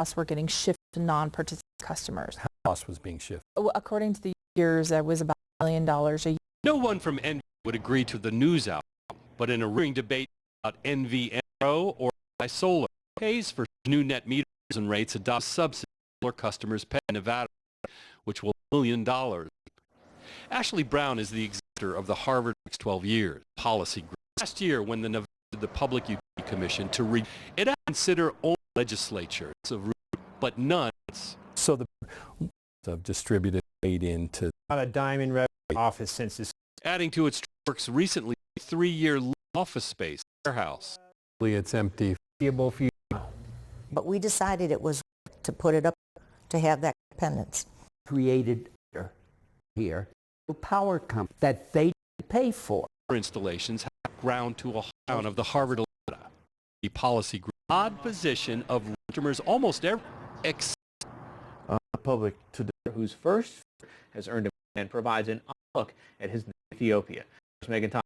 costs were getting shifted to non-participant customers. How cost was being shifted? According to the years, it was about $1 million a year. No one from NV would agree to the news outcome, but in a ring debate about NV Pro or Solar pays for new net meters and rates adopt subsidy solar customers pay in Nevada, which will $1 million. Ashley Brown is the executor of the Harvard next 12 years policy group. Last year, when the Public Utility Commission to it consider all legislatures of but none. So the of distributed aid into a Diamond Red office census. Adding to its works recently, 3-year office space warehouse. It's empty. But we decided it was to put it up to have that independence. Created here a power company that they pay for. Installations have ground to a town of the Harvard the policy group. Odd position of customers almost every public to whose first has earned a and provides an look at his Ethiopia. Megan Thomas.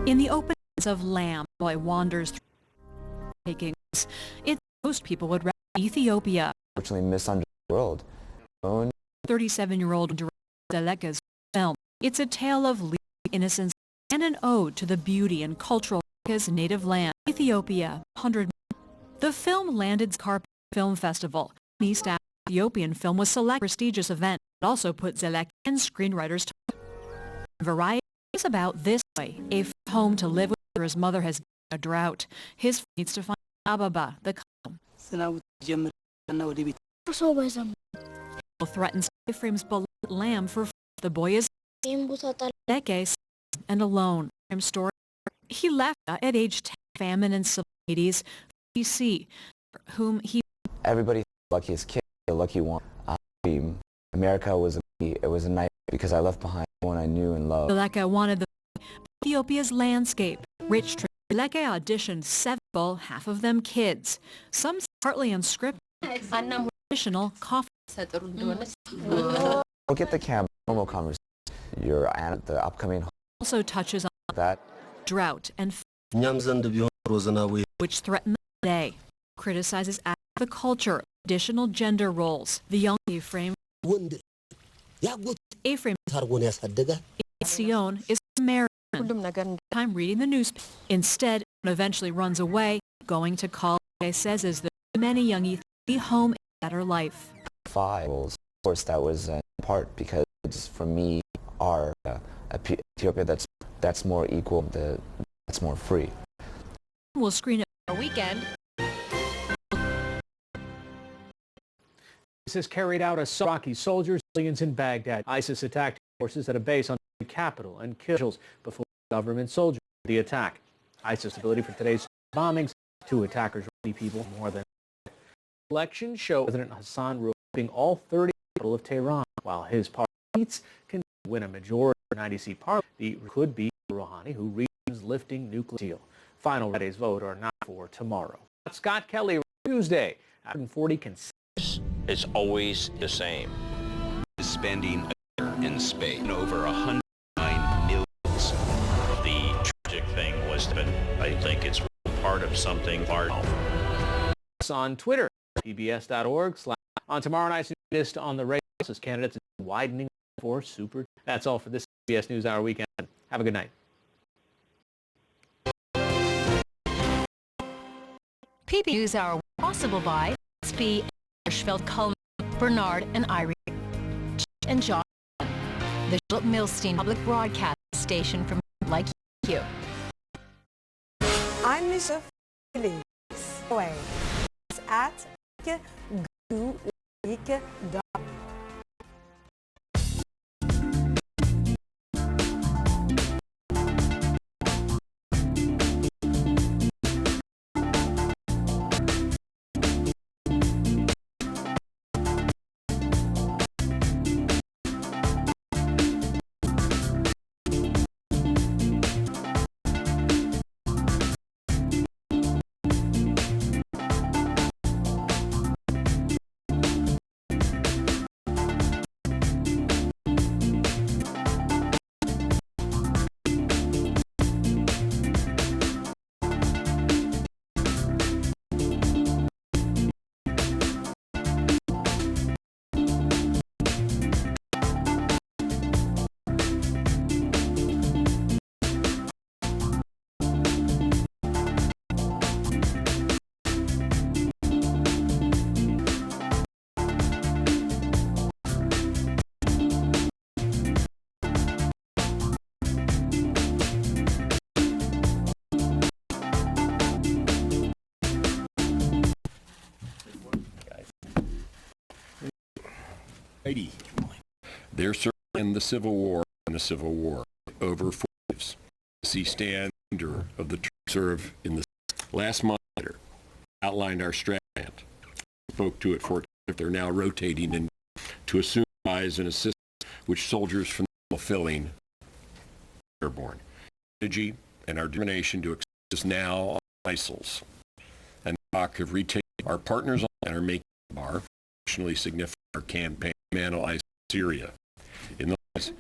In the open of Lamb, boy wanders through taking. It's most people would rather Ethiopia. Unfortunately, misunderstood world. 37-year-old director Zeleka's film. It's a tale of innocence and an ode to the beauty and cultural of his native land, Ethiopia. 100. The film landed Carp Film Festival. East Ethiopian film was select prestigious event. It also put Zelek and screenwriters to Variety is about this way, a home to live with after his mother has a drought. His needs to find Ababa, the calm. Threatens Ephraim's beloved lamb for the boy is decades and alone. Story. He left at age 10, famine and civil disobedience, BC, whom he. Everybody luckiest kid, the lucky one. America was a night because I left behind one I knew and loved. Zeleka wanted Ethiopia's landscape. Rich Zeleka auditioned 7 people, half of them kids. Some partly unscripted, traditional coffee. Look at the camera, normal conversation. You're at the upcoming. Also touches on that drought and which threaten the day. Criticizes the culture, additional gender roles. The young Ephraim Sion is American. Time reading the newspaper. Instead, eventually runs away, going to college. Says is the many young Ethiopian home and better life. 5. Of course, that was in part because for me, our Ethiopia that's more equal, that's more free. We'll screen it for a weekend. ISIS carried out assault on Iraqi soldiers, civilians in Baghdad. ISIS attacked forces at a base on the capital and killed before government soldiers the attack. ISIS ability for today's bombings. 2 attackers, people more than. Elections show President Hassan Rouhani all 30 people of Tehran, while his party can win a majority of 90-seat parliament. The could be Rouhani, who reasons lifting nuclear deal. Final Friday's vote are not for tomorrow. Scott Kelly, Tuesday, 140 consent. It's always the same. Spending in space over 109 million. The tragic thing was that I think it's part of something large. On Twitter, pbs.org. On tomorrow night's list on the race as candidates widening for super. That's all for this PBS NewsHour weekend. Have a good night. PBS NewsHour possible by SP, Hirschfeld, Cullen, Bernard, and Irie, and John. The Philip Milstein Public Broadcast Station from like you. I'm Misha Feeling Way. At Haiti. They're serving in the Civil War and the Civil War. Over 4 years. See stand of the troops served in the last month outlined our strategy. Spoke to it for if they're now rotating in to assume rise and assist which soldiers from the fulfilling airborne. Strategy and our determination to accept is now on ISILs. And Iraq have retaken our partners and are making our nationally significant our campaign to dismantle ISIL Syria. In the last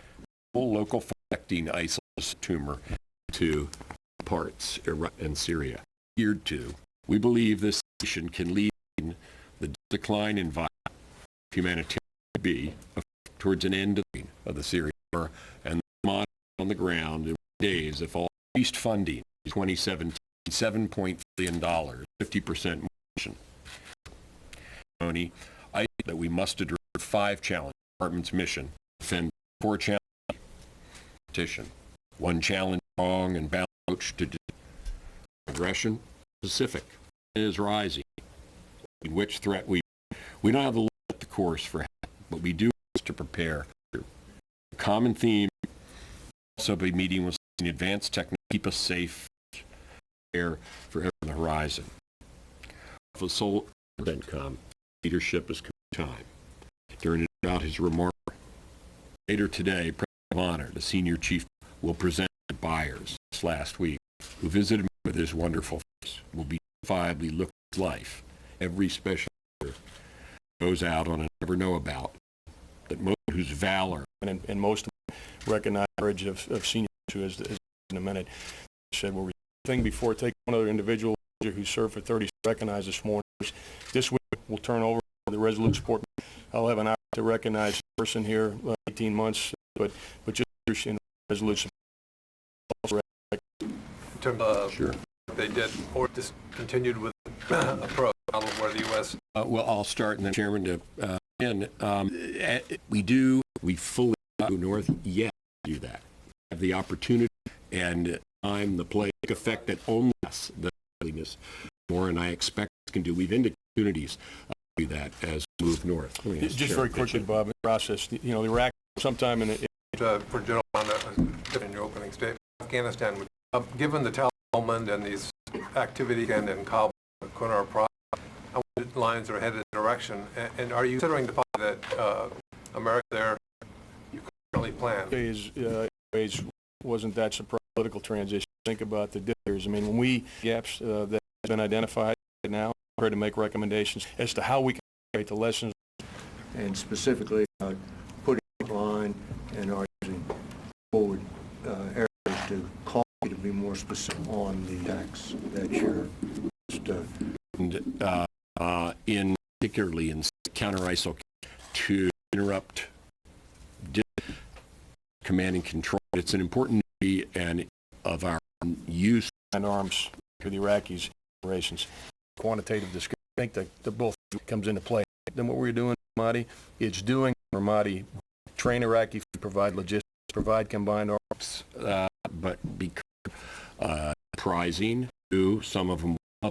full local affecting ISIL's tumor to parts Iraq and Syria. Geared to, we believe this nation can lead in the decline in violence, humanitarian be towards an end of the Syrian war and the on the ground in days if all increased funding 2017 $7.3 billion 50% margin. I think that we must address 5 challenges department's mission defend 4 challenges petition 1 challenge strong and balanced approach to aggression Pacific is rising in which threat we don't have the course for but we do to prepare. The common theme also be meeting with advanced technology keep us safe air forever on the horizon. For Sol CENTCOM leadership is time. During about his remark later today, President of Honor, the senior chief, will present to buyers this last week who visited me with his wonderful face. Will be justifiably look at his life. Every special goes out on a never know about that most whose valor and most recognize the courage of seniors who is in a minute said we're thing before taking one other individual who served for 30 recognized this morning. This week we'll turn over the Resolute Support. I'll have an hour to recognize a person here 18 months but just in Resolute Support. In terms of sure. They did or discontinued with approach where the U.S. Well, I'll start and then Chairman to we fully go north yet do that. Have the opportunity and time the play effect that only us the willingness more and I expect can do. We've indicated opportunities do that as we move north. Just very quickly, Bob, in the process, the Iraq sometime in for General in your opening statement, Afghanistan, given the Taliban and these activity and in Kabul, Kunar Project, lines are headed in direction, and are you considering the fact that America there you currently plan? Wasn't that surprising political transition? Think about the difference. I mean, when we gaps that have been identified right now, we're ready to make recommendations as to how we can create the lessons. And specifically putting a line and are using forward areas to call you to be more specific on the attacks that you're in particularly in counter-ISIL to interrupt command and control. It's an important and of our use and arms for the Iraqis operations. Quantitative discussion. I think that the both comes into play. Then what we're doing, Mahdi, it's doing Mahdi train Iraqi, provide logistics, provide combined arms, but because prizing to some of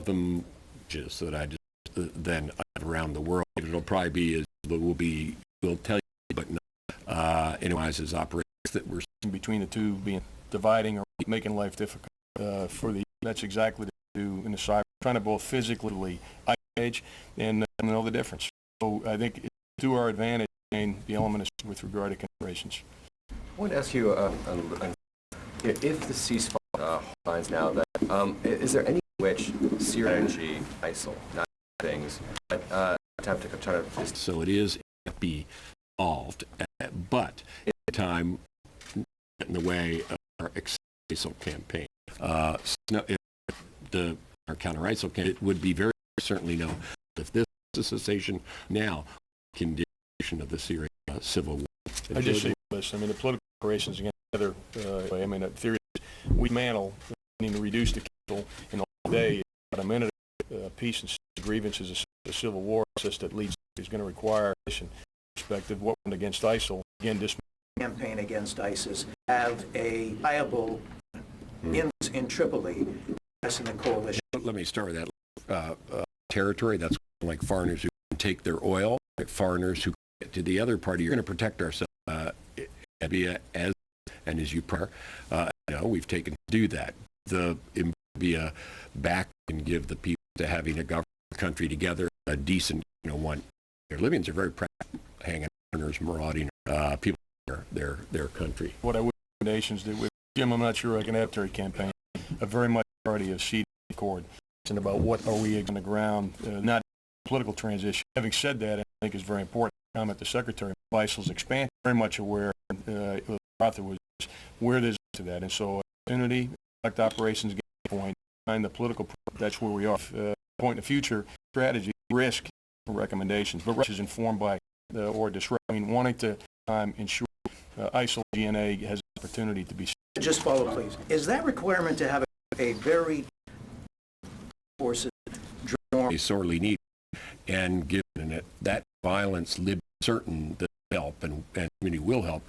them just that I just then around the world. It'll probably be we'll tell you, but not anyways as operations that we're between the two being dividing or making life difficult for the. That's exactly what we do in the cyber. Trying to both physically engage and know the difference. So I think it's to our advantage and the element is with regard to considerations. I want to ask you, if the ceasefire finds now that is there any which Syria energy ISIL not things attempt to try to so it is be solved, but at the time in the way of our ISIL campaign. Our counter-ISIL campaign, it would be very certainly known if this is a cessation now condition of the Syrian civil war. I just say this. I mean, the political operations against the other. I mean, the theory is we mantle need to reduce the capital in a day. About a minute peace and grievances of the civil war process that leads is going to require perspective what went against ISIL again. This campaign against ISIS have a viable in Tripoli. In the coalition. Let me start with that territory. That's like foreigners who take their oil, like foreigners who to the other party, you're going to protect ourselves. And as you we've taken to do that. Be a back and give the people to having a government country together a decent, one. Their Libyans are very proud, hanging corners, marauding people their country. What I would recommendations that we, Jim, I'm not sure I can have a campaign. A very much already of seat accord. And about what are we on the ground, not political transition. Having said that, I think is very important. Comment the Secretary Beissel's expansion. Very much aware. Arthur was where there's to that, and so opportunity, select operations point, find the political. That's where we are. Point in the future strategy, risk recommendations, but risk is informed by or disrupting, wanting to ensure ISIL GNA has an opportunity to be. Just follow, please. Is that requirement to have a very forces sorely needed, and given it that violence, certain that help and community will help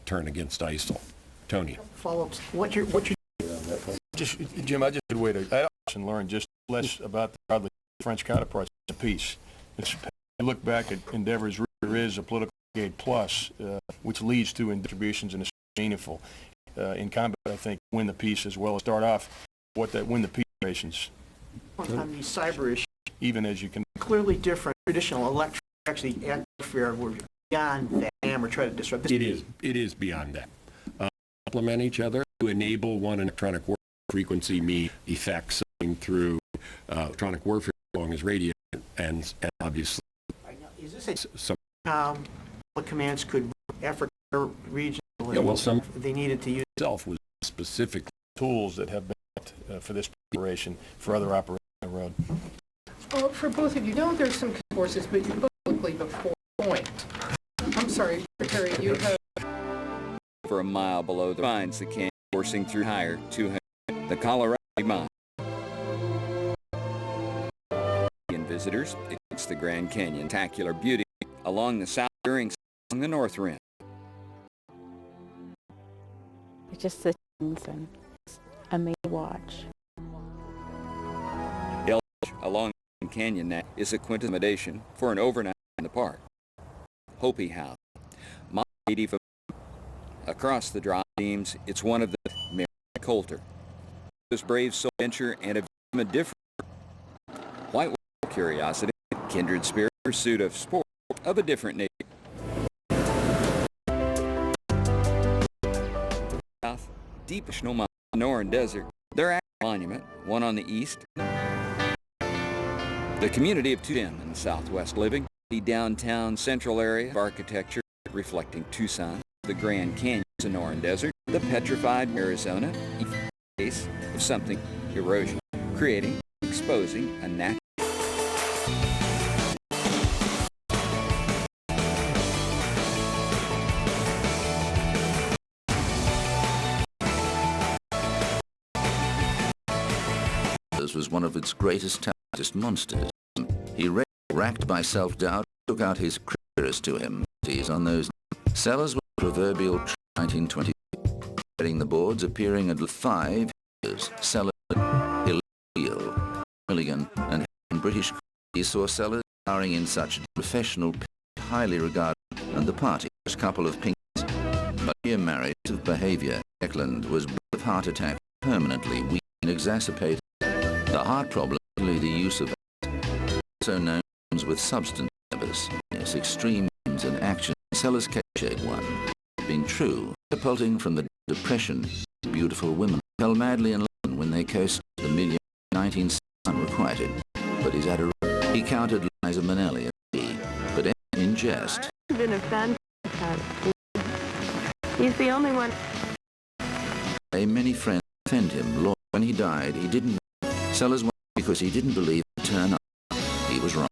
turn against ISIL. Tony. Follow-ups. What you just Jim, I would often learn just less about the probably French counterparts of peace. You look back at endeavors, there is a political brigade plus, which leads to distributions and is meaningful. In combat, I think, win the peace as well as start off win the peace operations. On the cyber issue, even as you can clearly different traditional electric actually warfare were beyond that or try to disrupt this. It is beyond that. Complement each other to enable one electronic warfare frequency effects through electronic warfare as long as radio and obviously. Is this what commands could Africa region? Some they needed to use itself was specific tools that have been for this preparation for other operations on the road. Well, for both of you, there's some forces, but you both publicly before point. I'm sorry, Secretary, you have. For a mile below the mines, the canyon coursing through higher 200, the Colorado mine. Visitors against the Grand Canyon, spectacular beauty along the south during on the north rim. It just sits and amazing to watch. Along the Canyon net is a quintessential for an overnight in the park. Hopi House, my native. Across the dry beams, it's one of the Mary Coulter. This brave soul venture and a different white curiosity, kindred spirit, pursuit of sport of a different nature. South, deep Sonoran Desert, their active monument, one on the east. The community of Tucson in the southwest living, the downtown central area of architecture reflecting Tucson, the Grand Canyon, Sonoran Desert, the petrified Arizona, case of something erosion, creating, exposing a natural. Was one of its greatest monsters. He racked by self-doubt, took out his critters to him. He's on those. Sellers were proverbial 1920. Getting the boards appearing at 5 years. Sellers, Hill, Milligan, and British. He saw Sellers starring in such professional, highly regarded, and the party was a couple of pinks. But mere marriage of behavior. Eklund was of heart attack, permanently weak and exacerbated. The heart problem, the use of also known with substance abuse, extreme and action. Sellers shade one. Been true, catapulting from the depression. Beautiful women fell madly in London when they coasted the million 19 unrequited. But he's at a he counted Liza Minnelli, but in jest. Been a fan. He's the only one. Many friends defend him. When he died, he didn't. Sellers won because he didn't believe the turn up. He was wrong.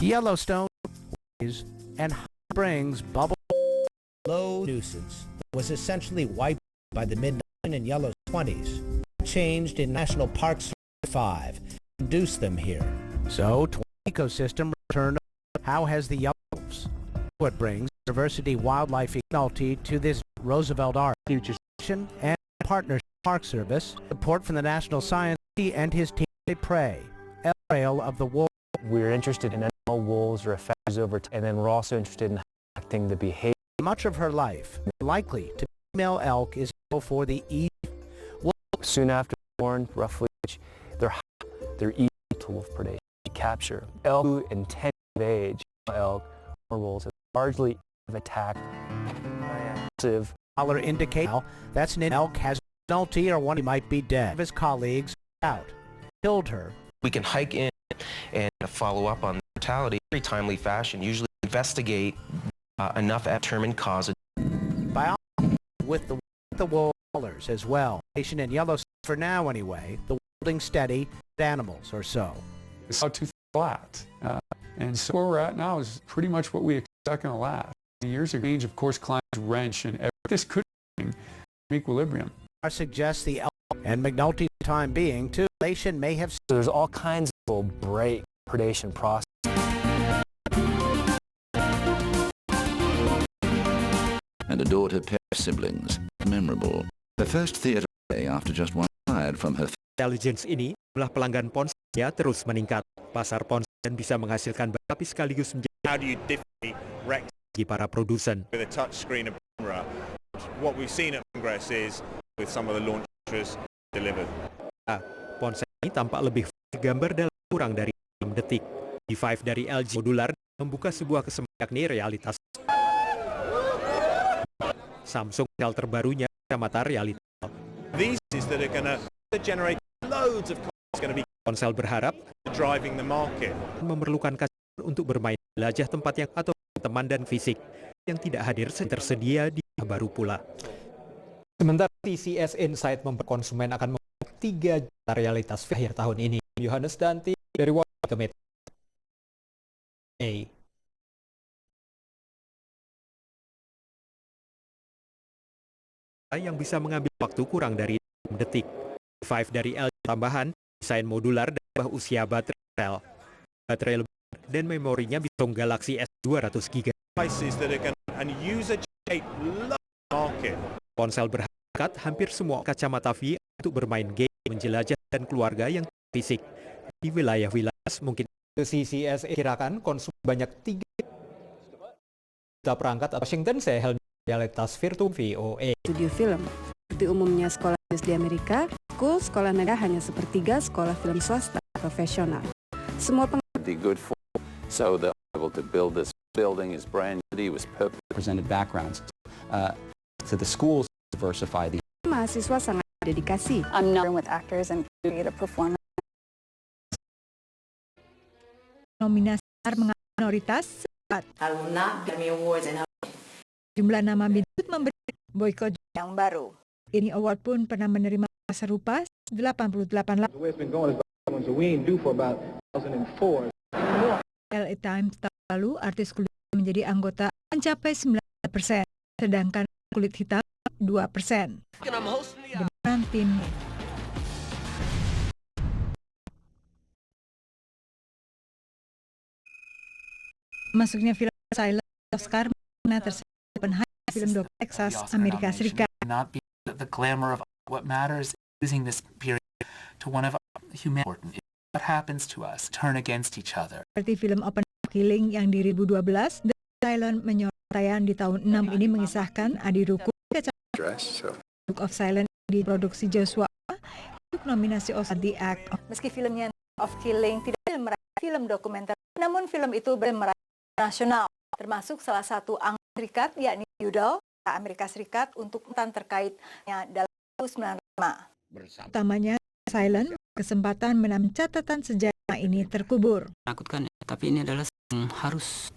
Yellowstone and Hot Springs bubble low nuisance was essentially wiped by the mid-90s and yellow 20s. Changed in National Park Service 5, induced them here. So, ecosystem returned. How has the yellow wolves? What brings diversity wildlife equality to this Roosevelt Art, Future Station, and Partners Park Service, support from the National Science and his team. They pray. Trail of the Wolf. We're interested in animal wolves or effects over time, and then we're also interested in acting the behavior. Much of her life, likely to be female elk, is for the Soon after born, roughly, they're easy tool of predation. Capture elk who in 10 of age, elk or wolves have largely attacked. Indicate that's an elk has penalty or one he might be dead. His colleagues out killed her. We can hike in and follow up on the mortality in a very timely fashion. Usually investigate enough to determine cause. With the wolves as well. Nation in Yellowstone for now anyway. The holding steady animals or so. It's about 2 flat, and so where we're at now is pretty much what we expect going to last. The years of change, of course, climate wrench and this could bring equilibrium. I suggest the elk and McNulty time being too. Nation may have. So there's all kinds of break predation process. And a daughter pair of siblings. Memorable. The first theater play after just one fired from her. Intelligence ini, jumlah pelanggan ponselnya terus meningkat. Pasar ponsel bisa menghasilkan tapi sekaligus menjadi. How do you differently rec bagi para produsen? With a touch screen and camera, what we've seen at Congress is with some of the launchers delivered. Ponsel ini tampak lebih gambar dalam kurang dari 6 detik. G5 dari LG modular membuka sebuah kesempatan yakni realitas. Samsung sel terbarunya kacamata realitas. These is that are going to generate loads of going to be. Ponsel berharap driving the market. Memerlukan customer untuk bermain jelajah tempat yang atau teman dan fisik yang tidak hadir tersedia di baru pula. Sementara TCS Insight konsumen akan membuat 3 juta realitas akhir tahun ini. Yohanes Danti dari Washington. Yang bisa mengambil waktu kurang dari 6 detik. 5 dari LG tambahan, desain modular dan usia baterai lebih dan memorinya bisa Galaxy S 200 GB. Ponsel berharga hampir semua kacamata VR untuk bermain game, menjelajah dan keluarga yang fisik. Di wilayah-wilayah mungkin CCS kirakan konsum banyak 3 juta perangkat Washington saya realitas virtual VOA. Studio film. Seperti umumnya sekolah di Amerika, sekolah negara hanya sepertiga sekolah film swasta profesional. Semua good for so they're able to build this building is brand new. It was presented backgrounds to the schools to diversify the mahasiswa sangat dedikasi. I'm not with actors and create a performance. Nominasi minoritas I will not get me awards and jumlah nama bintut memberi boykot yang baru. Ini award pun pernah menerima serupa 88 LA Times tahun lalu artis kulit menjadi anggota mencapai 9%, sedangkan kulit hitam 2%. Demikian tim. Masuknya film Silent Oscar tersebut film Dok Texas, Amerika Serikat. Not be the glamour of what matters. Using this period to one of humanity. What happens to us? Turn against each other. Seperti film Open Killing yang di 2012, The Silent menyorot di tahun 6 ini mengisahkan Adi Ruku Book of Silent diproduksi Joshua untuk nominasi Oscar The Act. Meski filmnya of Killing tidak meraih film dokumenter, namun film itu bermeraih nasional, termasuk salah satu Amerika Serikat yakni Udall Amerika Serikat untuk tentang terkaitnya dalam 1995. Utamanya Silent, kesempatan menang catatan sejarah ini terkubur. Menakutkan, tapi ini adalah harus.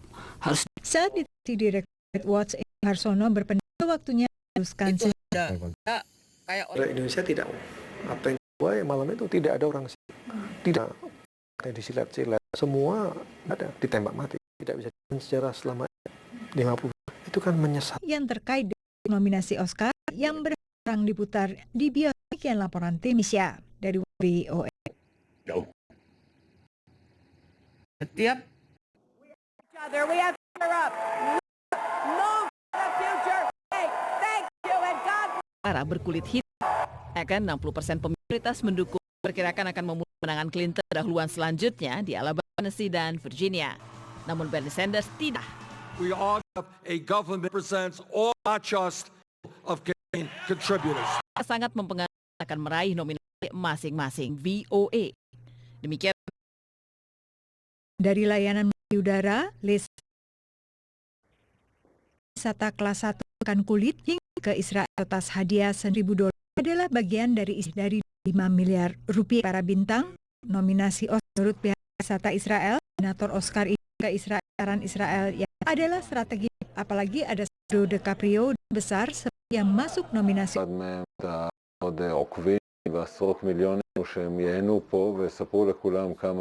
Saat dititi Direktorat Watch, Harsono berpendapat waktunya meneruskan kayak orang Indonesia tidak apa yang gue malam itu tidak ada orang tidak disilat-silat, semua ada ditembak mati, tidak bisa sejarah selama 50 itu kan menyesat. Yang terkait dengan nominasi Oscar yang berang diputar di bioskop yang laporan tim Misya dari VOA. Setiap we have to up. suara berkulit hitam. Akan 60% mayoritas mendukung perkirakan akan memulai kemenangan Clinton pendahuluan selanjutnya di Alabama, Tennessee, dan Virginia. Namun Bernie Sanders tidak. We all have a government that represents all not just of contributors. Sangat mempengaruhi akan meraih nominasi masing-masing VOA. Demikian dari layanan udara, wisata kelas 1 pekan kulit hingga ke Israel atas hadiah $1,000 adalah bagian dari 5 miliar rupiah para bintang nominasi Oscar menurut pihak wisata Israel. Senator Oscar ke Israel yang adalah strategi, apalagi ada Leonardo DiCaprio besar yang masuk nominasi. עוד עוקבים ועשרות מיליונים שהם ייהנו פה ויספרו לכולם כמה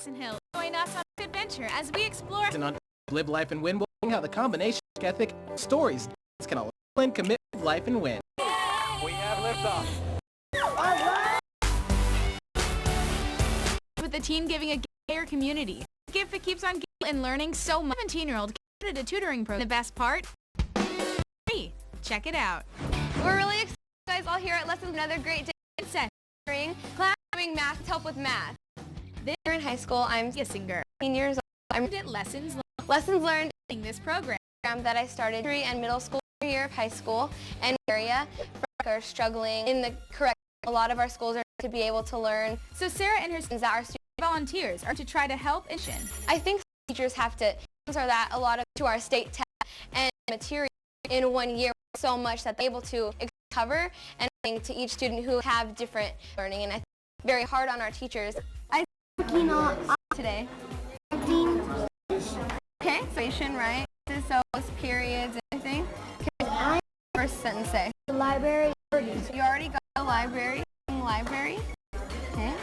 Hill. Join us on an adventure as we explore and live life and win, how the combination of ethic stories can all and commit life and win. We have liftoff. With the teen giving a gayer community. A gift that keeps on giving and learning so much. 17-year-old committed a tutoring program. The best part? Free. Check it out. We're really excited you guys all here at Lessons. Another great day in session. Class doing math to help with math. This year in high school, I'm a singer. 18 years old. I'm at Lessons Learned in this program that I started and middle school year of high school and area are struggling in the correct. A lot of our schools are to be able to learn. So Sarah and her students that are volunteers are to try to help. I think teachers have to answer that a lot of to our state test and material in 1 year so much that they're able to cover and to each student who have different learning, and I think it's very hard on our teachers. I think today. Okay, station, right? So periods and everything. Okay, first sentence say. The library. You already got the library. Library. Okay.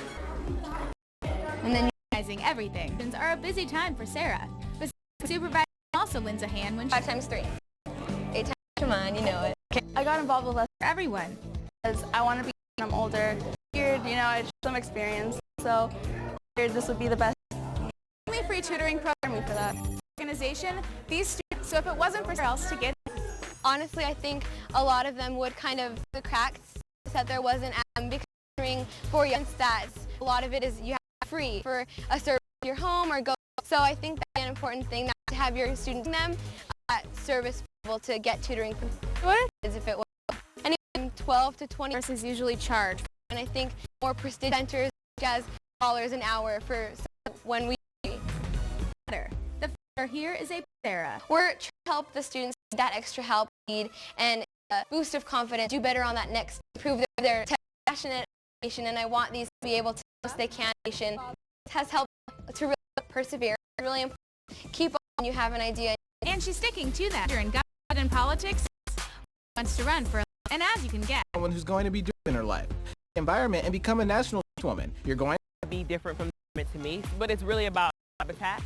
And then organizing everything. Are a busy time for Sarah. But supervisor also lends a hand when 5 times 3. 8 times, come on, you know it. Okay. I got involved with lessons for everyone. Because I want to be when I'm older. Figured, I just some experience. So figured this would be the best. Only free tutoring program for that. Organization, these students, so if it wasn't for else to get. Honestly, I think a lot of them would kind of the cracks that there wasn't because for young stats, a lot of it is you have free for a service at your home or go. So I think that's an important thing not to have your students in them service able to get tutoring from as if it was anywhere 12 to 20 versus usually charged. And I think more prestigious centers as $1 an hour for when we better. The here is a Sarah. We're trying to help the students that extra help need and a boost of confidence, do better on that next, prove their passionate and I want these to be able to as they can. It has helped to really persevere. It's really important. Keep on. You have an idea. And she's sticking to that. You're in government and politics. Wants to run for, and as you can get. Someone who's going to be doing in her life, environment, and become a national woman. You're going to be different from to me, but it's really about habitat,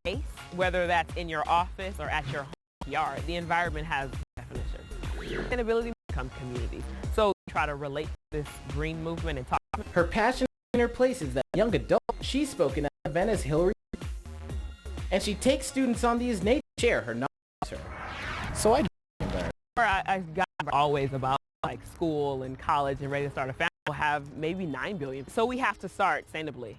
space, whether that's in your office or at your home yard. The environment has definition. Sustainability becomes communities. So try to relate to this green movement and talk. Her passion in her place is that young adult. She's spoken at an event as Hillary, and she takes students on these nature share her knowledge. So I got always about like school and college and ready to start a family. We'll have maybe 9 billion. So we have to start sustainably.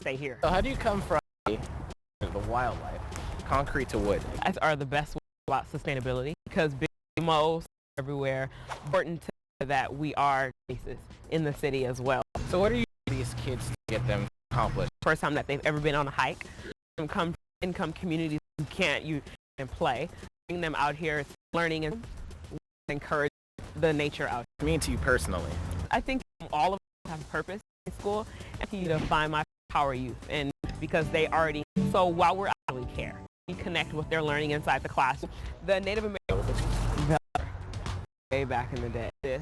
Stay here. So how do you come from the wildlife, concrete to wood? That's are the best way about sustainability because big most everywhere. Important to that we are places in the city as well. So what are you these kids to get them accomplished? First time that they've ever been on a hike. Come from income communities who can't and play. Bring them out here learning and encourage the nature out here. Mean to you personally? I think all of us have a purpose in school and to find my power youth and because they already so while we're actually care. We connect with their learning inside the class. The Native Americans way back in the day.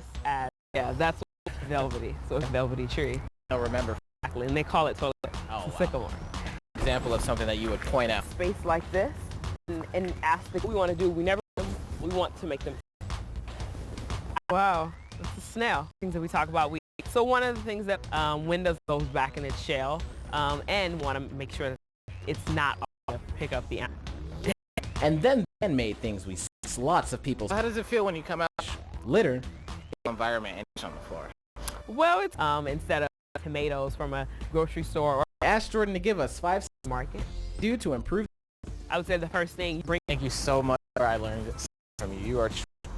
That's velvety. So it's velvety tree. I don't remember. Exactly, and they call it totally sycamore. example of something that you would point out? Space like this and ask what we want to do. We want to make them. Wow, it's a snail. Things that we talk about. So one of the things that Windows goes back in its shell and want to make sure that it's not to pick up the animal. And then man-made things we see. Lots of people. How does it feel when you come out litter environment and on the floor? Well, it's instead of tomatoes from a grocery store. Ask Jordan to give us 5 market. Do to improve. I would say the first thing. Thank you so much. I learned from you.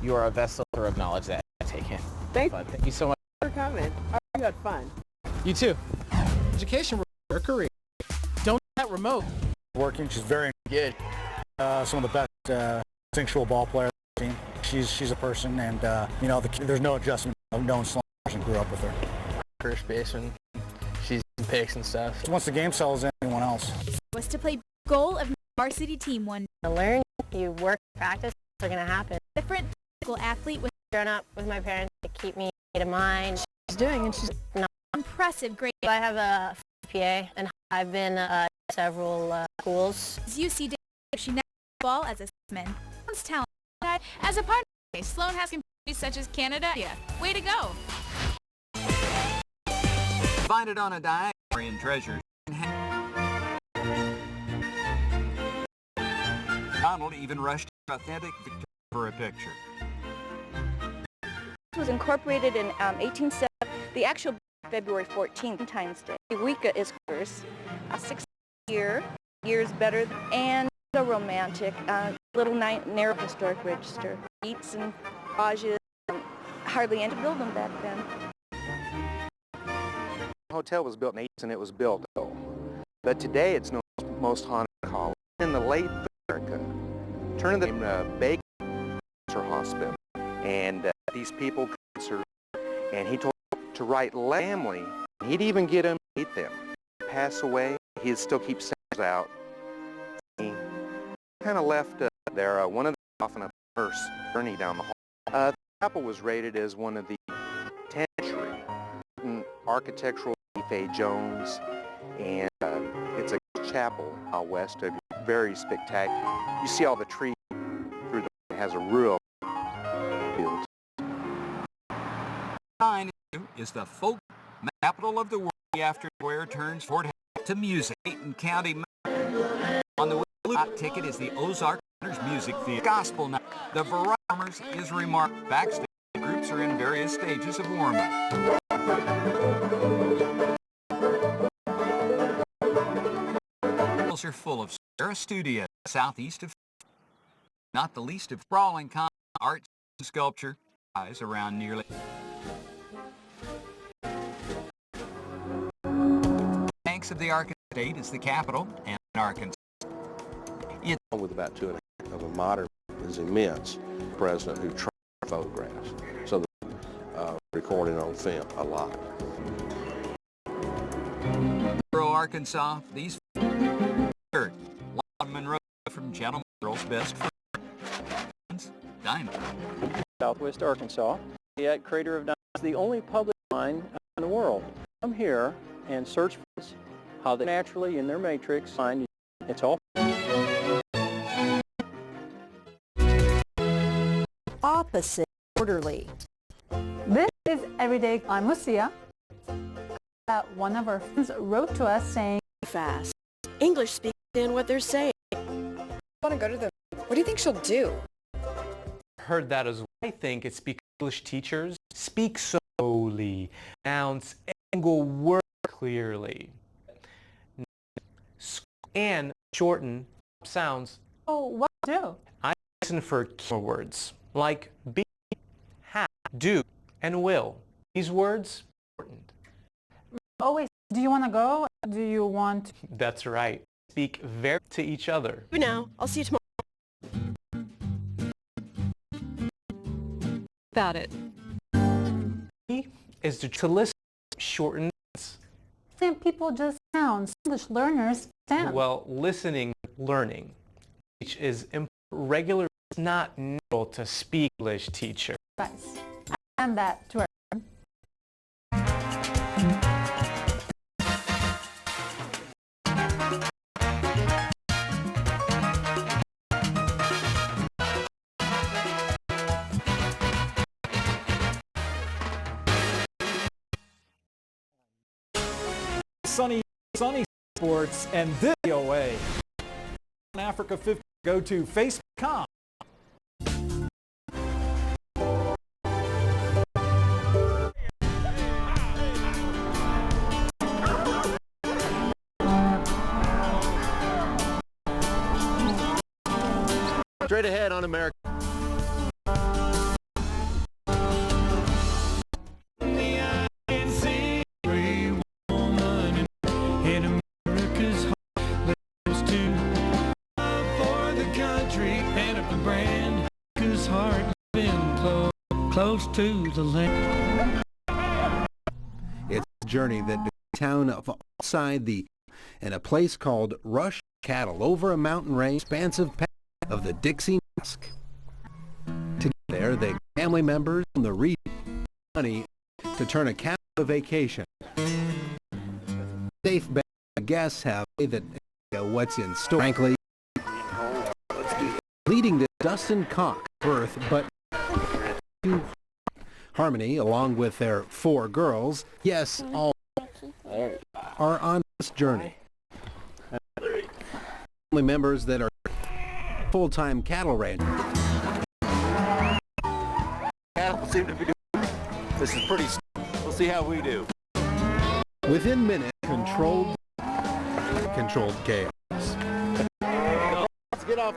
You are a vessel of knowledge that I take in. Thank you so much for coming. You had fun. You too. Education or career. Don't that remote. Working. She's very good. Some of the best instinctual ball players on the team. She's a person, and there's no adjustment. No one person grew up with her. First baseman. She's picks and stuff. Once the game settles in, anyone else. Was to play goal of varsity team one. Learn, you work, practice, are going to happen. Different physical athlete with grown up with my parents to keep me in mind. She's doing, and she's not impressive. Great. I have a PA, and I've been several schools. UC she now ball as a man. Talent as a partner. Sloan has communities such as Canada. Yeah, way to go. Find it on a diagram in treasures. Donald even rushed authentic Victoria for a picture. It was incorporated in 1870. The actual February 14th, Valentine's Day. Wicca is hers. 6 years better, and a romantic, little narrow historic register. Eats and garages, hardly any to build them back then. The hotel was built in 18, and it was built, but today it's known as the most haunted college. In the late America, turn of the Baker Cancer Hospital, and these people cancer, and he told them to write family. He'd even get them to meet them. Pass away, he'd still keep sounds out. He kind of left there one of the off on a first journey down the hall. The chapel was rated as one of the 10th century architectural Faye Jones, and it's a chapel out west of very spectacular. You see all the trees through it has a real field. Is the folk capital of the world after where turns Fort Howard to music. Dayton County on the blue ticket is the Ozark Music Theater Gospel Night. The Variety is remarkable. Backstage groups are in various stages of warm-up. Are full of Sarah Studio, southeast of, not the least of sprawling art and sculpture, eyes around nearly. Banks of the Arkansas State is the capital, and Arkansas. It's with about 2.5 of a modern is immense. President who tried photographs, so the recording on film a lot. Rural Arkansas, these. Lon Monroe from Gentleman Girl's Best Friends, Diamond. Southwest Arkansas, yet Crater of Diamonds is the only public mine in the world. Come here and search for this, how they naturally in their matrix find it's all. Opposite orderly. This is Everyday. I'm Lucia. One of our friends wrote to us saying, fast. English speakers understand what they're saying. I want to go to them. What do you think she'll do? Heard that as well. I think it's because English teachers speak slowly, pronounce single word clearly, and shorten sounds. Oh, what do? I listen for keywords like be, have, do, and will. These words are important. Always. Do you want to go? Do you want? That's right. Speak very to each other. For now, I'll see you tomorrow. About it. Is to listen, shorten. People just sound. English learners sound. Well, listening, learning, which is regular. It's not natural to speak English, teacher. Nice. And that to our. Sunny Sports and this VOA. On Africa 50, go to Facebook.com. Straight ahead on America. Close to the land. It's a journey that the town of outside the and a place called Rush Cattle over a mountain range, expansive path of the Dixie Mask. To get there, the family members from the region money to turn a cattle a vacation. Safe bet guests have that what's in store. Frankly, leading to Dustin Cock birth, but Harmony, along with their 4 girls, yes, all are on this journey. Family members that are full-time cattle ranchers. Cattle seem to be doing. This is pretty. We'll see how we do. Within minutes, controlled chaos. Let's get off.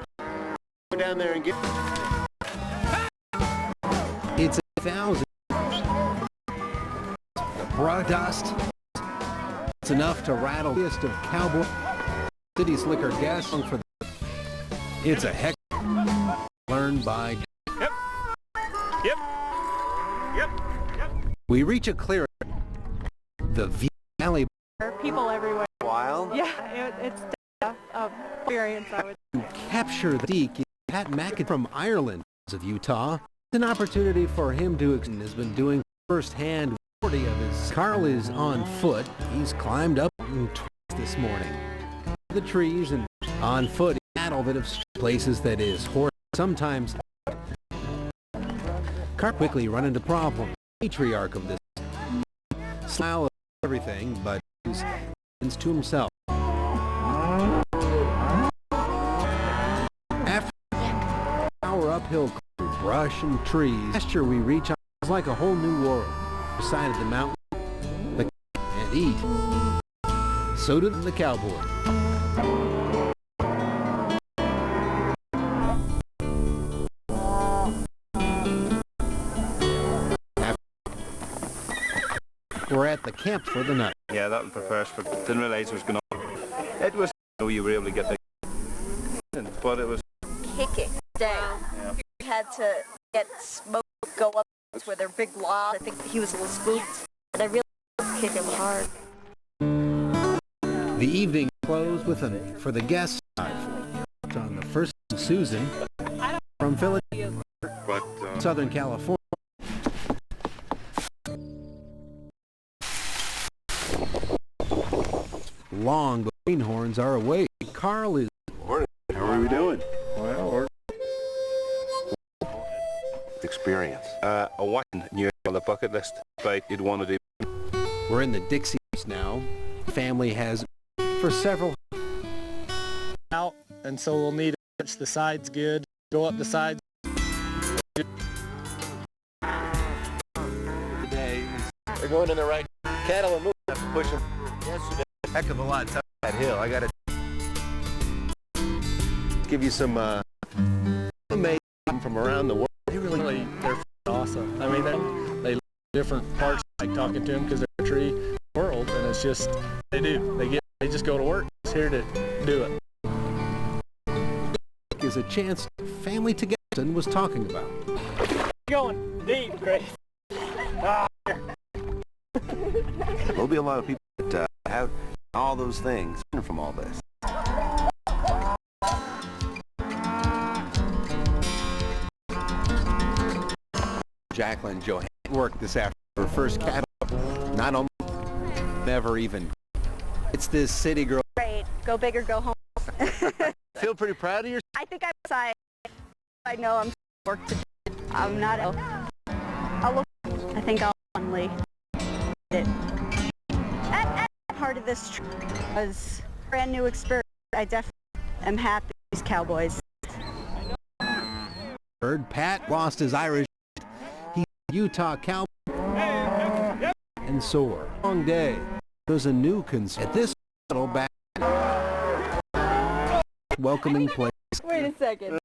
Go down there and get. It's 1,000. The broad dust. It's enough to rattle the list of cowboy city slicker gas song for the. It's a heck learned by. Yep. We reach a clearing. The Valley. People everywhere. Wild. Yeah, it's a experience. I would. To capture the Deke, Pat Mackett from Ireland of Utah. An opportunity for him to has been doing firsthand 40 of his. Carl is on foot. He's climbed up twice this morning. The trees and on foot cattle that have places that is horse sometimes. Carl quickly run into problems. Patriarch of this style of everything, but he's to himself. After our uphill brush and trees, pasture we reach on is like a whole new world. Side of the mountain, and eat. So did the cowboy. We're at the camp for the night. Yeah, that was the first, but didn't realize it was going on. It was, you were able to get the, but it was kicking day. Yeah. You had to get smoke go up where they're big logs. I think he was a little spooked, and I really kicked him hard. The evening closed with for the guests on the first Susan from Philadelphia, Southern California. Long, but greenhorns are awake. Carl is. Morning. How are we doing? Well, experience. A one new on the bucket list, but you'd want to do. We're in the Dixies now. Family has for several. Out, and so we'll need to touch the sides good. Go up the sides. Today, they're going in the right. Cattle are moving. I have to push them. Yesterday. Heck of a lot tough that hill. I gotta give you some amazing from around the world. They're awesome. I mean, they live different parts. Like talking to them because they're a tree world, and it's just they just go to work. It's here to do it. Is a chance family together was talking about. Going deep, Grace. There'll be a lot of people that have all those things from all this. Jacqueline Johann worked this after her first cattle. Not only never even. It's this city girl. Great. Go big or go home. Feel pretty proud of yourself? I think I'm excited. I know I'm work to do. I'm not. I think I'll finally it. Hard part of this trip was a brand new experience. I definitely am happy these Cowboys. Heard Pat lost his Irish. He's a Utah Cowboy and sore. Long day. There's a new concern at this battle back. Welcoming place. Wait a second.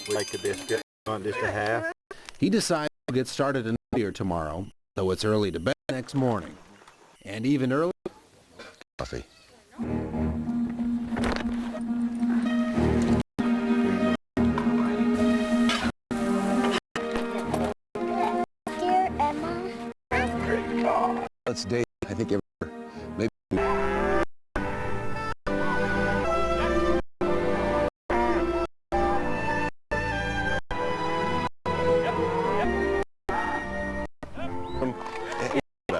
We like the biscuit on just a half. He decides to get started earlier tomorrow, though it's early to bed next morning. And even early Coffee. Dear Emma. Let's date. I think maybe.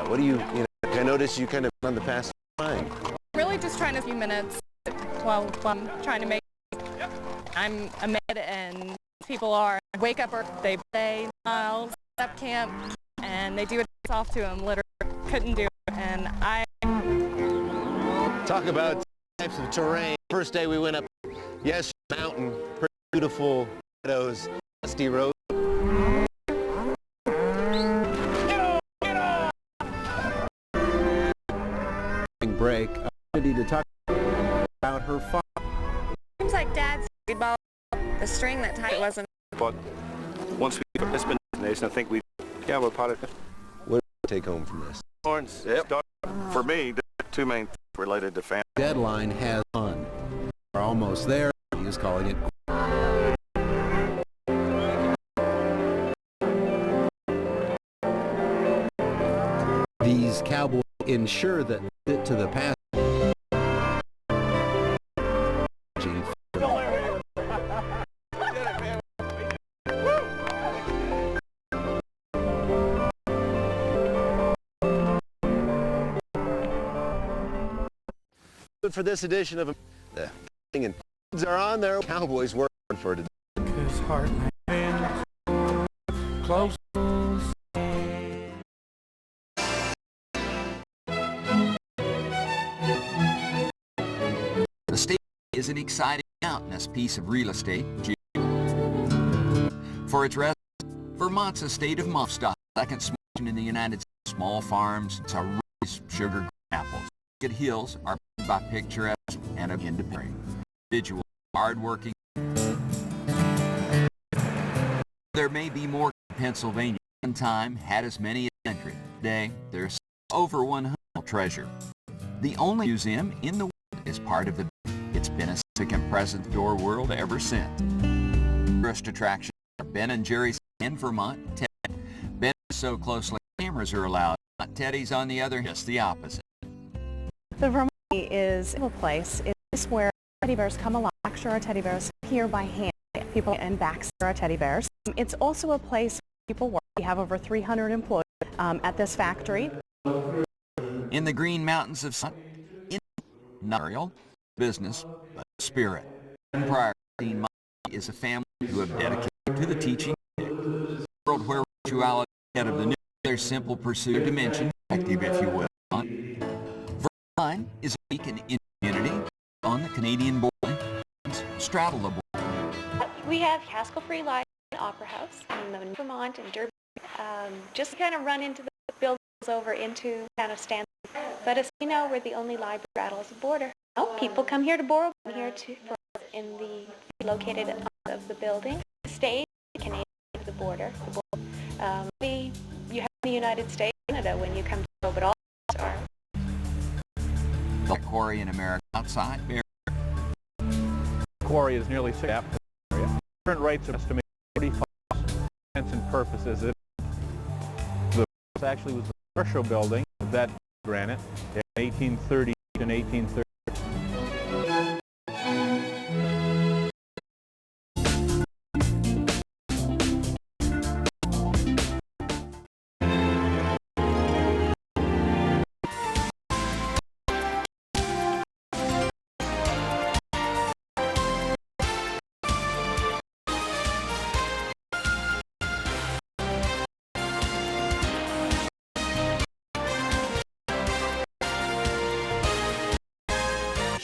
What do you I noticed you kind of on the past line. Really just trying a few minutes while I'm trying to make. I'm a med and people are wake up or they play miles up camp and they do it off to them. Literally couldn't do it and I Talk about types of terrain. First day we went up, yes, mountain, pretty beautiful meadows, dusty roads. break, opportunity to talk about her father. Seems like Dad's about the string that tight wasn't. But once it's been destination, I think we're part of it. What do you take home from this? For me, the two main things related to family. Deadline has on. We're almost there. He is calling it. These Cowboys ensure that it to the pass. For this edition of the and are on there. Cowboys working for today. His heart and close. The state is an exciting mountainous piece of real estate. For its residents, Vermont's a state of stock, second smallest in the United States. Small farms, raise sugar apples. Good hills are by picturesque and independent. Individual, hardworking. There may be more in Pennsylvania. One time had as many as a century. Today, there's over 100 treasure. The only museum in the world is part of the. It's been a significant presence in your world ever since. Tourist attractions are Ben and Jerry's in Vermont. Ben is so closely cameras are allowed. Teddy's on the other, just the opposite. The Vermont is a place. It's where teddy bears come alive. Actually, our teddy bears here by hand. People and backs our teddy bears. It's also a place where people work. We have over 300 employees at this factory. In the Green Mountains of Sun, in not real business, but spirit. Prior is a family who have dedicated to the teaching of the world where rituality head of the new, their simple pursuit dimension, active if you will. Vermont is a beacon in community on the Canadian border, straddle the border. We have Haskell Free Library and Opera House in Vermont and Derby. Just kind of run into the buildings over into kind of stand. But as you know, we're the only library straddles the border. Oh, people come here to borrow, here to in the located of the building. State Canadian the border. You have the United States, Canada when you come to go, but all are. The quarry in America outside. Quarry is nearly 6 area. Current rates are estimated 45 intents and purposes. The actually was the commercial building that granite in 1830 and 1830.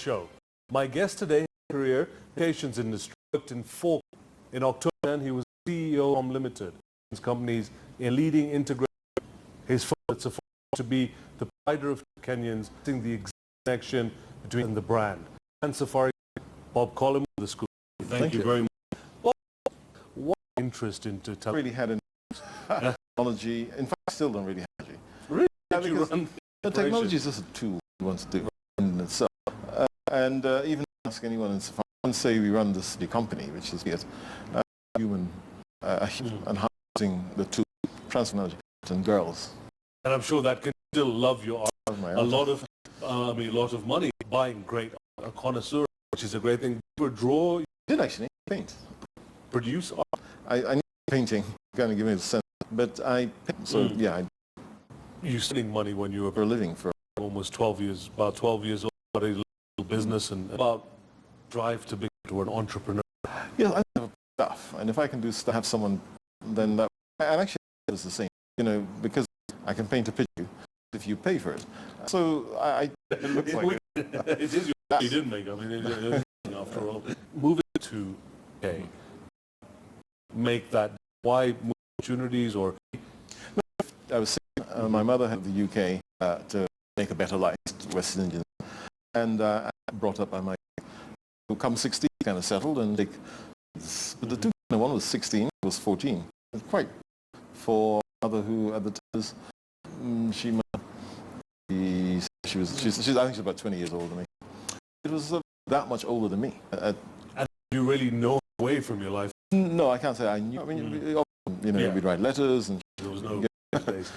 show. My guest today, career, patients industry, worked in Falk. In October, and he was CEO of Limited. His companies in leading integrated. His focus is to be the provider of Kenyans, seeing the exact connection between the brand. And Safari, Bob Collins, the school. Thank you very much. Bob, what interest into really had an technology. In fact, I still don't really have energy. Really? The technology is just a tool you want to do in itself. Even ask anyone in Safari, say we run this company, which is human and housing the two transformation and girls. And I'm sure that can still love your art. A lot of money buying great art, a connoisseur, which is a great thing. You draw. I did actually paint. Produce art. I need painting. Kind of give me the sense, but I so yeah. You spending money when you were for a living for almost 12 years, about 12 years old, got a little business and about drive to be to an entrepreneur. Yeah, I have stuff, and if I can do stuff, have someone, then that. And actually, it's the same, because I can paint a picture if you pay for it. So it looks like it is your you didn't make. I mean, after all, moving to make that why opportunities or. I was saying, my mother had the UK to make a better life, West Indian, and brought up by my. Who come 16, kind of settled, and but the two, one was 16, was 14. Quite for mother who at the time she was I think she's about 20 years older than me. It was that much older than me. And you really know away from your life? No, I can't say I knew. I mean, we'd write letters and there was no days.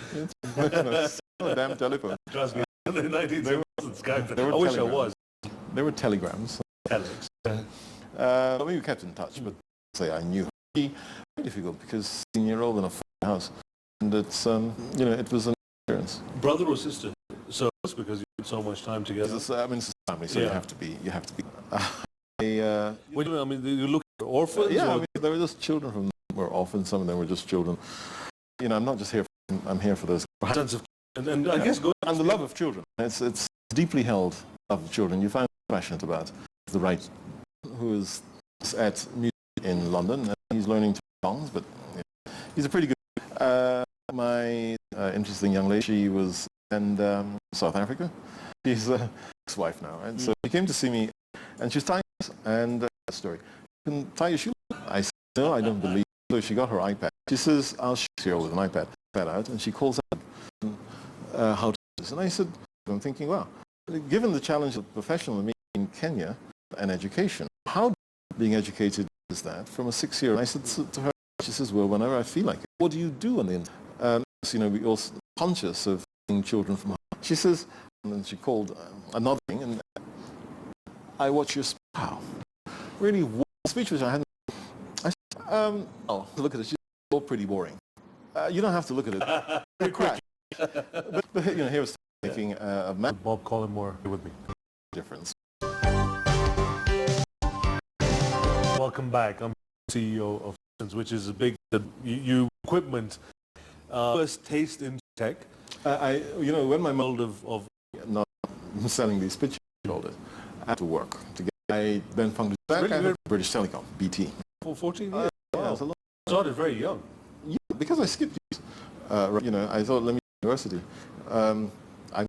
No damn telephone. Trust me, in the 1970s Skype. I wish I was. There were telegrams. Telex. I mean, we kept in touch, but say I knew her. Very difficult because 16-year-old in a house, and it's it was an experience. Brother or sister? So it's because you spent so much time together. It's a family, so you have to be. I mean, you look at orphans. Yeah, I mean, there were just children from were orphans. Some of them were just children. I'm not just here. I'm here for those sense of and I guess and the love of children. It's deeply held love of children. You find passionate about the right. Who is at music in London, and he's learning two songs, but he's a pretty good. My interesting young lady, she was in South Africa. She's a ex-wife now, and so she came to see me, and she's tying and story. You can tie your shoe. I said, no, I don't believe. So she got her iPad. She says, I'll show you with an iPad out, and she calls out how to do this. And I said, I'm thinking, wow, given the challenge of professional me in Kenya and education, how being educated is that from a 6-year-old? I said to her, she says, well, whenever I feel like it. What do you do on the internet? We also conscious of being children from home. She says, and then she called another thing, and I watch your speech. Wow. Really, speech which I hadn't. I said, look at it. She's all pretty boring. You don't have to look at it. Pretty quick. but here was making a map. Bob Collymore with me. Difference. Welcome back. I'm CEO of which is a big equipment. First taste in tech. When my mold of not selling these pictures, I had to work to get. I then found British Telecom, BT. For 14 years. Wow. Yeah, started very young. Yeah, because I skipped years. I thought, let me university. I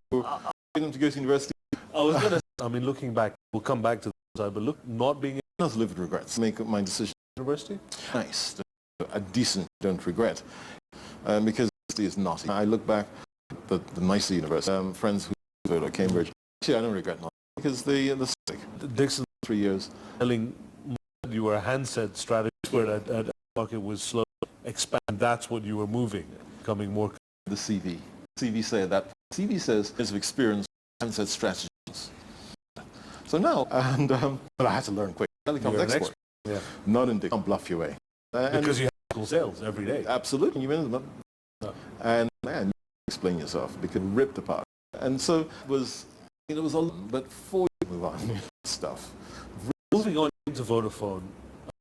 didn't to go to university. I was going to. Looking back, we'll come back to that. But not being able to live with regrets. Make my decision. University? Nice. A decent, don't regret. Because university is not. I look back at the nicer university. Friends who go to Cambridge. Actually, I don't regret not. Because the stick. Dixon, 3 years. Telling you were a handset strategist where at market was slow. Expand. That's what you were moving. Becoming more. The CV. CV said that. CV says years of experience handset strategies. So now, but I had to learn quick. Telecoms export. Yeah. Not in can't bluff your way. Because you have school sales every day. Absolutely. And man, you explain yourself because ripped apart. And so it was a lot, but before you move on, stuff. Moving on into Vodafone,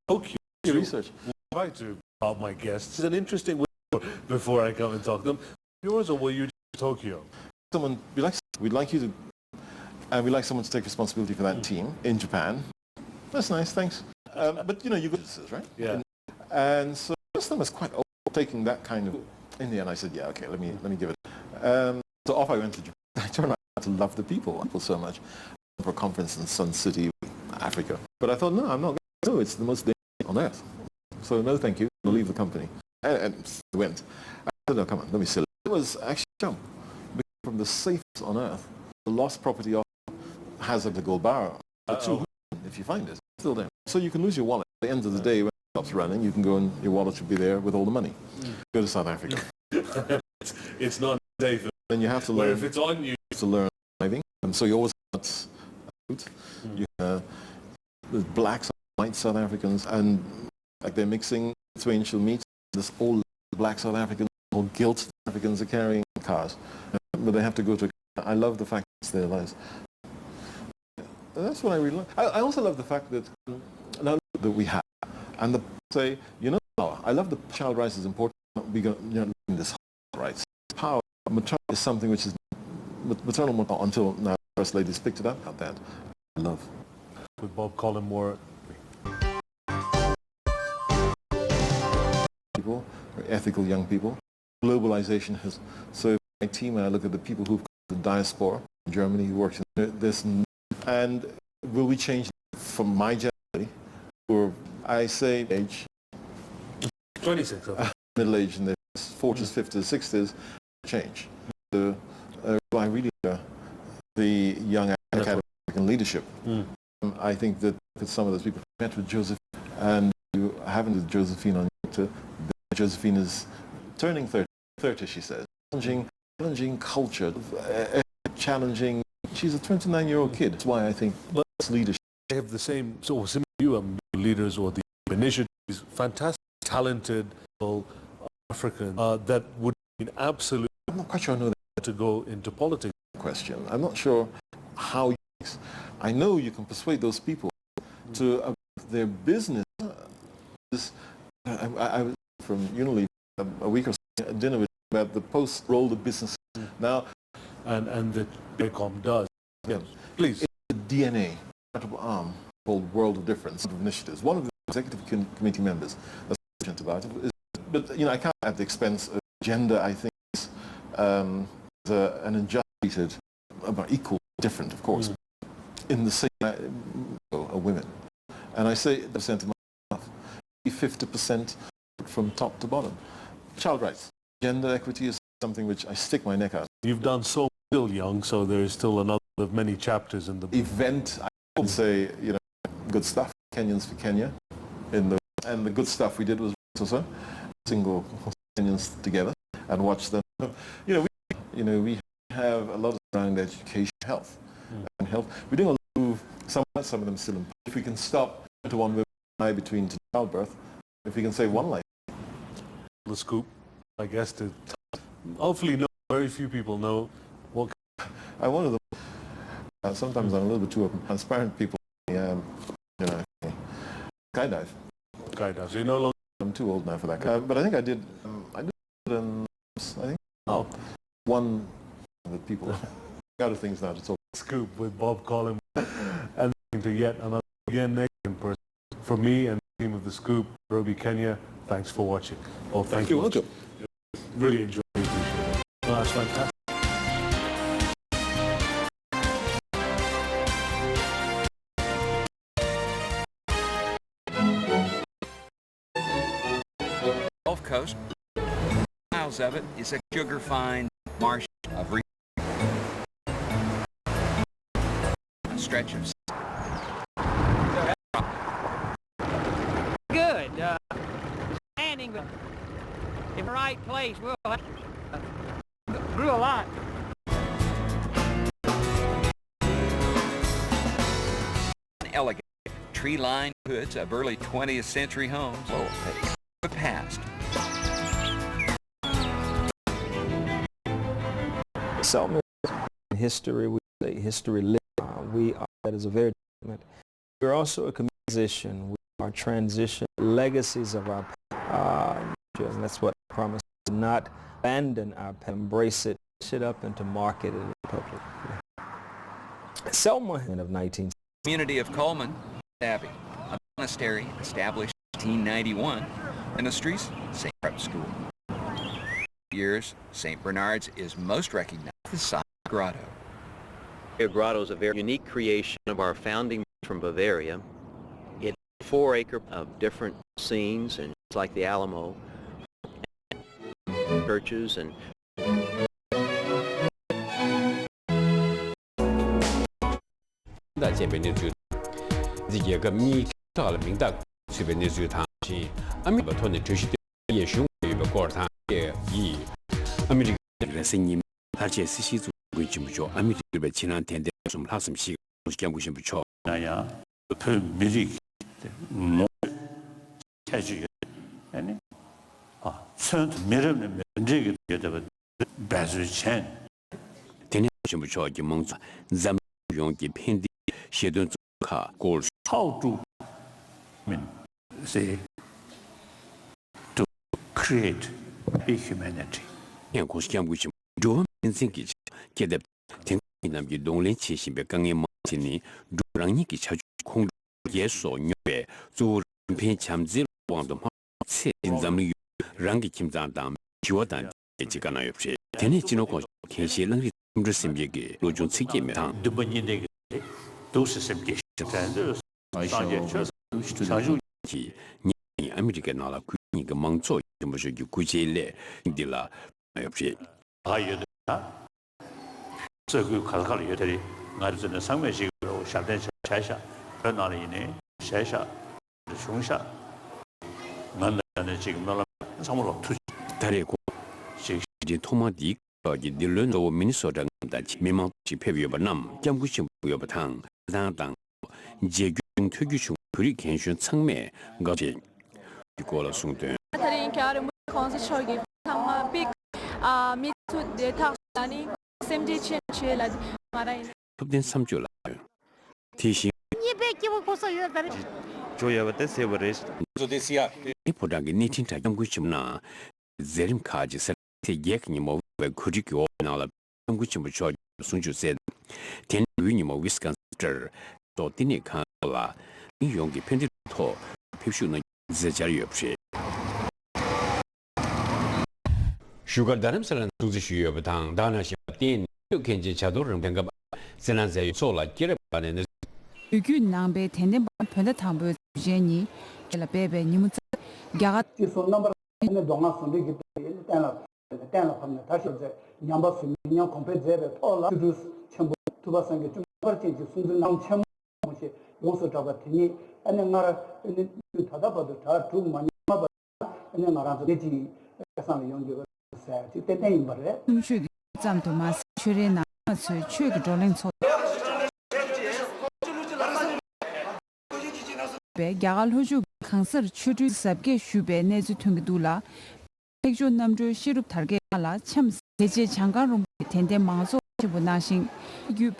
Tokyo. Research. We'll try to about my guests. It's an interesting way before I come and talk to them. Yours or will you Tokyo? We'd like you to and we like someone to take responsibility for that team in Japan. That's nice, thanks. But you know, you go to this, right? Yeah. And so most of them was quite old, taking that kind of. In the end, I said, yeah, okay, let me give it. So off I went to Japan. I turned out to love the people so much. For a conference in Sun City, Africa. But I thought, no, I'm not going to. No, it's the most dangerous on earth. So no, thank you. I'll leave the company. And went. I said, no, come on, let me sell it. It was actually a jump. From the safest on earth, the lost property has a gold bar. If you find it, it's still there. So you can lose your wallet. At the end of the day, when it stops running, you can go and your wallet should be there with all the money. Go to South Africa. It's not safe. Then you have to learn. Where if it's on you, to learn driving, and so you always got you have the blacks, white South Africans, and like they're mixing interracial meat. This old black South Africans, or guilt South Africans are carrying cars, but they have to go to. I love the fact it's their lives. That's what I really like. I also love the fact that now that we have, and the say, you know, I love the child rights is important. We got this rights. Power maternal is something which is maternal until now. First ladies picked it up about that. I love. With Bob Collymore. People, ethical young people. Globalization has. So my team, and I look at the people who've come to the diaspora in Germany, who works in this, and will we change from my generation, or I say age, 26, middle age in the 40s, 50s, 60s, change. So, I really the young academic leadership. I think that some of those people met with Joseph, and you haven't with Josephine on YouTube. Josephine is turning 30, she says. Challenging culture, challenging. She's a 29-year-old kid. That's why I think that's leadership. They have the same sort of similar leaders or the initiatives, fantastic, talented African that would be absolutely. I'm not quite sure I know that to go into politics. Question. I'm not sure how. I know you can persuade those people to their business. I was from Unilever a week or so at dinner with about the post-roll the business now, and that BECOM does. Yeah, please. It's the DNA arm called World of Difference initiatives. One of the executive committee members that's about it is, but you know, I can't at the expense of gender. I think is an unjust treated, about equal, different, of course, in the same women. And I say percent of myself, 50% from top to bottom. Child rights, gender equity is something which I stick my neck out. You've done so still young, so there is still another of many chapters in the book. Event. I would say, you know, good stuff. Kenyans for Kenya, and the good stuff we did was also single Kenyans together and watch them. You know, we have a lot around education, health, and health. We're doing a lot of move. Some of them still. If we can stop to one woman between childbirth, if we can save one life. The scoop, I guess, to hopefully know. Very few people know what. I'm one of the. Sometimes I'm a little bit too open, transparent people. You know, skydive. Skydive. So you no longer. I'm too old now for that. But I think I did. I think. Oh. One of the people. Out of things now to talk. Scoop with Bob Collymore, and to yet another again next in person. For me and the team of the Scoop, Roby Kenya. Thanks for watching. Oh, thank you. Welcome. Really enjoyed it. Oh, that's fantastic. Gulf Coast, miles of it is a sugar-fine marsh of a stretch of good. Standing in the right place will grew a lot. Elegant tree-lined hoods of early 20th century homes. The past. Sawmill history, we say history lived. We are, that is a very different. We're also a musician. We are transition legacies of our past. And that's what I promise, to not abandon our past, embrace it, push it up, and to market it in public. Selma of 19. Community of Coleman Abbey, a monastery established in 1891. Ministries, St. Prep School. Years, St. Bernard's is most recognized as the site of grotto. The grotto is a very unique creation of our founding from Bavaria. It's 4 acres of different scenes, and it's like the Alamo, churches and how to say to create a humanity. Sugar darimsalan tuzishiyo batang dana shaptin kenji chadorum bengab senanze sola kirebane Ugü nambe tende pönde tambu jeni la bebe nimut gagat so number ne donga sonde gitte tena phamne tashe nyamba sumi nyam compete zebe tola tudus chambu tuba sange tumbar chenji sundu nam cham moche yoso taba tini ane ngara ne tada badu ta tu manya ba ane ngara deji kasan yongge sa ti teten bare tumshu zamto mas chure na su chue ge dolen so be gagal hoju khansar chudu sabge shube nezu thungdula tekjo namjo shirup targe ala cham 제제 장관룸 텐데 망소 지부나신 유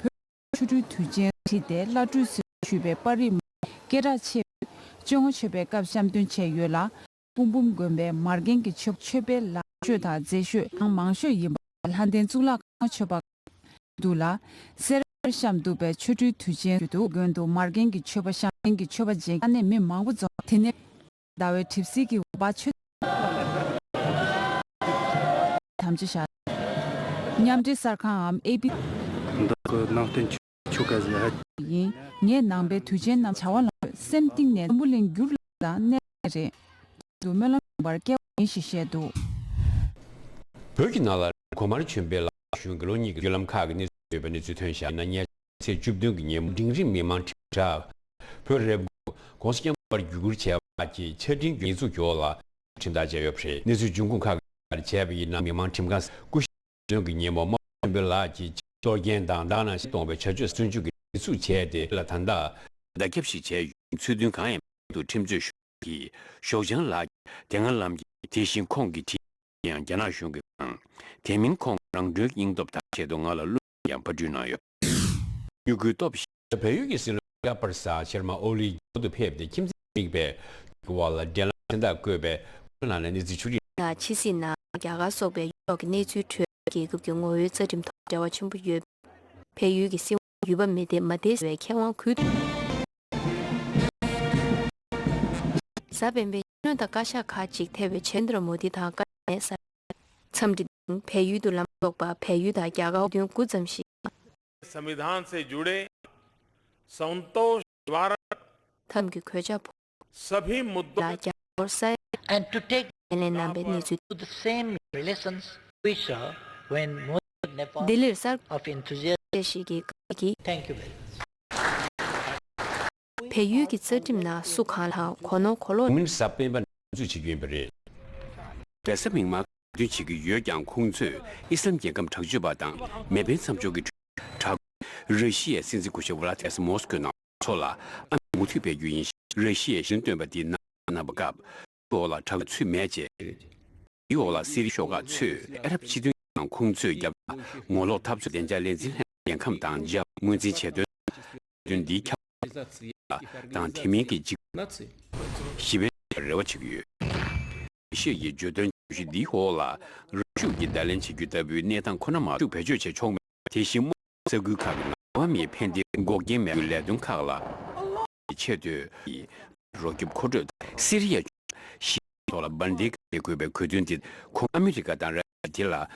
추주 투제 시대 라주스 주베 빠리 게라치 정치베 갑삼든 체유라 붐붐 금베 마르겐기 첩체베 라주다 제슈 망쇼 이 한덴 줄라 첩바 둘라 세르샴두베 추주 투제도 근도 마르겐기 첩바샹기 첩바제 안에 미 망부조 테네 다웨 팁시기 바추 담지샤 냠지 sarkham ab 그 나한테 초까지 예 남베 투젠 남 차원 샘팅 네 물린 귤다 네레 도멜 바르케 시셰도 버기나라 고마리 쳔벨라 슝글로니 글람 카그니 베베니 주텐샤 나냐 세 줍둥이 딩지 미만 차 퍼레 고스경 바 유르체 바치 체딩 인수 교라 친다제 옆에 니수 중국 카 제비 나 미만 팀가스 저기 뭐 별라지 조견당당한 시동배 처주 순주기 수체대 라탄다 다캡시 제 수든 강에도 팀주 슈기 쇼장라 대한람 대신 공기 티양 자나숑기 대민 공랑 력 인도다 제동알로 양 버주나요 유그톱 배우기 실가 벌사 셔마 올리 도 폐업데 김식배 그와라 델란다 그베 나는 이제 줄이 나 치시나 야가 속에 여기 내주 계급 경우에 저림 대화 첨부 유 배유기 시 yuba mede mades ve kewang kud sabembe no da kasha khachik thebe chendra modi tha ka sa chamdi pheyu du lam ba pheyu da kya ga dyu kuzamshi संविधान से जुड़े संतोष निवारक tham ki khoja सभी मुद्दों और say and to take to the same relations we saw when Nepal Dilir sar of enthusiasm. Thank you very much. pheyu ki tsatim na sukhal ha khono kholo min sapen ban zu chi gyen bre da sa ming ma du chi gi yue jiang kong zu islam jian gam chang ju ba dang me ben sam ju gi cha re xie sin zi ku xie wala tes moscow na chola an mu tu be yin re xie shin duen ba di na ba ga bo la cha chu me jie yo la si ri sho ga chu arab chi du kong zu ya mo lo tab zu dian jia lian zin lian kam dang ja mu zi che de dun di kya dang ti mi gi ji xi be re wa chi yu xie ye ju den ji di ho la ru ju gi da len chi gu da bu ne dang ko na ma ju pe ju che chong ti xi mo se gu ka na wa mi pen di go ge me le dun ka la che de ro gi ko de Syria xi to la ban di ge ku be ku dun di ko America dan ra di la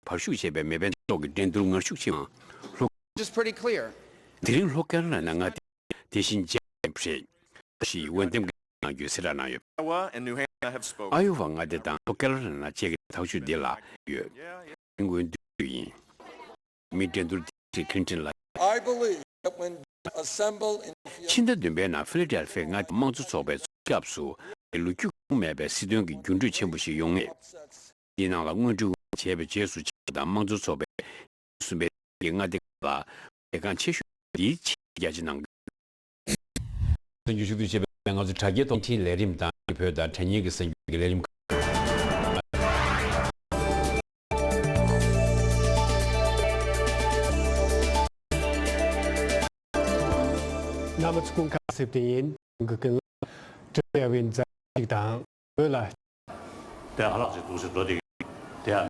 pa shu che be me ben to ge den du ngar shu chi ma just pretty clear. Drin lo ka na nga ti xin je phe xi wen dem ga yu se na yu Iowa and New Hampshire have spoken. Iowa nga de dang to ka na che ge tao shu de la yu ngwen du yin mi den du ti Clinton la I believe that when assembled in Chinda dunbe na Philadelphia nga mangzu sobe gap su lu kyu me be sidong gi gyunju chenbu shi yong e dina la ngun ju che be je su da mangzu sobe su be nga de ba e kan che shu di chi ya jin nang sen ju shu du che be nga zu cha ge dong ti le rim da pe da chen yi ge sen ge le rim Namens kun kasip tin ngken je win za dang la 在阿拉是都是多的，对啊，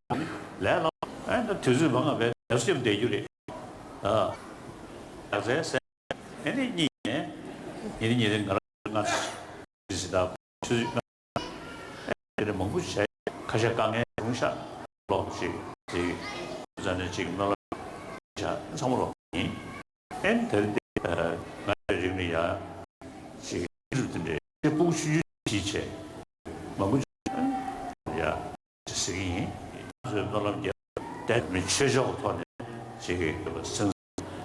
来了，哎，那就是忙啊，别要是得有的，啊，而且是，哎，你呢，你人那就是的，就是那，这个蒙古是开始刚哎，从小老是这个，咱的这个那了，像什么了，哎，那人们呀，这个就是的，这不需提前，蒙古。 呀，这是因，是那了也，但我们学校团的这个生，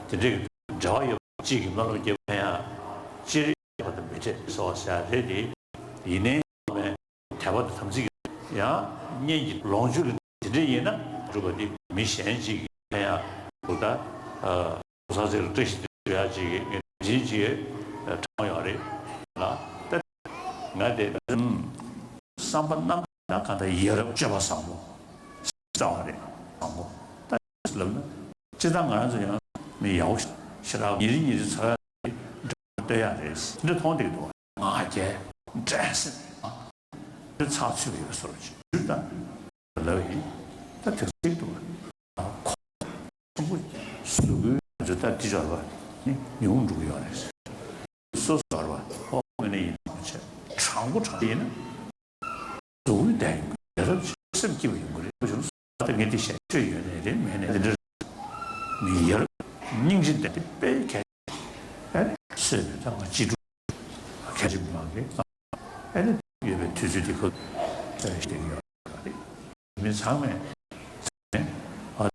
这个只要有几个那了也看呀，这或者没这说啥这里，里呢我们台湾的他们这个呀，年纪老久的这人呢，如果你没嫌弃看呀，或者多少这个这些这个这些常要的啊，但俺的上班那。 那看到여러 잡아 상무 싸워래 상무但是呢 지당 안 하죠没有싫어 일이 차 돼야 돼 근데 통대도 아제 진짜 그 차출이 소리지 일단 러이 다 특징도 전부 수고 저다 뒤져봐 용주요 그래서 소소로 어머니 장고 차리는 都带，也是什么机会用过的，不就是等给这些学员的人们呢，这没有认真的背开，哎，是的，让我记住，开始不忙的，哎，原本推出的后，这是的，你们上面，啊，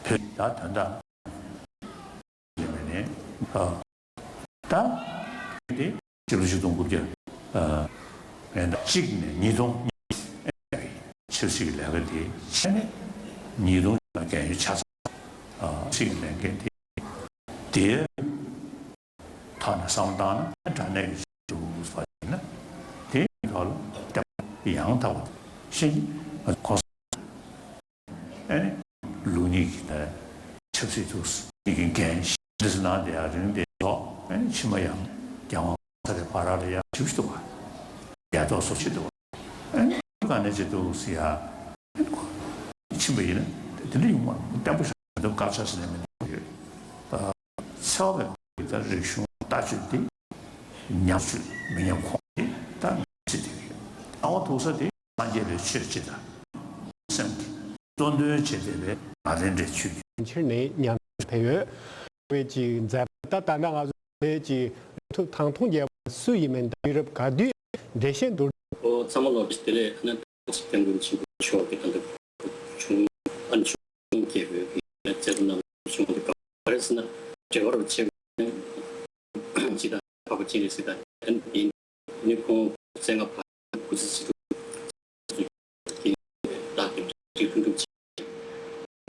培打等等，你们呢，啊，但的就是中国的，지금 니동 실식을 내는데 전에 니동 개인 찾아 지금 내게 대 타나 상담 전에 주스파이나 대걸 양타고 신 코스 아니 루니기다 접시도스 이게 개인 그래서 나한테 하는데 아니 치마양 양화를 바라려야 주시도 봐 야도 소치도 간에지도 시야 치매는 들리면 땀부셔도 가셔서는 사업에 리슈 따질때 냐수 매년 광대 다 지대요. 아무 도서대 관계를 실지다. 생기 돈도 제대로 마련돼 주기. 2007年8月为其在大南亚지 통통제 수임은 유럽 가디 대신도 참을로 비슷해 하는 집행군 친구 추억이 된다. 중 안중 계획이 제대로 중국과 그래서는 제거를 지금 지다 하고 지냈으다. 이 니콘 생각 구스지도 다 지금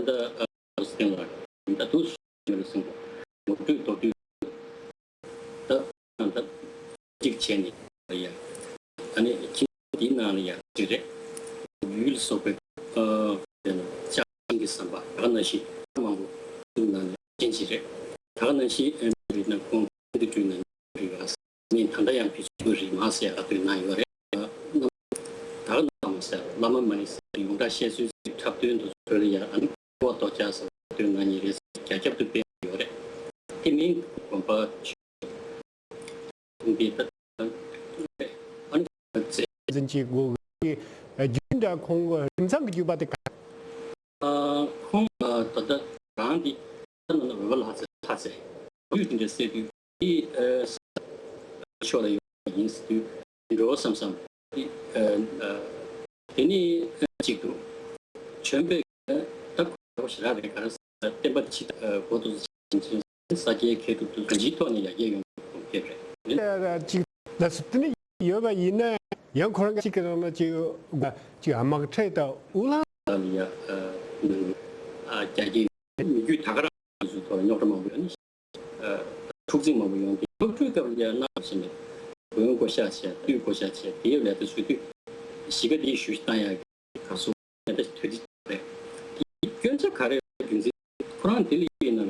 다 생각 다 도스 생각 모두 또 직전이 야 아니 기나는 그래 율 속에 자기 삼바 하나씩 망고 나는 진실에 다른 시 우리는 공부도 주는 우리가 민 단다양 비주리 마세야 같은 나이거래 다른 남사 남만만이 용다 시수 탑도도 그래야 안 뭐도 자서 되는 일이 개접도 배워래 팀이 공부 진지고 준다 공부 임상 기부받을 공 또다 강디 저는 그걸 하세 유진의 세비 이 쇼의 인스튜트 이로 삼삼 이 괜히 지도 전부 딱 하시라 그래서 때마치 고도 사기의 계도도 지토니 얘기 그래 지금 나스트니 여바 이나 영코랑 지금 지금 아마 트레이더 울라 아니야 자기 유 다가라 또 영어로 보면促进嘛用的这个也那是呢不用过下去对过下去第二的是对西个地区当然告诉的推荐的跟着看的就是可能这里边呢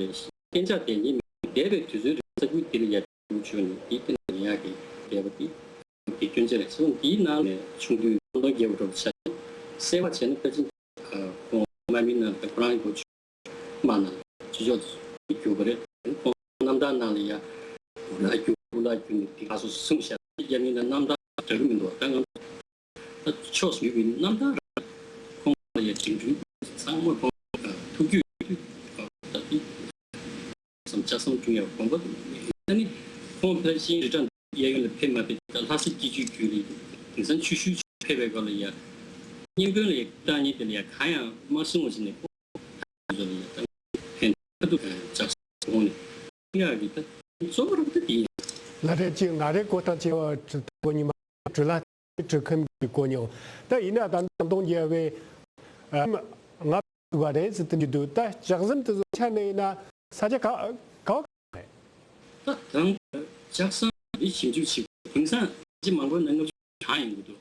现在电影这个就是这个这里也就你一定要给这个的跟着的从第一呢从对多业务中下生活钱的进我们民呢可能过去嘛呢就叫就个的남다 나리야 우라규 가서 승샤 예민한 남다 저기면도 당연 초스 유빈 남다 공부에 진주 상물 투규 점차성 중요 공부 아니 공부 신전 예용의 폐마대 다시 기주 규리 인선 추슈 폐배걸이야 인근의 단위들이야 가야 말씀하시네 저기 펜도 작성이 이야기다. 소그룹들이 나래 지금 나래 고타 지어 보니마 줄라 저큰 고뇨. 다 이나 단동제에 나 와데 스트디도 다 작성도 차내나 사자가 당 작성 이 신주치 평상 지만고能够查应것도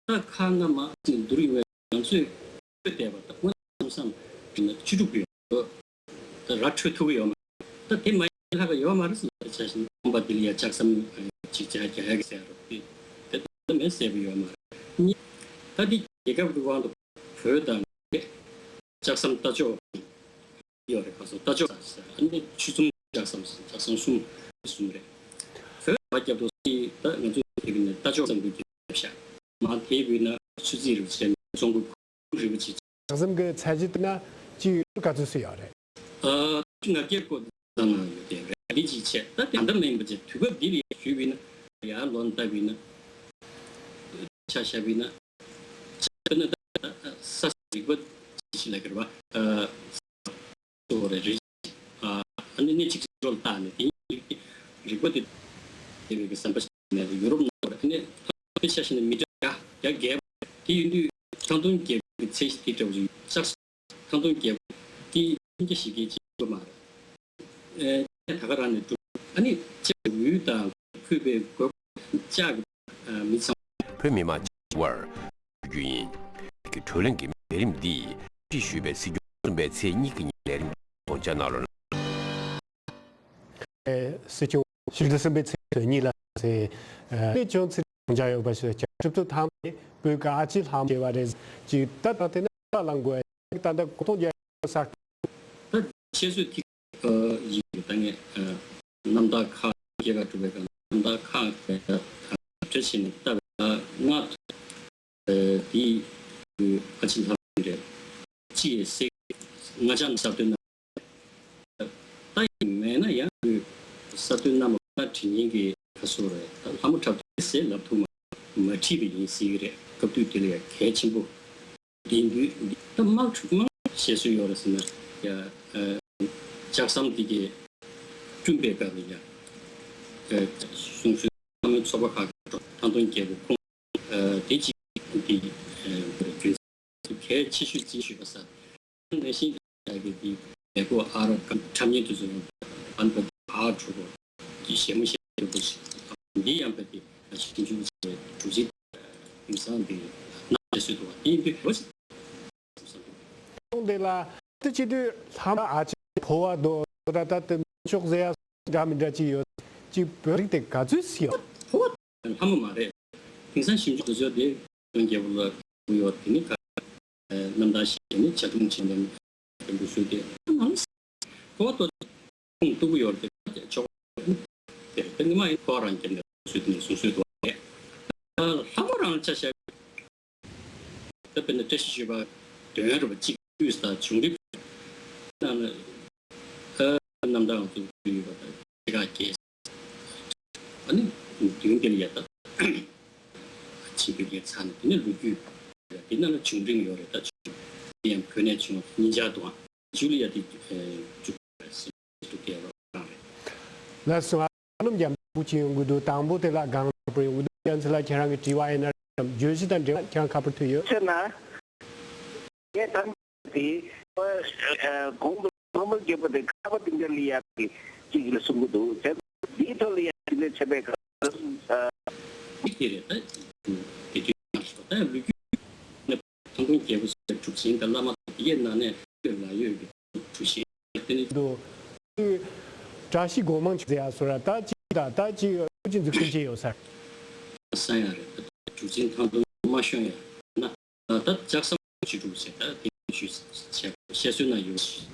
다 칸나마 누리we 연수에 때부터 원삼 주주고요. 라트토요 때 말하고 요 말을 사실 공부들이야 작성 직자하게 하겠어요. 때 메시지요 말. 다디 얘가 그거도 표현 작성 따죠. 이어를 가서 따죠. 아니 추중 작성 숨래. 그 맞게도 이 먼저 되는 따죠 정도 기억이야. 마태비나 수지를 전 중국 그리고 작성 그 사진이나 지 가주세요. 중간結構 리지체 다른 멤버들 두고 비리 주비는 야 론다비는 차샤비는 저는 사스리고 지시라 그러봐 소레지 아니 직접 따는 리고디 이게 삼바스네 유럽 근데 패션은 미디어야 야게 뒤뒤 정돈 게 체스티 저기 삭스 정돈 게 이게 시기 지금 말 다가라는 좀 아니 제유다 그게 그 작 미성 프리미마 월 유인 그 조랭 게 내림디 비슈베 시주 배세 니기 내림 혼자 나로 시주 실드스 배세 니라 세 존스 혼자요 버스 접도 다음 그가 아직 다음 제와데 지 따따테나 랑고 따다 고통제 사 其实이다 당에 남다 카 제가 두베가 남다 카 최신 딱 나 이 같이 하는데 지에서 나장 사도나 따이 매나야 사도나 진이게 가서래 아무 잡세 납투마 마티비 시그레 갑투텔에 개친부 딘디 tammak chukma shesu yorasna ya jaksam dige 준비가 그냥 순수 하면 소박하게 단돈 계고 대지 이 개 치수 지수가서 내신 자기이 내고 알아 참여도 좀 안도 다 주고 이 시험시 보시 이 양배기 신주 주지 임상비 나수도 이게 뭐지 데라 뜻이들 하나 아직 보아도 라다트 쪽제야 감이다지요 지 버리때 가주시오 한번 말해 평상 신주도 저대 연계불러 보여드니까 남다시니 자동차는 무수게 그것도 두고 열때 저 근데 많이 거란 게 수수도 한번은 차시 그때 뜻이가 되어로 지 유스다 중립 나는 남다도 제가 이렇게 아니 등들이었다 지금이 사는 루규 옛날에 중딩 요랬다 그냥 그네 중 인자도 줄리아디 죽게 나서 아는 양 부치용구도 담보텔라 강프리우도 연설라 저랑 지와이나 주시단 저 카프트요 잖아 예단 이 공부 개보데 카버팅들이야기 지금 숨고도 제 디톨이야기 제베가 이게다 이게 나서다 루규 방금 개보스 죽신 달라마 옛날에 나요 주시 도 자시 고망 제아소라다 지다다 지 우진 그지요 사 사야래 주진 탄도 마셔야 나다 작성 주주세다 주시 세수나 요시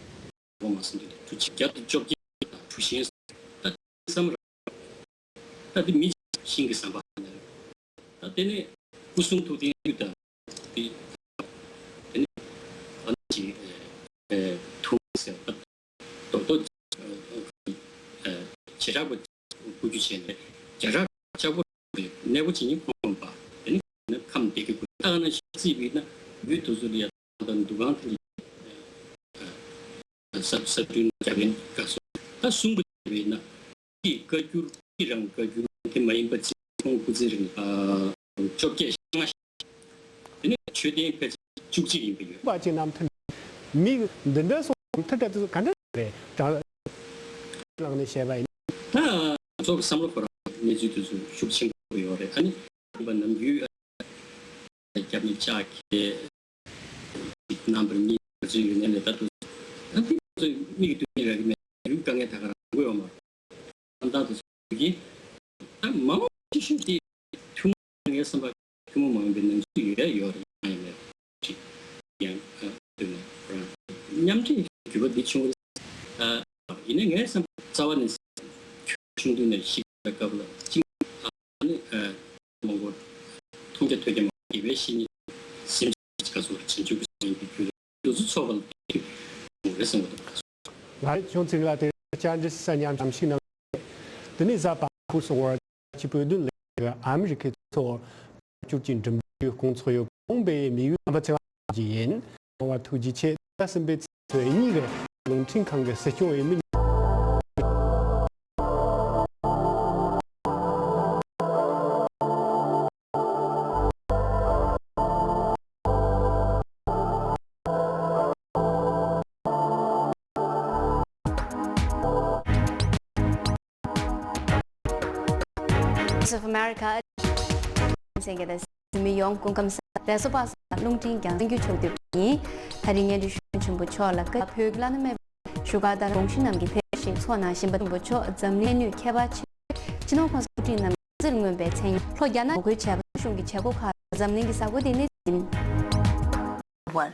보마스인데 주치 곁도 쪽지 주시 삼 다들 미 신기 삼바 나때네 무슨 도디다 이 안지 통세 또 제작부 구주체네 제작 작부 내부진이 공바 되니 감되게 구타는 시비나 위도소리야 누구한테 sabun jamin kaso ta sumbu bina ki kajur kirang kajur ke main bachi kong kuzirin chokye shang ini chöde pe chukji yin bi ba ji nam tan mi denda so ta da kan de da lang ne she bai na so samlo for ne ju tu shukching ko yore ani ban nam yu jamin cha ke number ni ju ne le ta tu 미기 되게 육강에 다가라 고요 뭐 한다도 여기 뭐 지신디 퉁에서 막 그모만 되는 수요에 요리 아니면 그냥 되는 냠지 그거 뒤충 이능에서 자원은 충분히 시각을 지금 아니 뭐 통제 되게 뭐 외신이 심지가서 진주고 비교도 수업을来从这个的讲这三年咱们等你在把护士我去不断那个俺们是可以做就竞争有工作有公平没有那么这样人我突击切但是被对你个农村看个实际为民 of America saying that me young kung kam sa so pas lung ting kyang thank you chode ni haring ye chum bu chola ka phegla na me sugar da rong shin nam gi phe shi chona shin ba bu cho zamni nu kheba chi chino khos tin nam zil ngwe be chen lo ya na go che shung gi che go kha zamni gi sa go de ni war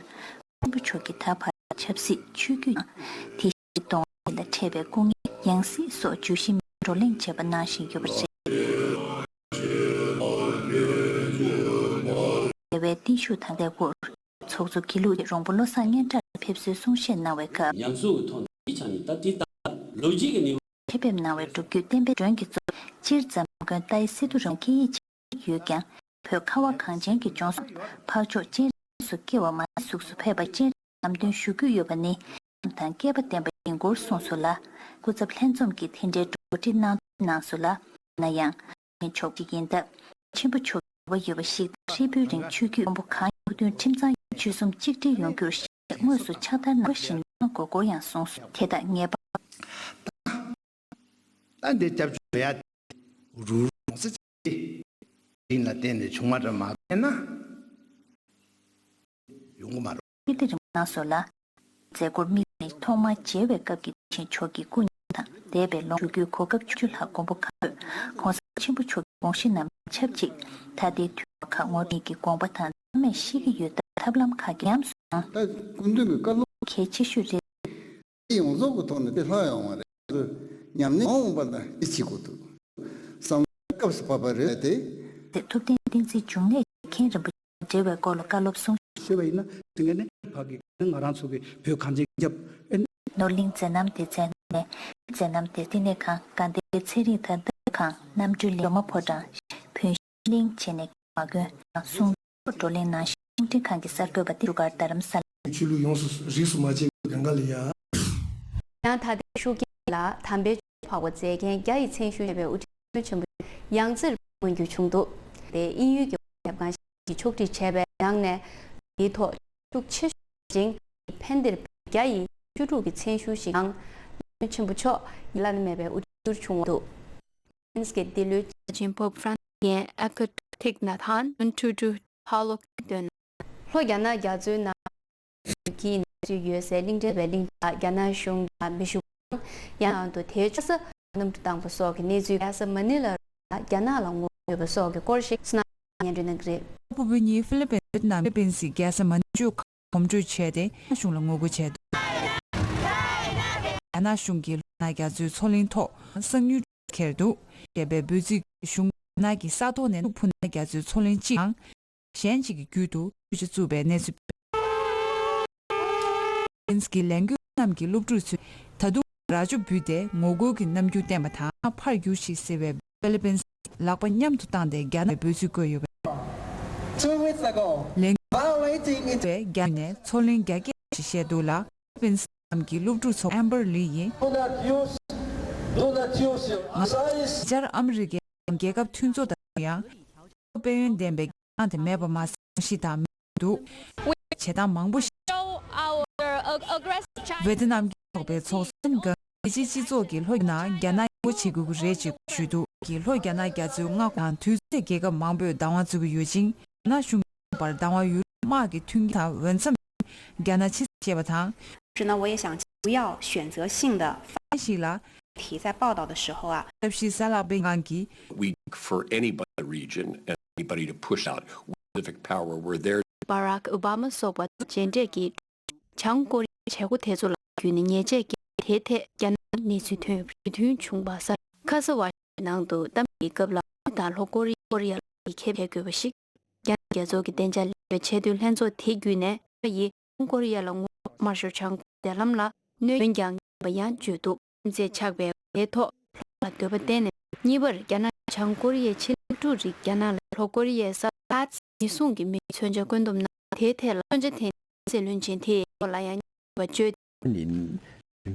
bu cho ki ta pha chepsi chu gi ti tong da chebe kung 양시 소 주심 롤링 제반나시 유버시 왜 티슈 타대고 속속 길로 롱블로 상년자 펩스 송신 나웨카 양수 톤 이찬이 따띠따 로직이 펩 나웨 두규 템베 전기 지르zam가 다이시도 정기 유경 벽화와 강쟁기 jonsu 파초 진수기와 마숙수 페바진 남든 슈규 요바니 단계바 템베 인골 손솔라 고자 플랜좀기 텐데 도티나 나솔라 나양 촉지긴다 침부초 요바시 시뷰딩 추규 공부카 모든 팀장 주섬 직대 연구시 무수 차단 것인 고고양 손수 대다 녜바 안데 잡줘야 루스 인라 때문에 정말 많나 용마로 이때 좀 나솔라 제골미 토마 제외값기 초기 군다 대벨로 주규 고급 추출하 공부카 공사 친부 초 공신남 첩직 다디 강원이기 공부탄 메시기 유다 탑람 카기암스 군대가 깔로 개치슈제 용서부터는 대사용하래 냠네 온바다 이치고도 상급스 파바레데 톱텐딘지 중에 켄르 제외 걸로칼롭송 세베이나 등에네 파기 나란 속에 벽 간제 잡 놀링 제남 대전에 제남 대티네 칸 간데 체리 타칸 남줄리 마포다 펜링 체네 마게 송 돌레나 신티 칸게 살거바티 루가 따름살 줄루 용수 리수 마지 간갈이야 양 다데 쇼게라 담배 파워 제겐 야이 첸슈베 우티 전부 양질 문규 중도 내 인유교 약간 촉지 제배 양내 이토 쭉70진 팬들 야이 주루기 첸슈시강 전부처 일라는 맵에 우리 중도 인스게 딜루 진포 프랑스의 아크틱나탄 은투주 할로든 로야나 야즈나 기 유에서 링제벨링 야나 슝 미슈 야나도 대처서 넘당 버서 네즈에서 마닐라 야나랑 버서 거시 스나 년드는 그래 부분이 필리핀 베트남 필리핀시 게서 만주 검주 체데 슝랑고 체도 야나 슝기 나가주 솔린토 성유 켈도 예베 부지 슝 나기 사도네 푸 나가주 솔린지ang 현지기 규도 주주 주베 네즈 인스키 랭귀 남기 룹주스 다도 라주 뷰데 모고기 남규 때마다 8규시 세베 필리핀 락반냠 투탄데 갸나 부즈고요 2 weeks ago violating 데 갸네 솔린 갸게 시셰도라 필리핀 남기 룹주스 앰버리 do not use 잘 아메리게 개갑 튠조다야 베윤 덴베 안테 메바마 시다도 제다 망부시 베트남 기업의 소선가 이지지조기 로이나 야나 고치구 레지 주도 기로야나 가즈응아 한 투세계가 망부 당화주고 유진 나슝 발 당화 유 마기 튕기타 원섬 야나치 제바탕 是呢，我也想不要选择性的题在报道的时候啊。 We for anybody in the region and anybody to push out specific power where there. Barack Obama sobat 젠데기 장고리 최고 대조라 규는 예제기 대대 연 니스트 비튼 중바사 카스와 난도 담이급라 달호고리 코리아 이케베교식 야게조기 덴잘 체들 현조 대규네 이 코리아랑 마셔창 대람라 뇌경 바얀 주도 이제 착배 에토 라급데네 니버 야나 장고리의 칠투리 야나 호고리에서 같이 이송기 미천적군돔나 대태라 현재 셀lun진티 올라야 버저 린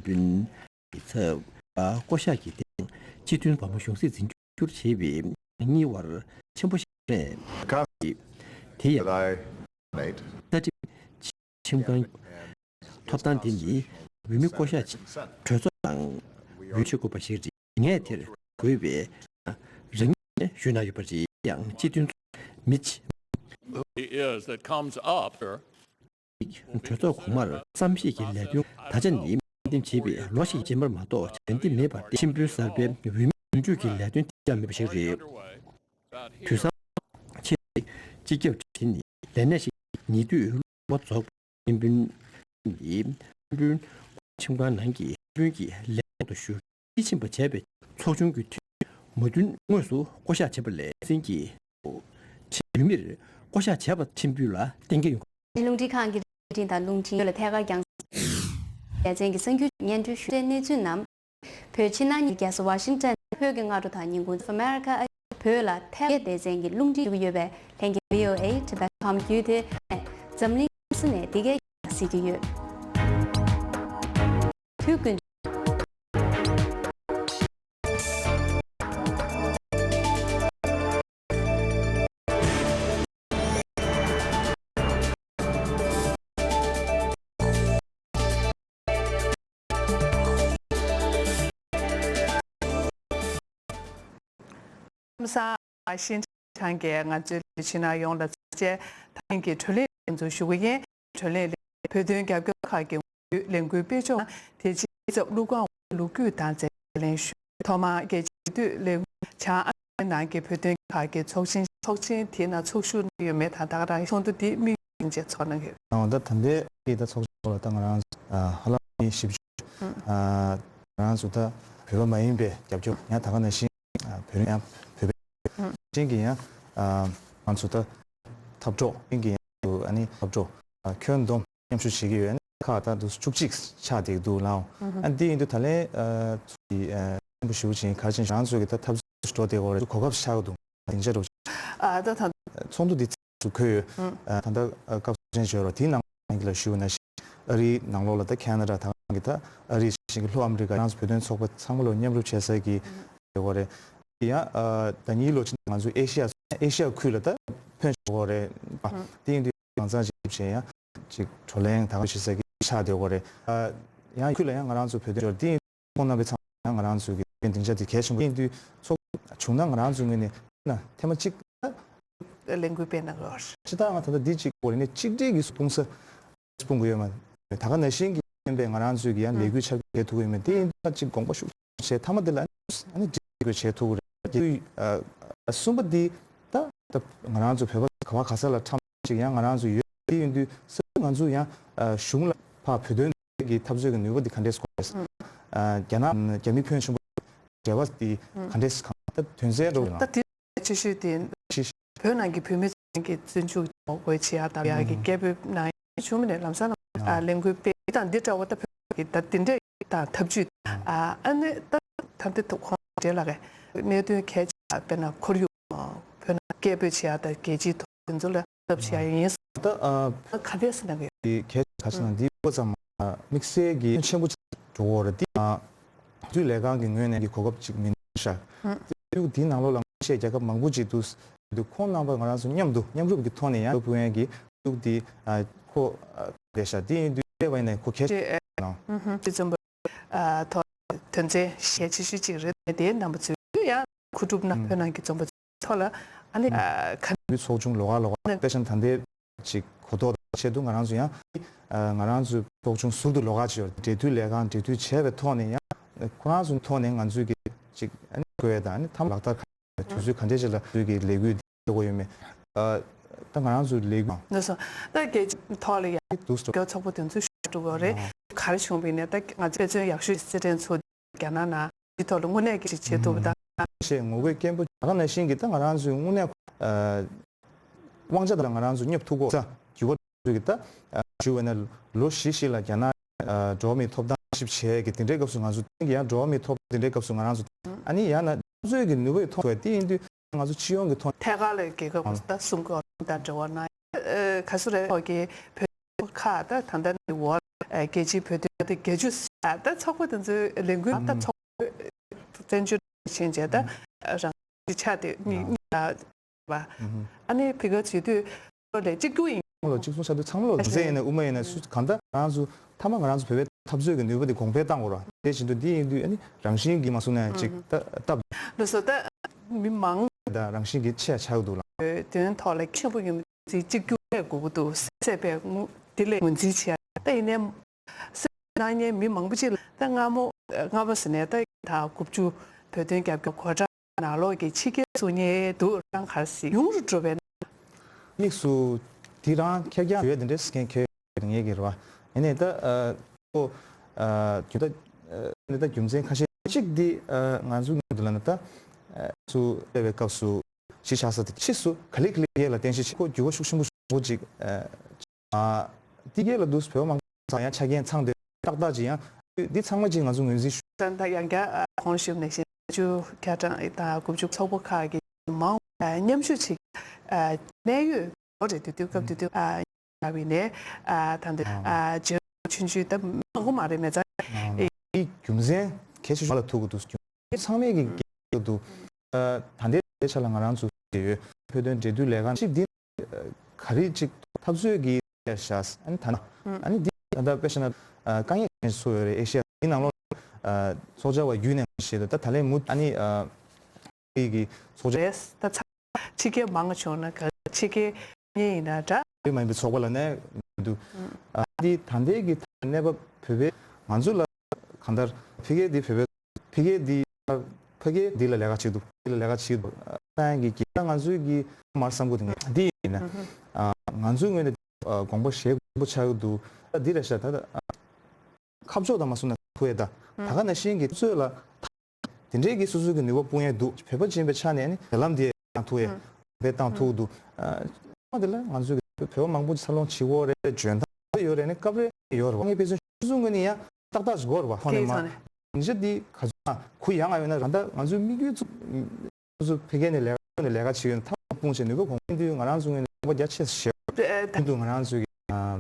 빈 이서 고샤기 지준 법무용세 진주 제비 니와 첨부시에 가비 대야 다지 침관 토단딘이 위미 고샤지 저소당 위치고 바시지 녜테 그베 ring 주나요 버지 양 지준 미치 is that comes up 저도 공말 30일 내중 다전이 집이 로시 짐을 마도 전디 매바 심불살배 위민주길 내중 디자미 비시리 주사 치 직접 진이 내내시 니두 뭐적 인빈 이 빈 친구한 한기 빈기 레도 슈 이침부 재배 초중규 모든 것수 고샤 재벌레 생기 유미를 고샤 재벌 팀뷰라 땡겨 lungti khang ki tin ta lungti le thega kyang ya jeng ki sengkyu nyen tu shu ne chu nam phe china ni kya so Washington phe ge nga do tha ning ko America phe la thega de jeng ki lungti yu ye be thank you VOA to that come you de zamni sne de ge si ge yu tu kun sa shin chang ge nga zhe china yong de jie tang ge chule zu shu ye chule pe de ge ge kha ge len gu bi zhong de ji zhe lu guang lu gu dan zhe len shu to ma ge ji de le cha nan ge pe de kha ge chou xin ti na chou shu ye me ta da da song de di mi jie chao na ge da tan de ge de chou shu la dang ran hala ni shi ran su da pe ba mai be jia jiu ya ta ga na xin pe ya 징기야 안수다 탑조 징기 아니 탑조 견동 염수 시기엔 카다도 축직 차디도 나오 안디인도 달래 이 부시우진 가진 장소에다 탑조 스토어되고 고급 샤우도 인제로 다 손도 그 단다 갑전저로 디낭 잉글리쉬나 어리 나로라다 캐나다 당기다 어리 싱글로 아메리카 트란스 표현 속에 상물로 냠로 체세기 요거래 야 다니로 진행하죠 아시아 쿨다 펜쇼거래 디인디 방사지 입체야 즉 졸랭 당시세기 차되고래 야 쿨량 가란수 표현 디 폰나베 참 가란수 벤딩자디 계신 인디 속 중앙 가란수네 나 테마직 랭귀베나 거 지다 같은 디지 고리네 찍디기 스폰서 스폰고야만 다가 내신기 벤 가란수기 한 레규 차게 두고 있는 디인디 직 공부쇼 제 타마들 아니 그 제토 숨버디 다 나란주 배워 가와 가서라 참 지양 나란주 유인도 승안주 야 슝라 파 표된 게 탑적은 누구디 칸데스 코스 야나 개미 표현 좀 제와스디 칸데스 칸다 된세로 다 지시된 표현하기 표면에 진주 고치하다 야기 개비 나 주문에 남산 랭귀지 일단 디자 왔다 다 딘데 다 탑주 안에 다 단데 또 제라게 내도 개지 앞에나 코리오 변화 개별치하다 개지 돈줄래 없이야 인스 카데스나 이 개지 가서는 디고자 믹스기 첨부 조어디 줄래가 경연에 고급직 민샤 그리고 디나로랑 제가 망부지도 콘나버 가서 냠도 토네야 부행기 디 코 대샤 디 되바네 코 개지 좀 더 전제 시치시지를 대 넘버 2야 구두나 편하게 좀 털어 아니 간 소중 로가 대신 단대 직 고도 제도 가란수야 가란수 도중 술도 로가지요 제둘레간 제둘 체베 토네야 코나준 토네 안주기 직 아니 거에다 아니 탐락다 주주 간제질라 여기 레규 되고요메 땅 가란수 레규 그래서 나게 털이야 그 처부터 주주거래 가르치면에 딱 아주 약속 있는 소 게나나 디토로 문에 제도보다 제5개 캠프 하나 신기 땅 가란수 문에 왕자들랑 가란수 nhập 두고 자 기고 되겠다 주변에 로시실라 게나 조미 톱다 17개 된데 급수 가서 땡기야 조미 톱 된데 급수 가서 아니 야나 저기 누구 톱에 띠인데 가서 지원 그 돈 태가를 개가 왔다 숨고 다 저와나 가수래 거기 카다 단단 월 계지 표대 계주스 다 적거든지 랭귀지 다 적 전주 신제다 랑 차대 니봐 아니 그거 지도 내 찍고인 직소사도 참로 주제에는 우매에는 간다 아주 타만 가라서 배배 탑수에 누구디 공배 땅으로 대신도 디인도 아니 랑신기 마소네 직다 그래서 다 민망다 랑신기 치아 차우도라 된 털에 키보기 찍고에 고도 세배 딜레 문지치야 때네 나네 민망부지 땅아모 가버스네 다 굽주 배된 게 과자 나로게 치게 소녀 도랑 할수 용주 주변 믹수 디랑 캐기야 되는데 스캔케 얘기를 와 얘네다 또 주다 얘네다 김생 카시 직디 nganzu ngudlanata su lewe kapsu shishasa chisu khali la tenshi ko jugo shukshimbu boji tigela dus pyo mang saya chagen changde takdaji ya di changmaji nganzu ngunzi tanda yanga honship nation ju kyata ita gubju choboka gi ma nyamshu chi neyu ode tu kap tu abine tanda je chunju da ngo mare me za 이 금세 계속 말아 두고도 상맥이 도 단대 차랑 안수 표현 제도 내가 집디 가리직 탑수역이 샤스 아니 다 패션 강의 소요의 에시아 이나로 소자와 유행 시도 다 달래 못 아니 이기 소자스 다 치게 망쳐나 치게 예나다 많이 소발네 도 디 단대기 네버 베베 만줄라 간다 피게 딜라 내가 치도 땅이 기랑 안수기 말씀거든요. 디나 안수는 공부 시에 붙여도 디레셔다 갑조다 마스나 후에다 다가나 시행기 수요라 딘제기 수수기 누가 보내도 배버진배 차네 람디에 투에 배당 투도 아들 안수기 배워 망부지 살롱 치고래 전다 요래네 갑레 요르 비즈 수중근이야 딱딱 거봐 하네마 이제디 가자 구양아요나 간다 아주 미규 주 베게네 내가 지금 탑봉체 누가 공인도 안 중에 뭐 야치스 도 안 중에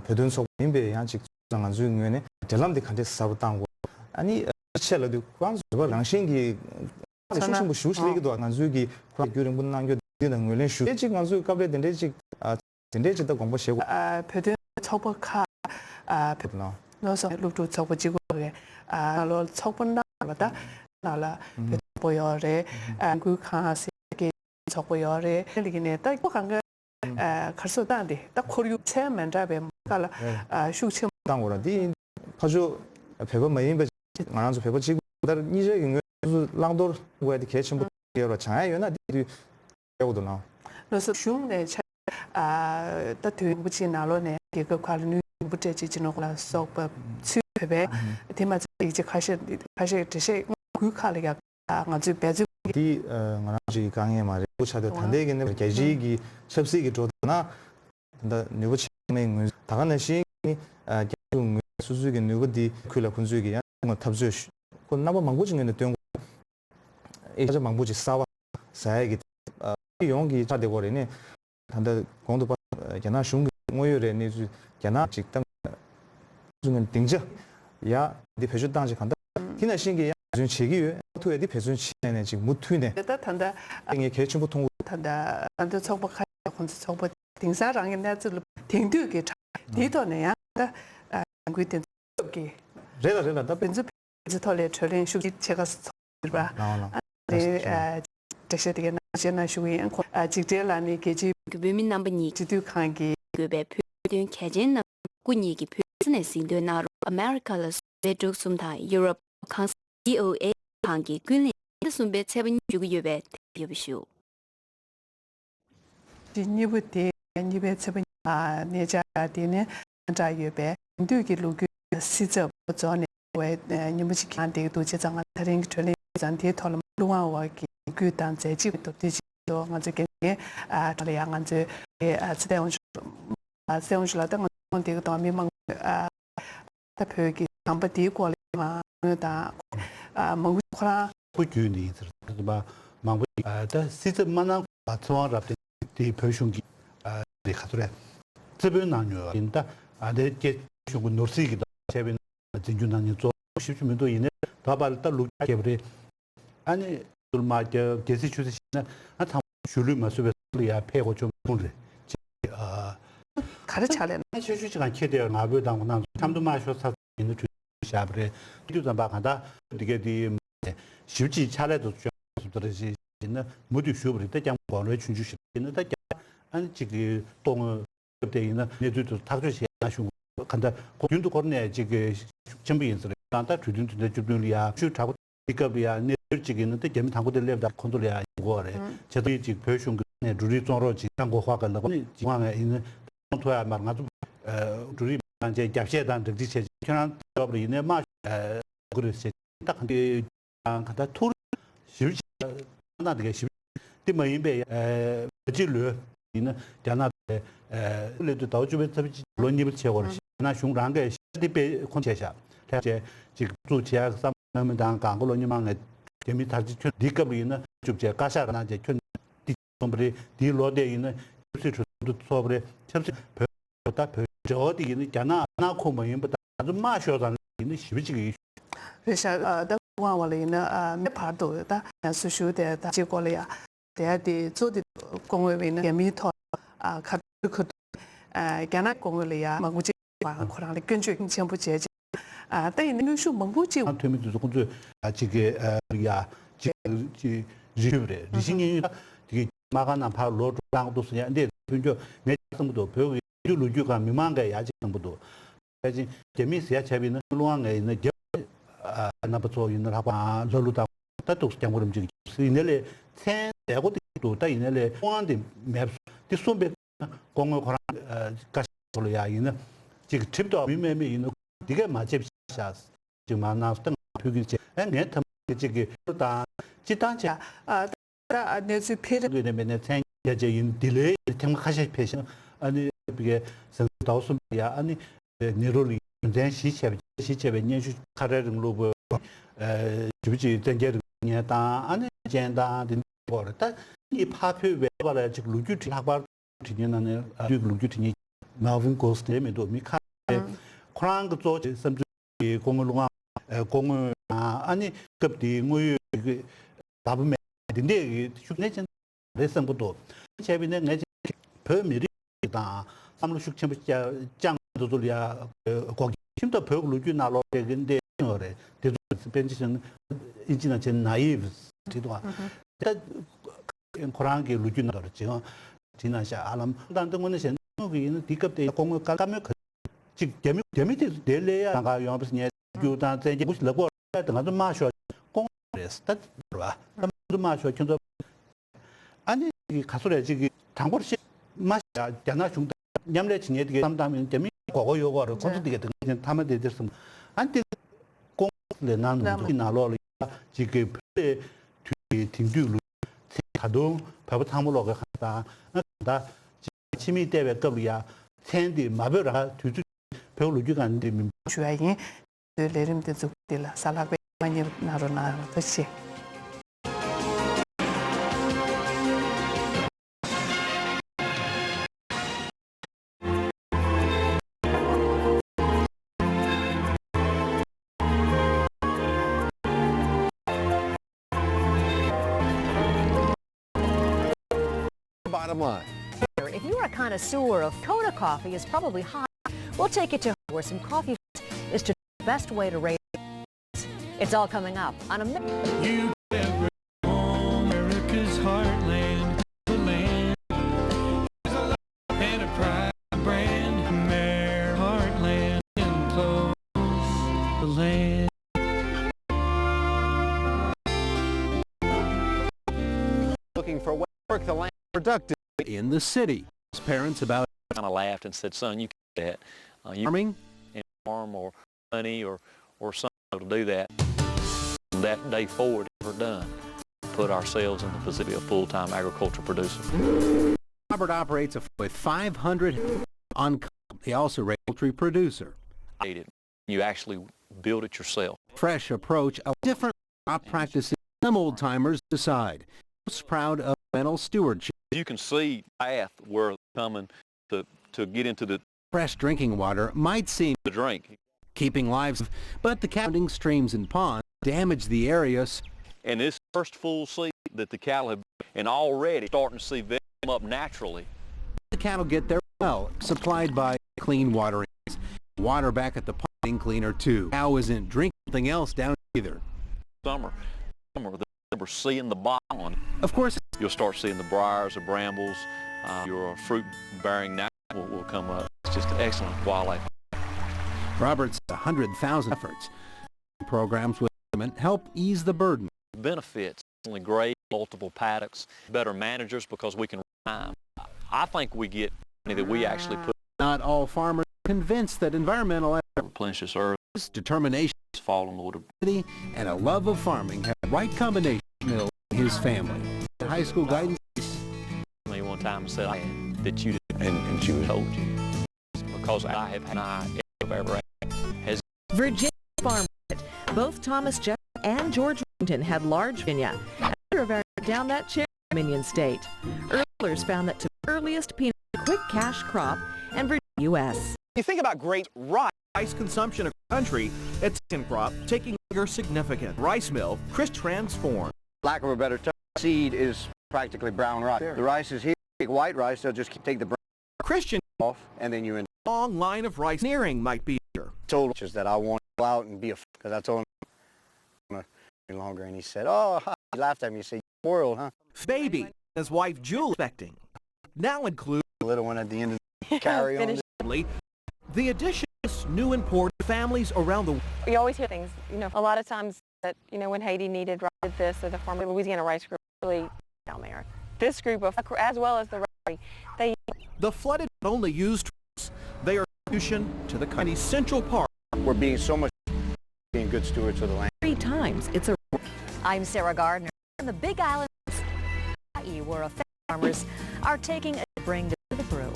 배던속 인베 양직 장안 중에 델람디 칸데 사부당고 아니 첼로도 광주 랑싱기 수신부 슈스리기도 안 중에 교령 분난교 되는 거는 슈 지금 안주 갑레 된데지 된데지도 공부 시고 배던 초보카 배나 너서 루도 초보지고 로 초본다 맞다 나라 보여래 그 카스게 초보여래 리기네 딱 보강가 가서다데 딱 코리우 체면 잡에 갈라 슈치 당고라디 파주 배번 메인베 만한서 배번 지고 다른 이제 인거 랑도 왜디 개침부 여러 장애요나 디 배우도 나 너서 슝네 다 되부지 나로네 그 관리 부재지 지노라 속바 츠베 테마 이제 가시 드시 구칼이가 아주 배주 디 나지 강에 말에 부차도 단대기네 계지기 섭시기 조다나 근데 누구치네 다가는 시니 좀 수수기 누구디 쿨라 군수기 뭐 탑주 그 나버 망고징에 된 이제 망고지 싸와 사야기 용기 차대거리네 단다 공도 야나 슝 모여래 니주 야나 직당 중은 등저 야 네 배주 당지 간다 티나 신기 준 제기 토에디 배준 치네 지금 못 튀네 단다 이게 개춘 보통 단다 안도 초보카 혼자 초보 등사랑에 내줄 등두게 디도네야 안구된 게 레다 다 벤즈 털에 철린 슈기 제가 봐 네 대셔되게 나시나 슈기 직대라니 계지 그비민 남번이 지도 칸기 그베 표된 개진 군이기 비즈니스인도 나로 아메리카를 배쪽 숨다 유럽 칸스 DOA 칸기 군이 숨배 세번 주기요베 비비쇼 진입부터 니베 세번 내자디네 자유베 인도기 로그 시저 보존에 왜 니무지 칸데 도제장한 다른 트레이닝 잔티 털 루아와기 그단 제지도 디지도 가지게 달량한테 세대원 세원실라다 건데 또 미망 대표기 담바디 꼴마 다 먹으라 부주니 봐 망부 다 시스템만 바트와랍데 디 표준기 데 카드레 저변 나뉘어 인다 아데게 쇼고 노르시기다 제변 진주나니 조 싶으면도 이네 다발다 루케브레 아니 둘마게 게시 주시나 한 슐루마 수베리아 패고 좀 볼래 가르쳐래 최주지간 최대한 아베당 난 참도 마셔서 있는 주샤브레 뒤도 바간다 되게 디 실지 차례도 좀들이 있는 모두 쇼브리 대장 번호 준주시 있는 대 아니 지금 동 그때 있는 내들도 탁주시 하시고 간다 윤도 거네 지금 전부 인스를 간다 주든데 주든이야 슈타고 이급이야 내들지 있는데 재미 당고들 레다 컨트롤이야 이거래 제도 지금 표준 그 루리 종로 지상고 화가는 중앙에 있는 토야 말가도 둘이 이제 잡시단 득지체 현안 더블이네 마 그릇이 딱 근데 가다 토르 실지 나게 실 디마인베 지르 이는 자나 그래도 다주베 잡지 론입을 채워를 나 흉랑게 디베 콘체샤 대제 지금 주 지역 삼면 당 강고론님한테 재미 다지 디급이는 줍제 가샤나 제 somebody di lo de in the sobre chapsi ta jodi in jana na ko mo yin ba da ma sho dan in shi ji re sha da wa wa le na me pa do da su shu de da ji ko le ya de de zo de gong wei wei ne ge mi to ka ku ga na gong wei le ya ma gu ji ba ko rang le gen ju chen bu jie ji da yin nu shu meng bu ji对面就是工作这个呀这日新这个 마가나 파 로랑도 쓰냐 근데 그저 내 정도도 벽이 루주가 미망가 야지 정도도 그래서 재미스야 재미는 루앙에 있는 나부터 있는 하바 절루다 따도 장고름 지기 이내래 생 대고도 다 이내래 공안데 맵 디손베 공을 거랑 가시로야 있는 지금 집도 미매매 있는 네가 맞집샤 지금 만나서 벽이 내 탐 지기 다 지단자 다 내수 피를 되면 생계적인 딜레이 temakashi 패션 아니 이게 성도스야 아니 네로리 된 시체에 년수 카레를 로브 주지 된게를 니다 아니 젠다 된 거다 이 파표 외발에 지금 루주티 학발 뒤에는 루주티니 나빈 코스테메도 미카 크랑 그 섬주 공을 공을 아니 급디 뭐 답은 근데 흉내전 레슨부터 재비는 내 범미리다 삼루 숙청부 장도 돌이야 거기 힘도 벽으로 주 나로 되는데 어래 대도 벤치는 인지나 전 나이브 뒤도가 코랑게 루주나 그렇죠 지나샤 알람 단동은 현무기는 디급대 공을 까면 즉 재미도 될래야 나가 영업에서 내 교단 이제 무슨 러버 등도 마셔 공레스 다 봐. 마셔 견도 아니 가소래 지기 당고시 마샤 자나 중다 냠래 진에 되게 담담은 재미 고고 요거를 콘트되게 등 타면 되듯음 안티 공레 난도 나로리 지기 뒤 팅두루 가도 바보 탐으로가 갔다 다 치미 때에 겁이야 텐디 마벼라 뒤주 배울 주가 안 되면 주야인 레림데 죽딜라 살라베 많이 나로나 그치 Bottom line. If you're a connoisseur of Kona coffee is probably hot, we'll take you to where some coffee is to the best way to rate it. It's all coming up on a You America's heartland, the land. There's a love and a pride brand, America's heartland and close the land. looking for work the land productive in the city. His parents about kind of laughed and said, "Son, you can't do that. You farming and farm or money or something to do that." From that day forward, never done. Put ourselves in the position of a full-time agricultural producer. Robert operates with 500 on. He also raised a poultry producer. You actually build it yourself. Fresh approach, a different crop practices. Some old-timers decide. Most proud of mental stewardship. You can see the path where they're coming to get into the fresh drinking water might seem to drink. Keeping lives, but the counting streams and ponds damage the areas. And this first full season that the cattle have, and already starting to see them come up naturally. The cattle get their well supplied by clean watering. Water back at the ponding cleaner too. Cow isn't drinking something else down either. Summer, we're seeing the bottom. Of course, you'll start seeing the briars, the brambles, your fruit-bearing natural will come up. It's just an excellent wildlife. Robert's 100,000 efforts. Programs with women help ease the burden. Benefits, only great, multiple paddocks, better managers because we can time. I think we get money that we actually put. Not all farmers are convinced that environmental effort replenishes earth. Determination fall on the wood. And a love of farming had the right combination in his family. High school guidance. Me one time said that you did, and she was told you because I have had ever has. Virginia farm. Both Thomas Jefferson and George Washington had large Virginia. After down that cherry Dominion state, earlers found that to the earliest peanut quick cash crop and Virginia, U.S. You think about great rice consumption of the country, its second crop taking bigger significant. Rice mill, Chris transformed. Lack of a better term, seed is practically brown rice. Sure. The rice is here. Take white rice, they'll just take the brown Christian off, and then you're in. Long line of rice nearing might be here. Told us that I want to go out and be a because I told him any longer, and he said, "Oh," he laughed at me. He said, "You're spoiled, huh?" Baby, his wife Jewel expecting. Now include the little one at the end of the carry on. The addition of new imported families around the world. You always hear things, a lot of times that, when Haiti needed this or the former Louisiana rice group really down there. This group of, as well as the they. The flooded not only used rice, they are contribution to the country's central part. We're being good stewards of the land. 3 times it's a. I'm Sarah Gardner in the Big Island, where farmers are taking a bring to the brew.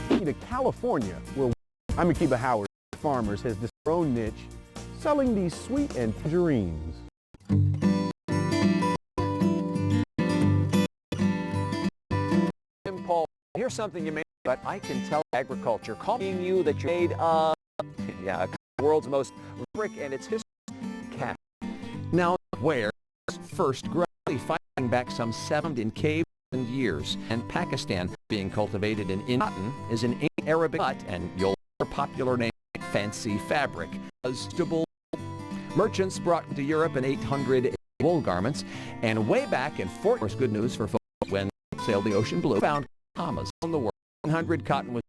To California, where I'm Akiba Howard, farmers has this own niche, selling these sweet and tangerines. Paul, here's something you may, but I can tell agriculture calling you that you made the world's most brick and its history cat. Now, where first gradually fighting back some 7 caves years, and Pakistan being cultivated in cotton is an Arabic cut, and your popular name fancy fabric. Vegetable merchants brought to Europe in 800 wool garments, and way back in Fort Worth, good news for folks when sailed the ocean blue, found commas on the world. 100 cotton was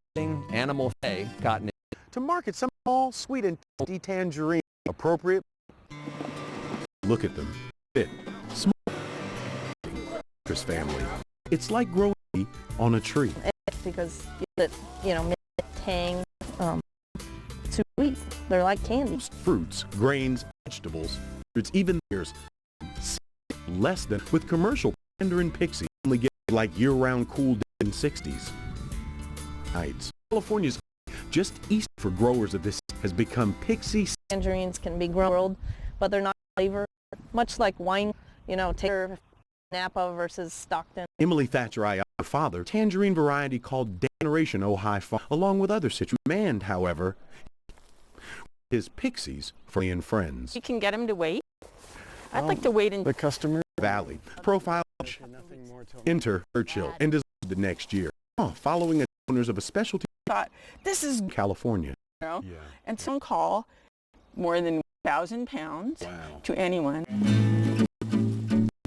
animal hay cotton. To market some small, sweet and tasty tangerine appropriate. Look at them. Fit. Small. Family. It's like growing on a tree. Because tang, sweet. They're like candy. Fruits, grains, vegetables, fruits, even years less than with commercial mandarin pixie only get like year-round cool in 60s. Heights. California's just east for growers of this has become pixie. Tangerines can be grown, but they're not flavored. Much like wine, take Napa versus Stockton. Emily Thatcher, her father, tangerine variety called Generation Ojai Farm, along with other citrus. And, however, his pixies for and friends. You can get him to wait. I'd like to wait in the customer valley profile. Enter Churchill and is the next year. Following the owners of a specialty. This is California. And some call more than 1,000 pounds to anyone.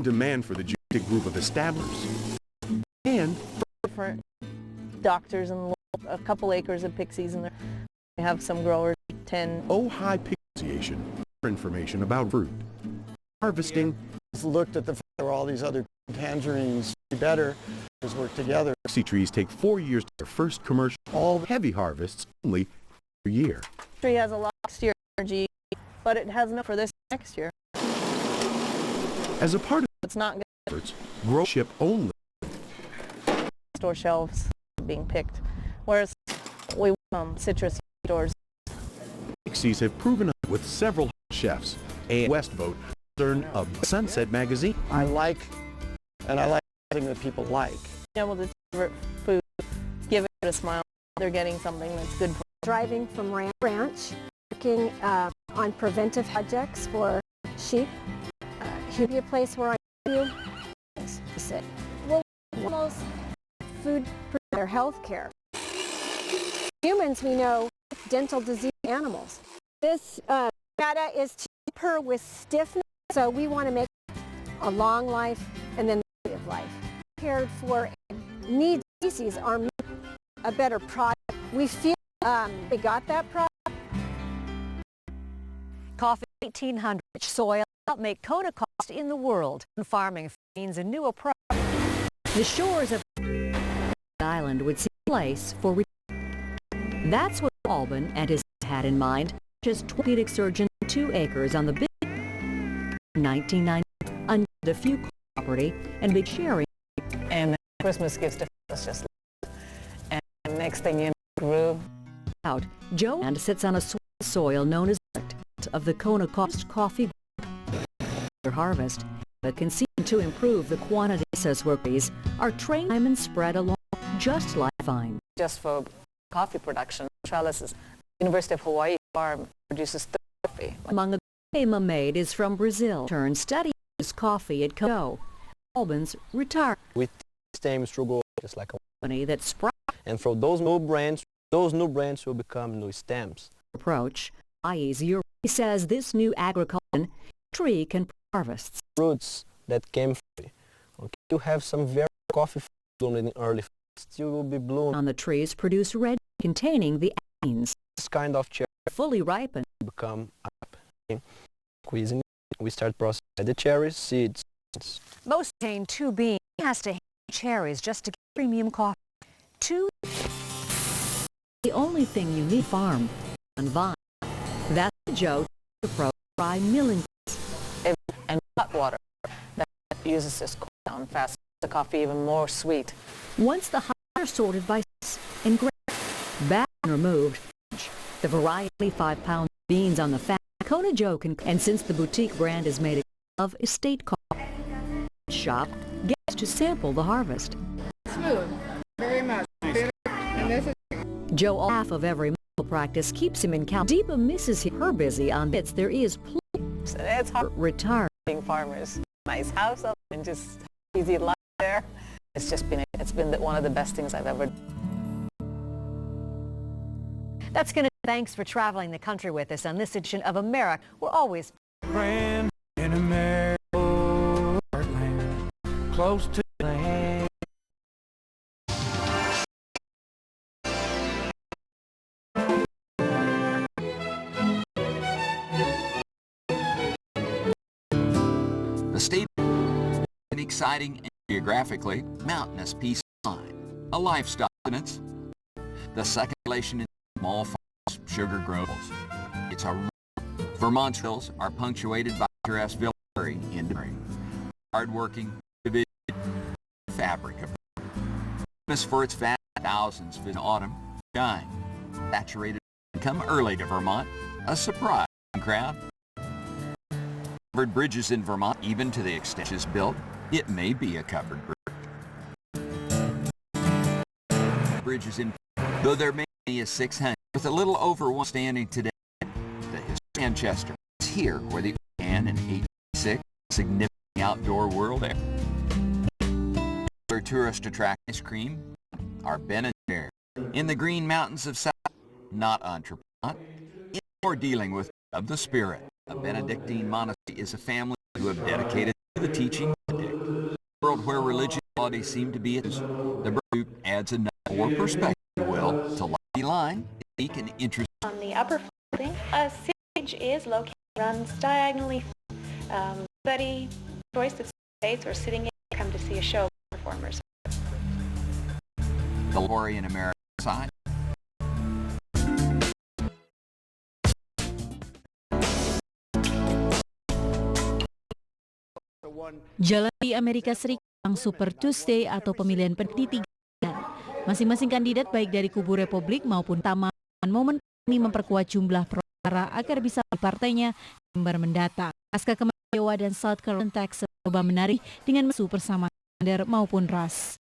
Demand for the genetic group of established and different doctors and a couple acres of pixies, and we have some growers 10. Ojai Pixation. For information about fruit harvesting. Looked at the fact there were all these other tangerines better as work together. Pixie trees take 4 years to their first commercial. All heavy harvests only per year. The tree has a lot of year energy, but it has enough for this next year. As a part of it's not good. Efforts, grow ship only. Store shelves being picked, whereas we citrus stores. Pixies have proven up with several chefs. A West vote concern of Sunset magazine. I like something that people like. Being able to taste food, give it a smile. They're getting something that's good for them. Driving from ranch, working on preventive projects for sheep. Should be a place where I you sit. Well, almost food for their health care. Humans, we know, dental disease animals. This data is to keep her with stiffness, so we want to make a long life and then of life. Cared for needs species are a better product. We feel we got that product. Coffee 1800 soil help make Kona cost in the world. Farming means a new approach. The shores of island would see a place for. That's what Albin and his had in mind. purchased orthopedic surgeon 2 acres on the big 1990 under a few property and big sharing. And Christmas gifts to us just and next thing you know, grew out. Joe and sits on a soil known as of the Kona coffee harvest, but can seem to improve the quantity, says workers are trained and spread along just like vine. Just for coffee production, trellises. University of Hawaii farm produces coffee. Among the Emma Maid is from Brazil. Turned studies coffee at Kodo. Albans retired. With same struggle, just like a company that sprout. And for those new brands will become new stems. Approach. Easier. He says this new agriculture tree can harvest fruits that came free. Okay, you have some very coffee bloom in the early first. You will be bloom on the trees produce red containing the amines. This kind of cherry fully ripened become up. Okay. Squeezing, we start processing the cherries, seeds. Most contain 2 beans. He has to hand cherries just to get premium coffee. 2. The only thing you need farm on vine. That's Joe to fry milling. And hot water that uses this cool down fast, the coffee even more sweet. Once the hops are sorted by size and ground, back and removed, the variety 5-pound beans on the fat. Kona Joe can, and since the boutique brand is made of estate coffee, shop gets to sample the harvest. Smooth, very much. And this is Joe, half of every medical practice keeps him in Cal. Deepa misses her busy on bits. There is it's hard retired farmers. Nice house up and just easy life there. It's been one of the best things I've ever done. That's going to thanks for traveling the country with us on this edition of America. We're always Brand in America, heartland, close to land. The state is an exciting and geographically mountainous piece of land, a lifestyle maintenance. The second relation in small farms, sugar groves. It's a Vermont's hills are punctuated by picturesque village industry, hardworking division fabric of famous for its fat thousands in autumn shine, saturated come early to Vermont, a surprise crowd. Covered bridges in Vermont, even to the extent it's built, it may be a covered bridge. Bridges in, though there may be a 600, with a little over one standing today. The history of Manchester is here, where the began in 1886, significant outdoor world there. Other tourist attraction ice cream are Ben and Jerry. In the Green Mountains of South, not entrepreneur, or dealing with of the spirit. A Benedictine monastery is a family who have dedicated to the teaching of Benedict. A world where religious qualities seem to be the group adds another perspective, if you will, to Lucky Line, unique and interesting. On the upper building, a stage is located, runs diagonally. Study choice of states or sitting in, come to see a show of performers. The glory in America side. Jalan di Amerika Serikat yang Super Tuesday atau pemilihan di 3 bulan. Masing-masing kandidat baik dari kubu Republik maupun taman momen ini memperkuat jumlah perkara agar bisa partainya November mendatang. Pasca kemarin Iowa dan South Carolina Texas coba menarik dengan isu bersama gender maupun ras.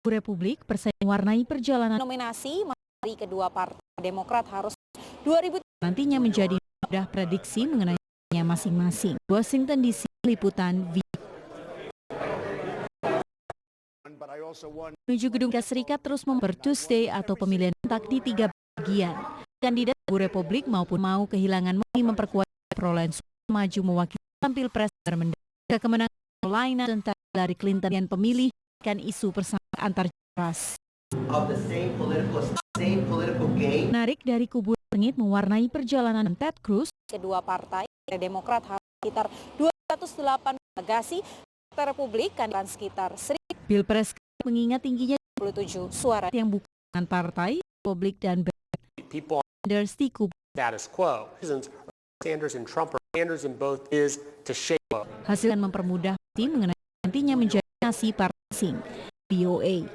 Kubu Republik persaingan warnai perjalanan nominasi dari kedua partai Demokrat harus 2000 nantinya menjadi mudah prediksi mengenai masing-masing. Washington DC, liputan menuju gedung Serikat terus Tuesday atau pemilihan tak di 3 bagian. Kandidat Republik maupun mau kehilangan memperkuat perolehan maju mewakili tampil pres mendapat kemenangan Carolina tentang Hillary Clinton dan pemilih kan isu persamaan antar ras. Menarik dari kubu sengit mewarnai perjalanan Ted Cruz. Kedua partai Demokrat harus sekitar 208 delegasi, Partai Republik kan sekitar 1000. Pilpres mengingat tingginya 27 suara yang bukan partai Publik dan People Sanders di kubu. status quo. Sanders and Trump, or Sanders in both, is to shape up. Hasil mempermudah tim mengenai nantinya menjadi nasi partai asing. VOA.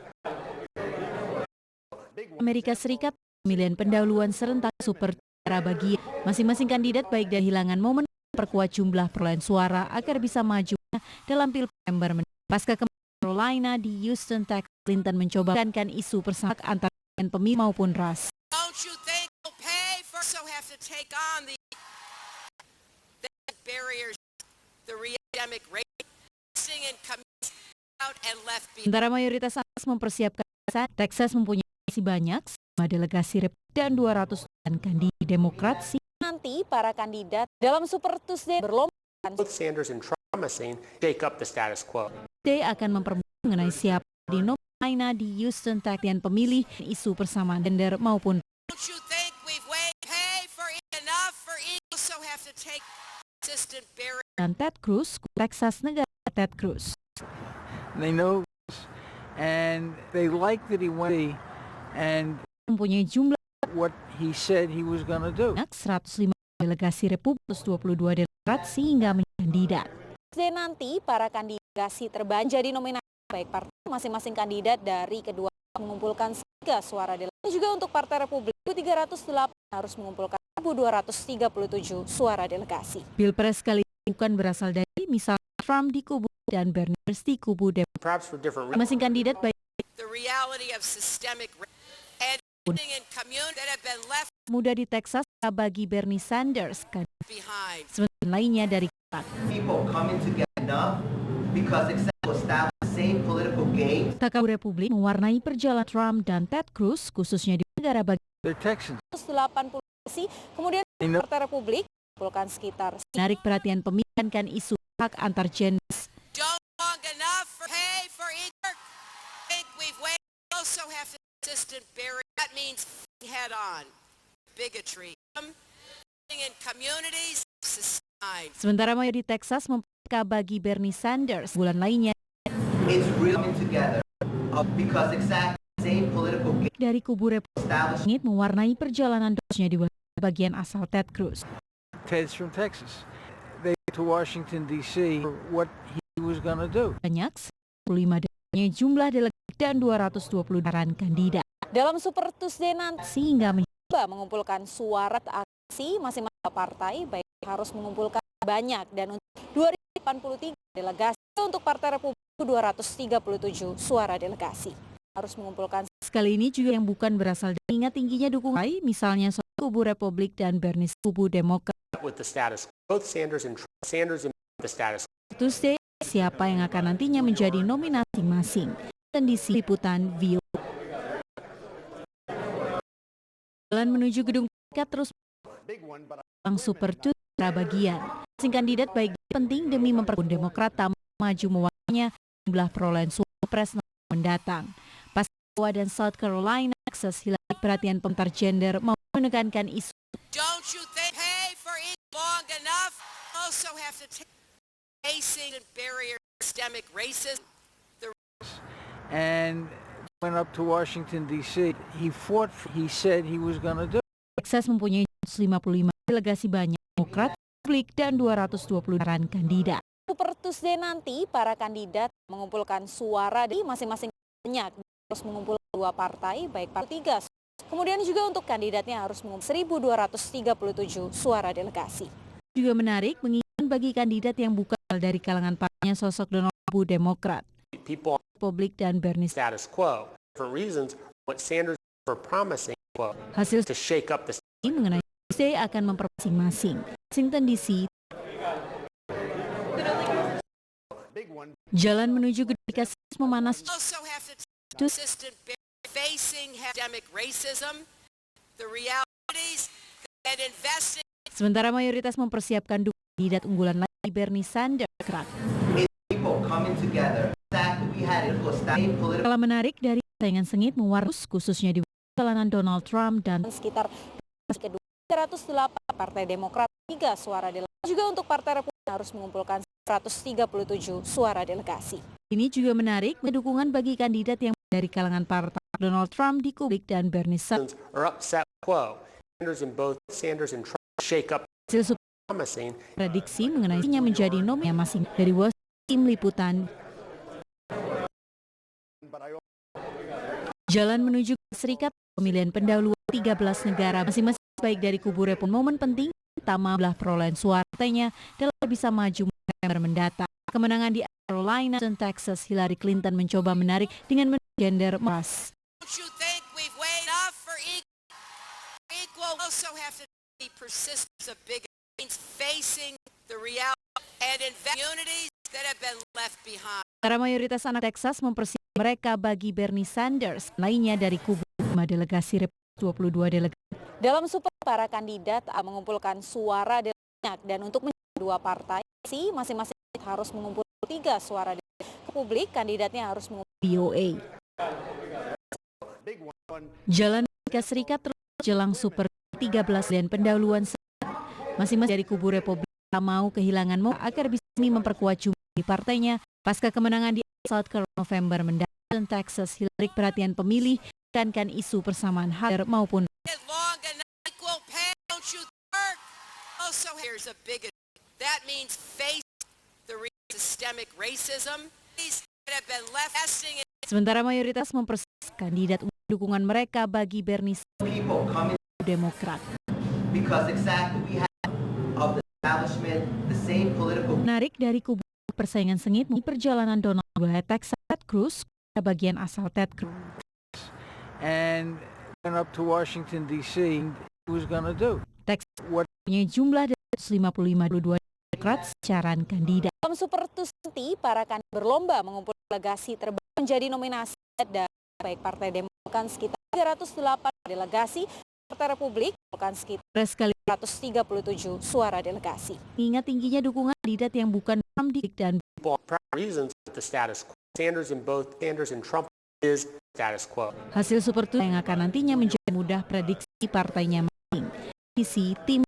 Amerika Serikat pemilihan pendahuluan serentak super bagian. Masing-masing kandidat baik dari kehilangan momen perkuat jumlah perolehan suara agar bisa maju dalam November. Pasca Carolina di Houston, Texas, Clinton mencoba menekankan isu persamaan antara pemilih maupun ras. Don't you think we'll pay for so have to take on the barriers, the re-endemic racing and coming out and left behind. Sementara mayoritas atas mempersiapkan Texas mempunyai masih banyak 5 delegasi Republik dan 200 kandidat Demokrat. Nanti para kandidat dalam Super Tuesday berlomba. Both Sanders and Trump promising shake up the status quo. Day akan mempermudah mengenai siapa di North Carolina di Houston, Texas, dan pemilih isu persamaan gender maupun. Don't you think we've pay for enough for equal so have to take consistent barrier. Dan Ted Cruz, Texas negara Ted Cruz. They know and they like that he went and mempunyai jumlah what he said he was going to do. 105 delegasi Republik, 22 Demokrat sehingga menjadi kandidat. Nanti para kandidasi terbanyak jadi nominasi baik partai masing-masing kandidat dari kedua mengumpulkan 3 suara delegasi. Juga untuk Partai Republik 308 harus mengumpulkan 1.237 suara delegasi. Pilpres kali ini bukan berasal dari misalnya Trump di kubu dan Bernie Sanders di kubu Demokrat. Masing kandidat baik the reality of systemic and in community that have been left muda di Texas bagi Bernie Sanders kan behind. Sementara lainnya dari people coming together enough because establish the same political games. Takabu Republik mewarnai perjalanan Trump dan Ted Cruz khususnya di negara bagian Texas. 180 kemudian Partai Republik mengumpulkan sekitar menarik perhatian pemilihan kan isu hak antar gender. Don't long enough for pay for either. Think we've also have to consistent barrier. That means head on bigotry in communities. Sementara mayoritas di Texas memperka bagi Bernie Sanders bulan lainnya. It's really coming together because exactly the same political games. Dari kubu Republik mewarnai perjalanan dosnya di bagian asal Ted Cruz. Ted's from Texas. They went to Washington D.C. for what he was going to do. Banyak 15 jumlah delegasi dan 220 kandidat. Dalam Super Tuesday nanti sehingga mengumpulkan suara aksi masing-masing partai baik harus mengumpulkan banyak dan untuk 283 delegasi untuk Partai Republik 237 suara delegasi harus mengumpulkan. Sekali ini juga yang bukan berasal dari ingat tingginya dukungan misalnya kubu Republik dan Bernie kubu Demokrat. With the status, both Sanders and Trump, Sanders in the status. Tuesday siapa yang akan nantinya menjadi nominasi masing dan di liputan VOA. Jalan menuju gedung terus Super Tuesday bagian. Masing kandidat baik penting demi memperkuat Demokrat maju mewakilnya jumlah perolehan suara pres mendatang. Pas Iowa dan South Carolina, Texas hilang perhatian pentar gender mau menekankan isu. Don't you think pay for it long enough? Also have to take facing barrier systemic racism. And went up to Washington D.C. He said he was going to do. Texas mempunyai 155 delegasi banyak Demokrat, Republik dan 220 kandidat. Super Tuesday nanti para kandidat mengumpulkan suara di masing-masing banyak harus mengumpulkan 2 partai baik partai 3. Kemudian juga untuk kandidatnya harus mengumpulkan 1.237 suara delegasi. Juga menarik mengingat bagi kandidat yang bukan dari kalangan partainya sosok Donald Trump Demokrat. People Republik dan Bernie status quo for reasons what Sanders for promising quo. Hasil to shake up the mengenai Tuesday akan mempermasing masing Washington DC. Jalan menuju gedung Kasih memanas. Sementara mayoritas mempersiapkan dukungan kandidat unggulan lain Bernie Sanders. Kalau menarik dari saingan sengit mewarus khususnya di perjalanan Donald Trump dan sekitar kedua 308 Partai Demokrat 3 suara delegasi. Juga untuk Partai Republik harus mengumpulkan 137 suara delegasi. Ini juga menarik dukungan bagi kandidat yang dari kalangan partai Donald Trump di publik dan Bernie Sanders are upset quo. Sanders and Trump shake up hasil promising. prediksi mengenai menjadi nominasi masing dari Washington. Tim Liputan. Jalan menuju Serikat pemilihan pendahuluan 13 negara masing-masing baik dari kubu Republik momen penting utama belah perolehan suara partainya dalam bisa maju November mendatang. Kemenangan di Carolina dan Texas, Hillary Clinton mencoba menarik dengan gender emas. Don't you think we've weighed enough for equal? We also have to be persistent of big things facing the reality and invest communities that have been left behind. Para mayoritas anak Texas mempersiapkan mereka bagi Bernie Sanders, lainnya dari kubu 5 delegasi Republik 22 delegasi. Dalam super para kandidat mengumpulkan suara banyak dan untuk menjadi dua partai masing-masing harus mengumpulkan 3 suara ke publik, kandidatnya harus mengumpulkan VOA. Jalan Amerika Serikat terus jelang super 13 dan pendahuluan masing-masing dari kubu Republik tak mau kehilangan agar bisa memperkuat jumlah di partainya pasca kemenangan di South Carolina November mendatang. Texas, Hillary perhatian pemilih dan isu persamaan hak maupun That means face the systemic racism that have been left testing. Sementara mayoritas mempersiapkan kandidat dukungan mereka bagi Bernie Sanders Demokrat. Because exactly we have of the establishment the same political. Menarik dari kubu persaingan sengit di perjalanan Donald Trump Texas Ted Cruz bagian asal Ted Cruz. And went up to Washington D.C. What was going to do? Texas punya jumlah 155 Demokrat secaran kandidat. Dalam Super Tuesday, para kandidat berlomba mengumpulkan delegasi terbaik menjadi nominasi dari baik Partai Demokrat sekitar 308 delegasi, Partai Republik mengumpulkan sekitar 137 suara delegasi. Ingat tingginya dukungan kandidat yang bukan Trump dan reasons the status quo. Sanders and Trump is status quo. Hasil Super Tuesday yang akan nantinya menjadi mudah prediksi partainya masing. Isi tim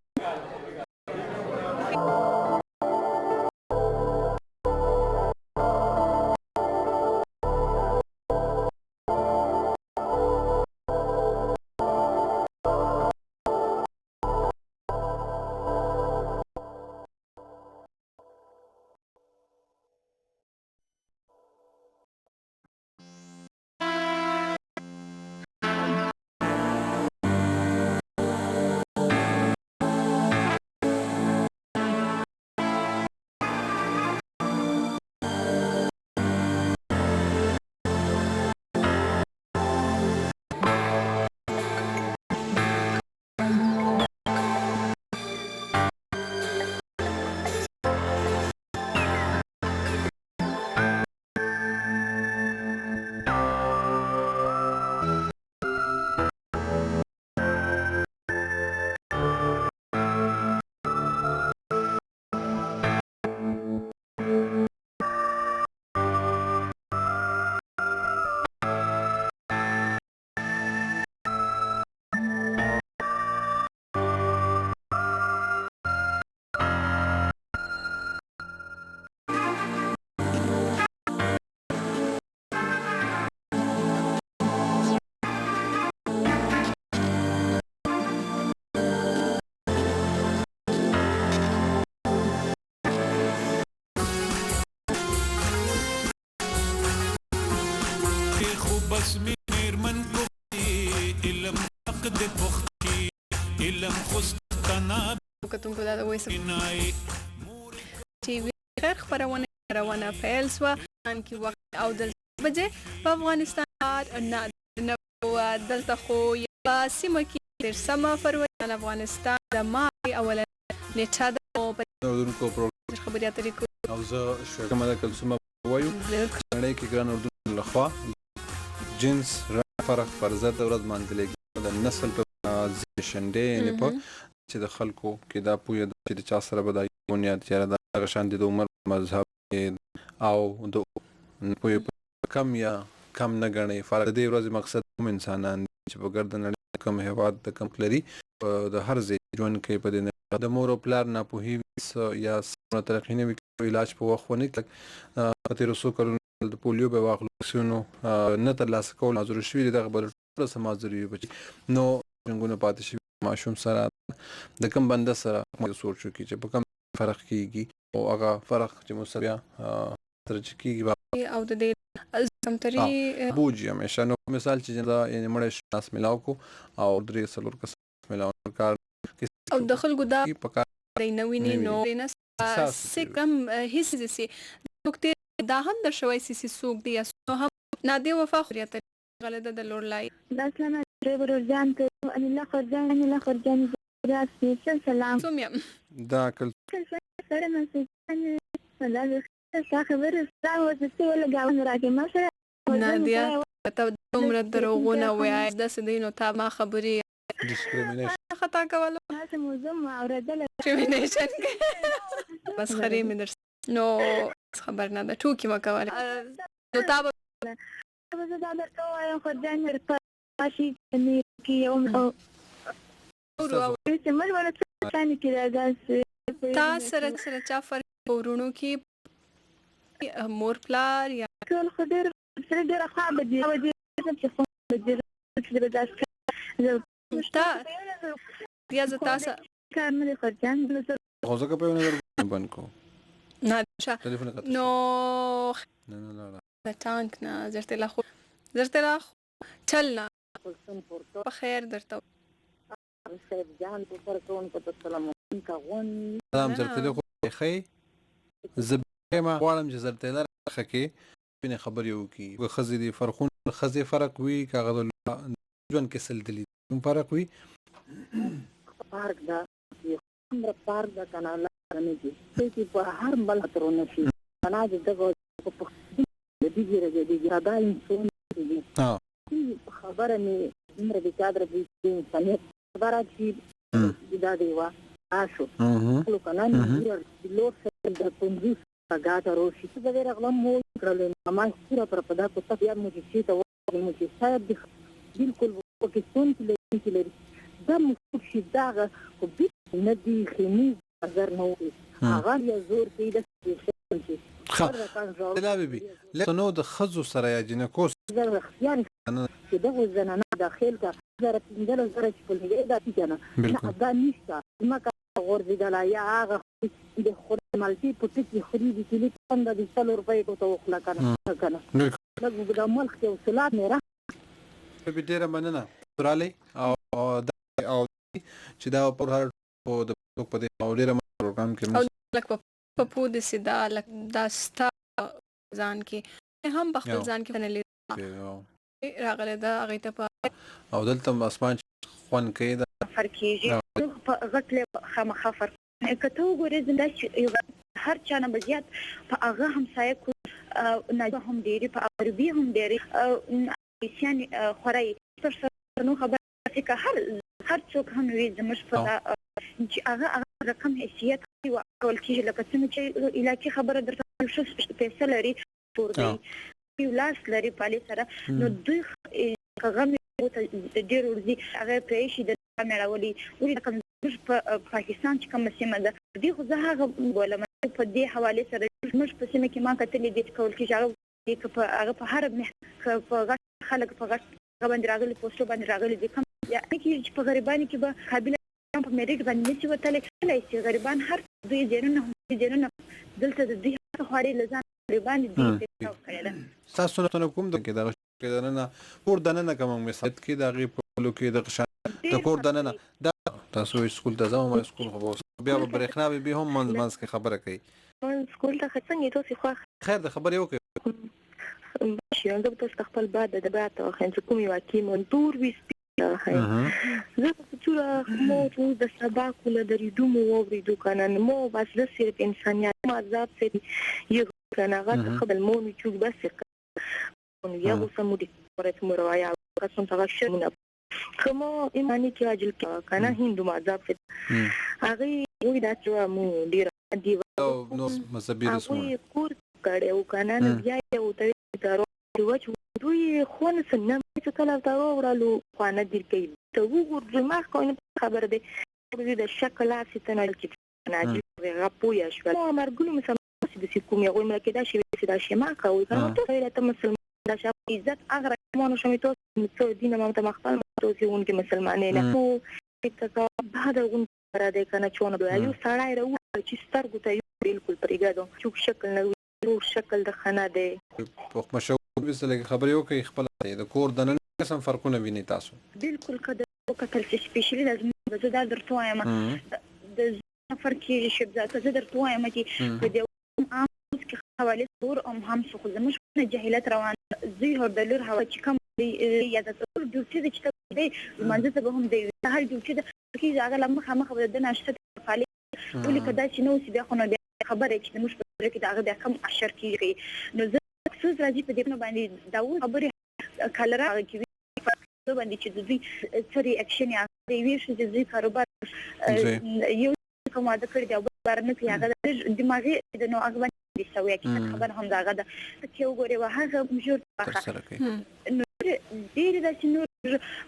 کتونکو دا وایس ټي وي خبرونه روانه پیل شوه ان کې وخت او د بجې په افغانستان نه دلته خو یو سیمه کې تر سمه فروری افغانستان د مای اوله نیټه د اردوونکو پروګرام خبري اترې کو او زه شګم د کلسومه وایو نړۍ کې ګران اردو لخوا جنس فرق پر ضد ورځ مانځلې د نسل په شنډې نه په چې د خلکو کې دا پوهه چې د چا سره به د بنیاد چې دا غشان د عمر مذهب او د پوهه کم یا کم نه غني فرق د دې ورځې مقصد کوم انسانان چې په ګرد نړۍ کوم هواد د کم کلري د هر ځای ژوند کې په دې د مور او پلار نه پوهي یا سمه ترقینه علاج په وخت ونه کړ په تیر څو کلونو د پولیو به واخلو نه ترلاسه کول معذور شوي دغه به ټوله څه معذور وي بچي نو جنګونه پاتې شوي ماشوم سره د کوم بنده سره سوچ وکړي چې په کوم فرق کېږي او هغه فرق چې مو سره بیا تر چې کېږي او د دې کمتري بوجي همیشه نو مثال چې یعنې مړی شناس ملاو کو او 3-4 کس ملاو کار او د خلکو دا نه ویني نو نه څه کم هیڅ سي نقطې دا هم در شوی سي څوک دی نو هم نادي وفا خوريته غلطه د لور لای دا سلام ډېر ورځان ته ان الله خرجان راسي سلام سومیا دا کل سره مې دا څه خبره راو چې ولا غاون راکې ما سره نادیا ته عمر دروغونه وای د سدینو تا ما خبري ډیسکریمینیشن خطا کولو تاسو موزم اوریدل ډیسکریمینیشن بس خري مې در نو خبر نه ده ټوکی ما کوله نو تا به دا درته وایم خرجان راشي کې یوم او چې موږ ورته څنګه کې راځي تا سره چا فرق ورونو کې مور پلار یا ټول خدای سره ډېر خراب دي او دې چې خو دې تا بیا ز تاسو کار نه خرجان غوځه په یو نظر باندې کو نه نو نه د ټانک نه زرته لا چلنا په خیر درته صاحب جان په پر کون په سلام کوون سلام زرته له خې زبما غواړم چې زرته له خکې بنه خبر یو کی خزې دي فرقون خزې فرق وی کاغذ ژوند کې سلدلی فرق وی پارک دا عمر پارک دا کنه نه دي چې په هر بل ترونه شي انا دغه په دې راځي دا انسان دي خبره مې عمر د چادر دې انسانيت خبره چې دا دی وا تاسو لو کنه نه لو څه د پنځه غاټه روشي چې دا رغلم مو کړل ما سره پر پدا کو ته بیا مو چې ته مو چې صاحب بالکل پاکستان کې لري دا مو چې دا کو به نه دی خمي اگر نو هغه یا زور کې د لا بيبي لا نو د خزو سره یا جنکوس يعني چې دغه زنانه داخل کا زره پندل زره چې په لګي دا کنه نه دا نشته ما کا غورځي دا یا هغه د خور مالتي پټي خوري دي چې څنګه د 100 روپۍ کو ته وخلا کنه لږ د ملک یو سلام نه را په ډیره مننه ترالي او چې دا په هر په د په دې او ډیره پروګرام کې لکه په پود سیدا لکه دا ستا ځان کې هم بخل ځان کې نه لري راغله دا هغه ته او دلته اسمان خوان کې دا فرقيږي په غټله خامخا فرق کته وګورئ زنده هر چا نه بزیات په هغه همسایه کو نه هم ډېری په عربي هم ډېری یعنی خورای تر نو خبر چې هر څوک هم وي زموږ په چې هغه رقم حیثیت او ټول چې لکه څنګه چې علاقې خبره درته شو پیسې لري پور دی یو لاس لري پالي سره نو دوی هغه ډېر ورځي هغه پېښې د مېړولي ولې کوم په پاکستان چې کوم سیمه ده دې خو زه هغه ولما په دې حواله سره موږ په سیمه کې ما کتلې دې کول کې هغه په هر په خلک په باندې راغلي پوسټو باندې راغلي دي کوم چې په غریبانو کې به قابل په میریټ باندې چې وتل کله چې غریبان هر دوی جنونه دلته د دې خوري لزان غریبان دي تاسو نه کوم د کې دا نه پور دنه کوم مثال کې دا غي په لو کې د کور دنه دا تاسو سکول ته ځم سکول خو بیا به برېښنا به هم منځ کې خبره کوي سکول ته څنګه تاسو خو خیر د خبرې وکړه چې نن تاسو خپل بعد د بعد خو کوم یو کې منتور وي زه چې مو د سبا کوله درې دومو وریدو کنه مو بس د صرف انسانيت مذاب سي یو کنه غته خپل مو چې بس یو سمودي ورته مروايا قسم ته شمونه کومه ایمانی کې اجل کنه هندو مذاب سي هغه وې دا چې مو ډیر دی نو مذهبي رسمه کور کړو کنه بیا یو ته درو دوی خون سنم چې کله تا ورالو خوانه دې کوي ته وګورې ما کوم خبر دې د شکل افته نه چې نه چې غپویا شو مرګونو مسم د کوم یو ملک دا شی دا شی ما کوي کنه ته مسلمان دا شی عزت هغه مونږ شمې ته دین ما ته مخفل ته ون کې مسلمانې نه مو ته بعد غون را ده کنه چونه دوی یو سړی راو چې سترګو ته بالکل پرېګادو چوک شکل نه وي شکل د خنه ده په مشهور بسلګ خبرې وکي خپل د کور د نن قسم فرقونه ویني تاسو بالکل کده وکتل چې سپیشلی لازم زه درته وایم د سفر کې شبزات زه درته وایم چې په دې عام کې حواله دور هم څه زموږ نه جهالت روان زی هر دلر هوا چې کوم یا د ټول ډیوټي چې ته منځ ته به هم دی هر ډیوټي کې ځاګه لمخ هم خبره د ناشته فعالیت ولې کدا چې نو چې بیا خو نو خبره چې موږ په کې دا هغه کم اشر کیږي نو زه څه راځي په دې باندې دا خبره کلر هغه کې زه باندې چې د دوی سری اکشن یا دی ویش چې دوی کاروبار یو کوم دا کړی دا بارنه کې هغه دماغي د نو هغه باندې سوي چې خبر هم دا غدا چې وګوري واه مشور پخه نو ډیر د چې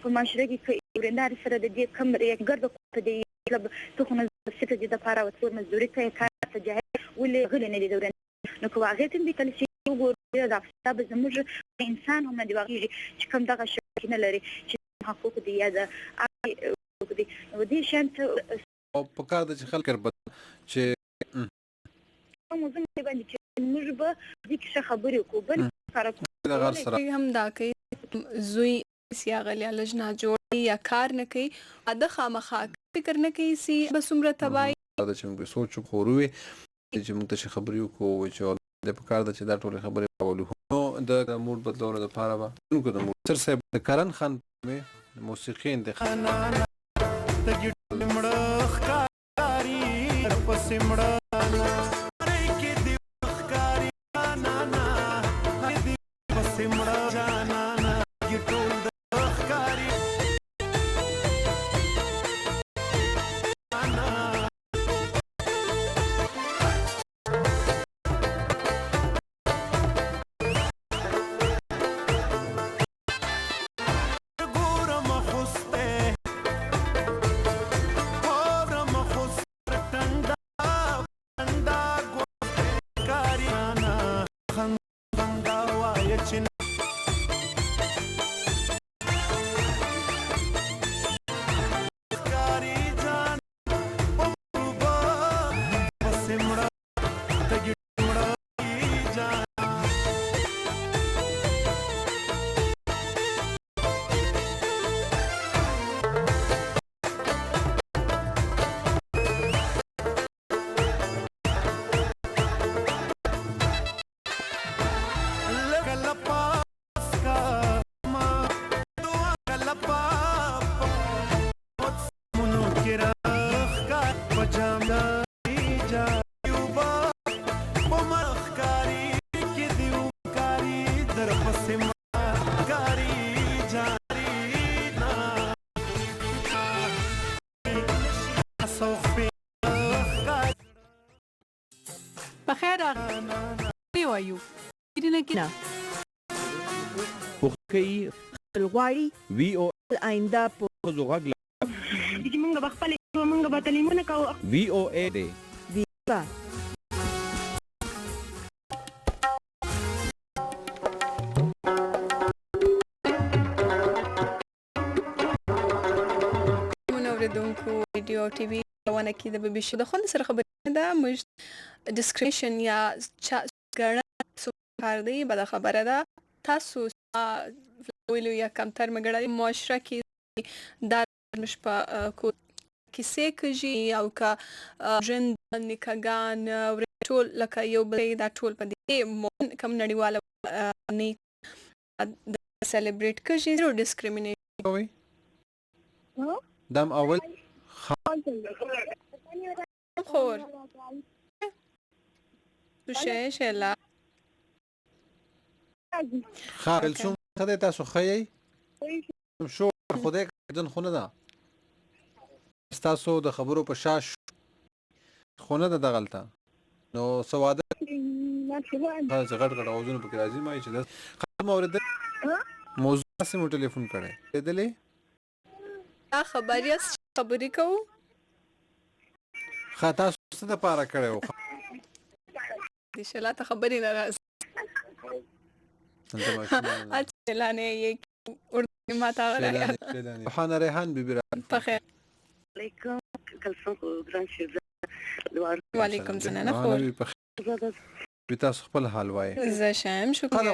په معاشره کې ورندار سره د دې کم ریاک ګرځو په دې مطلب ته خو نه ستې د لپاره وڅور مزدوري کوي کار ته جاهل ولې غل نه دي دوران نو کوه هغه تم دي کله چې وګوري دا حساب زموږ انسان هم دی واقعي چې کوم دغه شي نه لري چې حقوق دي یا د حقوق دي ودي شانت او په کار د خلک چې موږ باندې چې موږ به دې کې خبرې کوو بل کار هم دا کوي زوی سیاغلی لجنا جوړي یا کار نه کوي اده خامخا فکر نه کوي سي بس عمره تبای دا چې موږ سوچ خوروي چې موږ ته خبرې کوو چې د پکار د چې دا ټول خبرې کولو نو د موډ بدلولو لپاره به موږ د موسر صاحب د کرن خان مې موسیقي انتخاب د ګټ مړ ښکاری پسې مړ کوي الغواړي وی او آینده په زوغ چې موږ به خپل موږ به تعلیمونه کوو وی او ای دی ویبا منوردونکو ویډیو ټي وي روانه کې د بي بي سي د خوند سره خبرې ده موږ ډیسکریپشن یا ګړه کار دی بل خبره ده تاسو ویلو یا کمتر مګړی معاشره کې دا مش په کو کیسې کوي او کا ژوند نکاګان ټول لکه یو بل دا ټول په دې کم نړیواله نه سلیبریټ کوي زیرو ډیسکریمینیشن کوي دم اول خور شلا خارل شو ته تاسو خی شو خدای ځن خونه ده تاسو د خبرو په شاش خونه ده دغلطه نو سواده غټ غټ اوزونه پکې راځي ما چې د خبر مورد موضوع سره ټلیفون کړي دلې خبرې کوو خاطا څه د پاره کړو دي شلاته خبري نه راځي اچھا لانے یہ اردو ما تا شیلانی روحانه ریحان بیبي په خیر علیکم کلسم ګران شیر وعلیکم السلام خو په خیر تاسو خپل حال وایي زه شایم شکر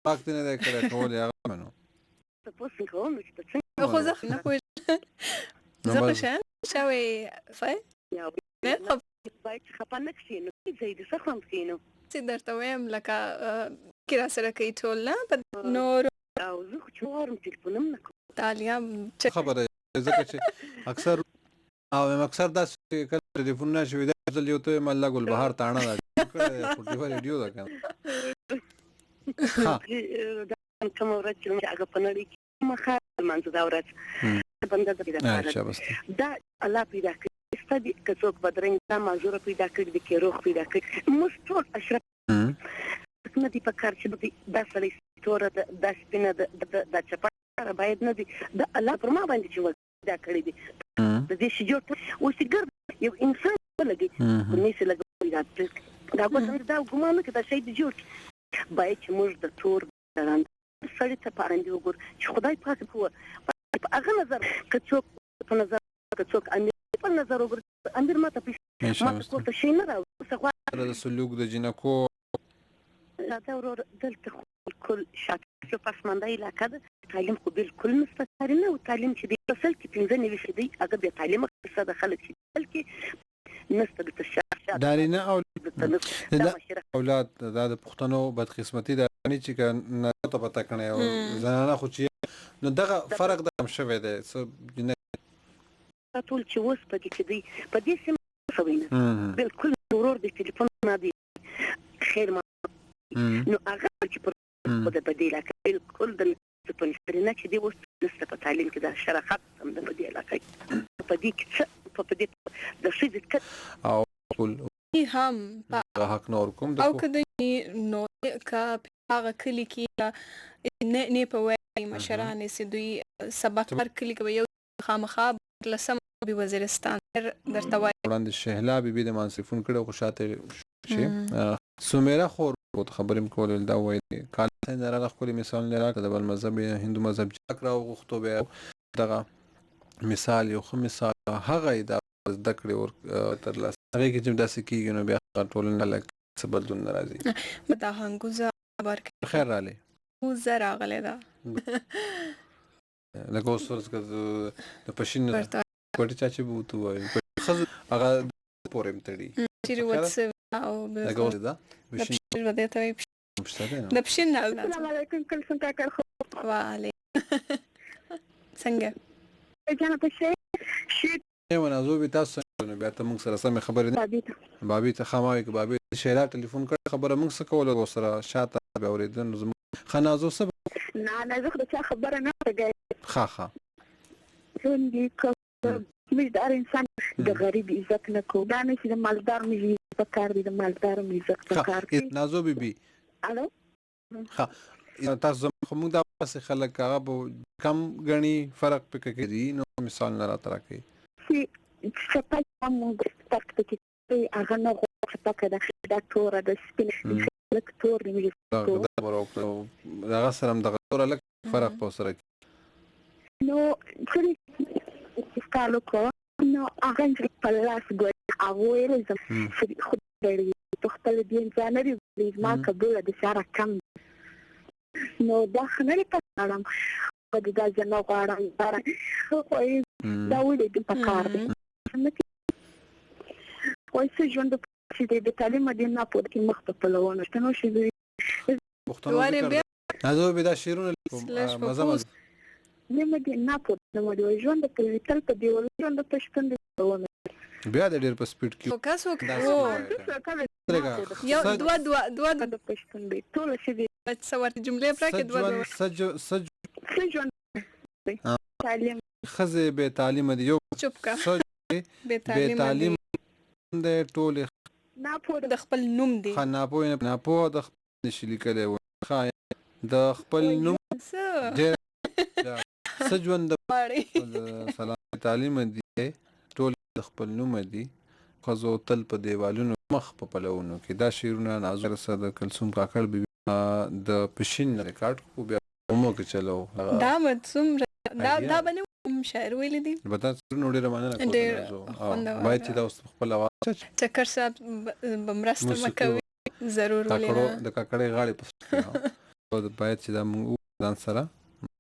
پاک دې نه دی کړی کول یې هغه منو تاسو کوم چې څنګه خو زه نه پوهېږم زه شایم شوی فای یا باید خپانه کښینو زه دې څه خام کښینو چې درته وایم لکه کې را سره کوي ټول نه نور او زه خو چې وارم تلیفون نه کوم تالیا خبره ځکه چې اکثر داسې کله ټلیفون نه شوي دا ځل یو ته مله ګل بهار تاڼه ده کړی خو ډېره ریډیو ده که دا کومه ورځ چې هغه په نړۍ کې مخه لمانځه دا ورځ بنده ده دا الله پیدا کړي ستا دي که څوک بدرنګ دا معذوره پیدا کړي دي که روغ پیدا کړي موږ ټول اشرف نه دي په کار چې دا سړی توره ده دا سپینه دا چپه باید نه دي د الله پر ما باندې چې پیدا کړي دي د دې شي جوړ اوس یې ګرد یو انسان ولګي په نیسې لګوي دا ګوتم دا ګمان نه کړي دا شی دې جوړ باید چې موږ د تور سړي ته په اړندې وګورو چې خدای پاک په هغه نظر که څوک په نظر که څوک امیر په نظر وګورو امیر ما ته پیسې ما ته کور ته شی نه راوړي د سلوک د جینکو دا ورور دلته بالکل شاته پسمانده علاقه ده تعلیم خو بالکل نشته کاری نه او تعلیم چې دی اصل کې 15 نوي شي دی هغه بیا تعلیم څه د خلک چې بلکې نشته د تشاشات دارینه اولاد دا د پښتنو بدقسمتي ده چې نه ته پته کړي او زنانه خو چې نو دغه فرق د هم شوی دی ټول چې اوس په دې کې دی په دې سیمه سوینه بالکل ورور د ټلیفون نه دی خیر ما نو هغه چې په دې علاقه بالکل د پنځرینه چې دی اوس د تعلیم کې د شرافت هم د دې علاقه په دې کې په دې د شې د او ټول هم په حق نور کوم او کدی نو کا هغه کلی کې نه په وای مشران سي دوی سبق هر کلی کې یو خامخا لسم بي وزیرستان درته وای وړاندې شهلا بیبي د مانصفون کړه خو شاته شي سمیرا خور خبرې کول دا وای کال څنګه راغله خپل مثال نه راکړه د بل مذهب هندو مذهب چاک راو غوښتو به دغه مثال یو خو مثال هغه دا د کړي ور تر لاس هغه کې چې داسې کیږي نو بیا ټول نه لک سبدون ناراضي متا هنګوزا خبر خیر را لې وزه راغله دا لکه اوس ورځ د پښین کوټه چا چې بوتو وای خز هغه پورم تړي چې وڅ او لکه اوس دا بشین ودې ته د بشین نه السلام علیکم کلسم کاکا خو وعلی څنګه جانا په شي ونازو به تاسو نو بیا ته موږ سره سم خبرې بابي ته خاموي کې بابي شهلا ټلیفون کړ خبره موږ څه کول او سره شاته به اوریدل خنازو سب نه زه خو څه خبره نه راګي خا څنګه کوم مې انسان د غریب عزت نه کو دا نه چې د مالدار مې په کار دي د مالدار مې عزت په کار دي نازو بیبي الو تاسو موږ دا پس خلک هغه کم غني فرق پکې کوي نو مثال نه راته راکړي چې په موږ ستاسو کې هغه نه غوښته کړه دا تور د سپین تور نیمه دا سره د تور لک فرق په سره نو چې کالو کو نو هغه په لاس ګوي هغه لازم چې خو دې خپل دین ځانري ما قبول د سره کم نو دا خنري په اړه د دا جنو غواړم خو دا ولې د پکار دي وای څه ژوند چې د تعلیم د نه پوهه کې مخ په لونه شنو شي واره نازو به دا شیرونه مزه نیمه د نه پوهه نو د ژوند په تل په دی ژوند په شتون دی بیا د ډیر په سپیډ کې کس وکړو یو دوا د پښتون دی ټول شي دي څه ورته جملې پر کې سج ژوند تعلیم خزه به تعلیم دی یو چوپ کا به تعلیم د ټول نه پوه د خپل نوم دی نه پوه د خپل نشلی کله و د خپل نوم سجوند د سلام تعلیم دی ټول د خپل نوم دی خزو تل په دیوالونو مخ په پلونو کې دا شعرونه نازو سره د کلثوم کاکړ بیبي د پښین ریکارډ کو بیا مو کې چلو دا متصوم دا باندې شاعر ویل دي بتا څنګه ډیره مننه کوم باید چې دا اوس خپل आवाज چکر صاحب بمرسته مکوي ضرور ولینا د کاکړې غاړې په او باید چې دا موږ ځان سره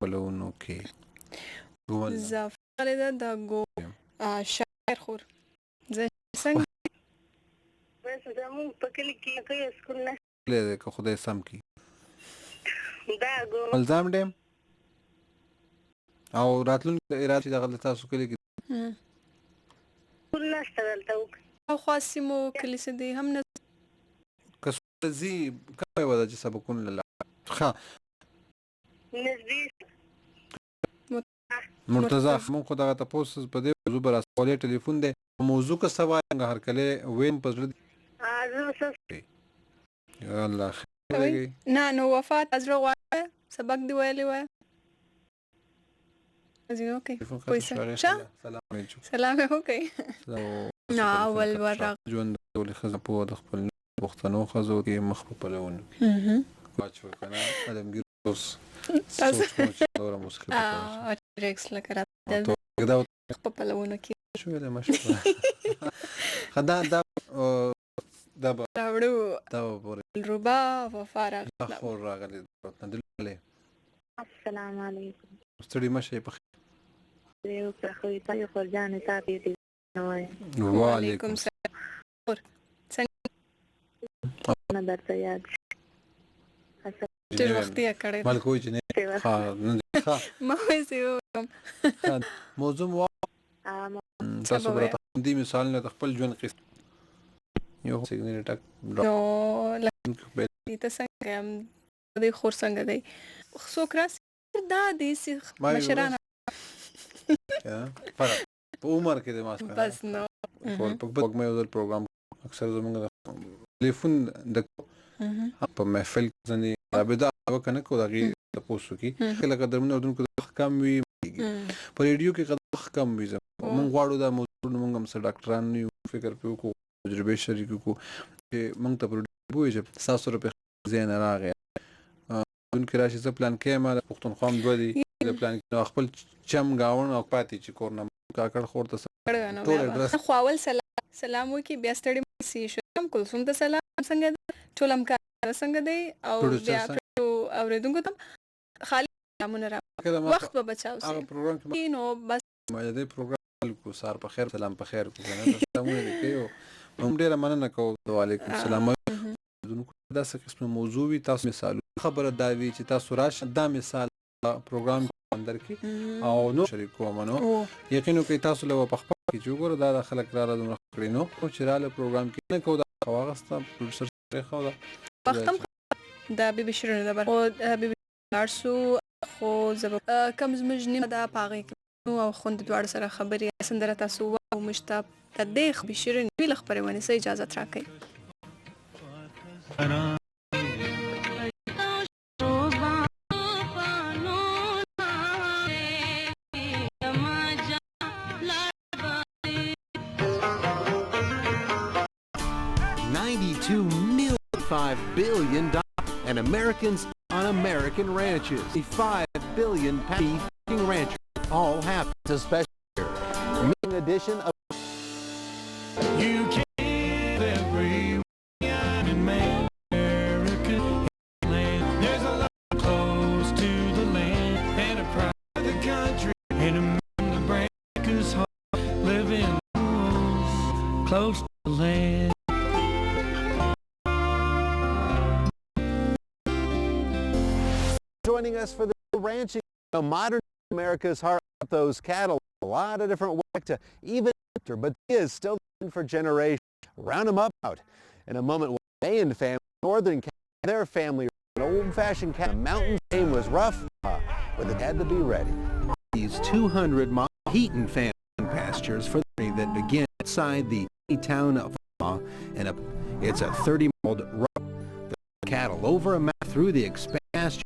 پلونو کې زفاله دا گو شاعر خور زه څنګه بس دا مونږ په کلی کې کوي سکول نه لې که خدای سم کی دا ګو الزام ډیم او راتلون اراده د غلطه تاسو کلی کې سکول نه ستدلته او خاصمو کلی سه دي هم نه کسو زی کومه ودا چې سبقون لا ها نسبی مرتضی مون خو دغه تاسو په دې موضوع بر اسولې ټلیفون دی موضوع کا سوال څنګه هر کله وین پزړه یا الله خیر نه نو وفات ازره وای سبق دی ویلې وای ازي اوکي سلام علیکم سلام اوکي نو اول ورغ ژوند ټول خزه په د خپل وختونو خزو کې مخ په پلوونه واچو کنه ادمګر اوس سوچ دورا مشکل ریکس لکه راته دا په پلوونه کې شو له مشکل خدا دا راوړو دا پورې ربا وفارغ خور راغلی دلته السلام علیکم ستړي مشه په یو خو ته خو ځان ته دې نو وعلیکم السلام څنګه درته یاد ډېر وخت یې کړی مال کوی چې نه ها ما وایي موضوع مو تاسو برته دې مثال نه خپل ژوند قصه یو سیګنل ټک نو لکه ته څنګه دې خور څنګه دی سوکراس دا دې مشرانه فرق په عمر کې د ماسه بس نو په مې ول پروګرام اکثر زمونږ ټلیفون د په محفل ځنی رابطه وکنه کو دغه تاسو کې کله قدر منو دونکو کم وی په ریډیو کې قدر کم وی مونږ غواړو دا موضوع مونږ هم سره ډاکټران یو فکر پیو کو تجربه شریک کو چې مونږ ته پروډکټ وایي چې تاسو په ذهن راغی دونکو راشي ز پلان کې ما پښتونخوا هم دوی د پلان کې خپل چم گاون او پاتې چې کورنه کاکړ خور ته ټول اډرس خواول سلام وکي بیا ستړي سي شم کلثوم ته سلام څنګه ټولم کا څنګه دی او بیا اوریدونکو ته خالی سلامونه را وخت به بچاو سي پروګرام کې نو بس ما دې پروګرام کو سار په خیر سلام په خیر کو کنه سلامونه دې کوي هم ډیره مننه کوم وعلیکم السلام دونکو دا څه قسم موضوع وي تاسو مثال خبره دا وی چې تاسو راشه دا مثال پروګرام اندر کې او نو شریکو منو یقینو کې تاسو له په خپل کې جوړ دا خلک را راځم کړی نو او چې رااله پروګرام کې نه کو دا خواغسته پروډوسر سره خو دا وختم دا به بشرونه دا بر او به لارسو خو زب کم زمجنی دا پاغي او خوند دوړ سره خبرې سندره تاسو او مشتاق تدیخ بشرین ویل خبرونه سه اجازه راکړي $5 billion and Americans on American ranches. The 5 billion beef ranchers all happens especially here. Meeting edition of You can't every in American land. There's a lot close to the land and a pride of the country and among the breakers heart living close to the land. Joining us for the ranching, modern America's heart, those cattle, a lot of different ways to even enter, but he is still for generations. Round them up out. In a moment, they and family, northern California, their family, an old-fashioned cattle. The mountain game was rough, but they had to be ready. These 200-mile Heaton family pastures for the that begin outside the town of and it's a 30-mile road. The cattle over a mile through the expanse.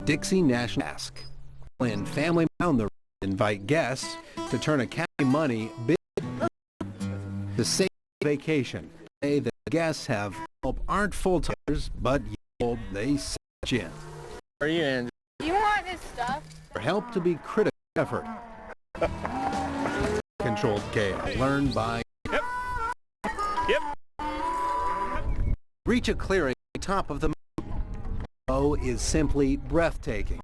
Dixie National Ask. When family mound the invite guests to turn a county money bid. The Sage Vacation. Say the guests have help aren't full-timers, but they set in. Are you in? You want this stuff? For help to be critical effort. Controlled chaos. Learned by. Yep. Reach a clearing at the top of the mountain. Oh, is simply breathtaking.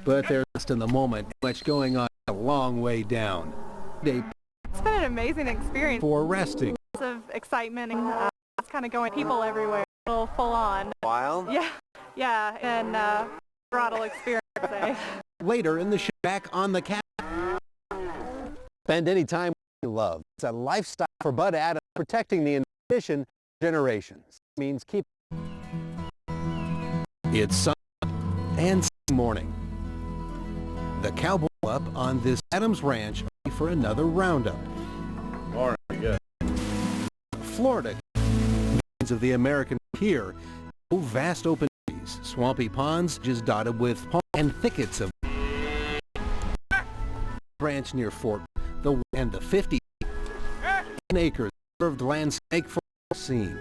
But there's just in the moment much going on a long way down. It's been an amazing experience. For resting. Lots of excitement and it's kind of going people everywhere. A little full on. Wild? Yeah, and throttle experience, I'd say. Later in the show, back on the cat. Spend any time you love. It's a lifestyle for Bud Adams, protecting the tradition generations. Means keep. It's Sunday and morning. The cowboy up on this Adams Ranch for another roundup. All right, good. Florida, of the American here, vast open trees, swampy ponds just dotted with palm and thickets of branch near Fort and the 50 acres served landscape for scene.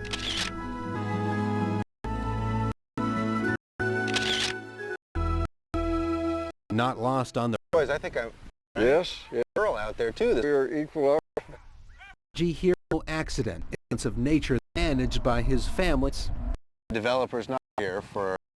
Not lost on the boys. I think I'm girl out there too. We're equal. Hero accident, of nature managed by his family. Developers not here for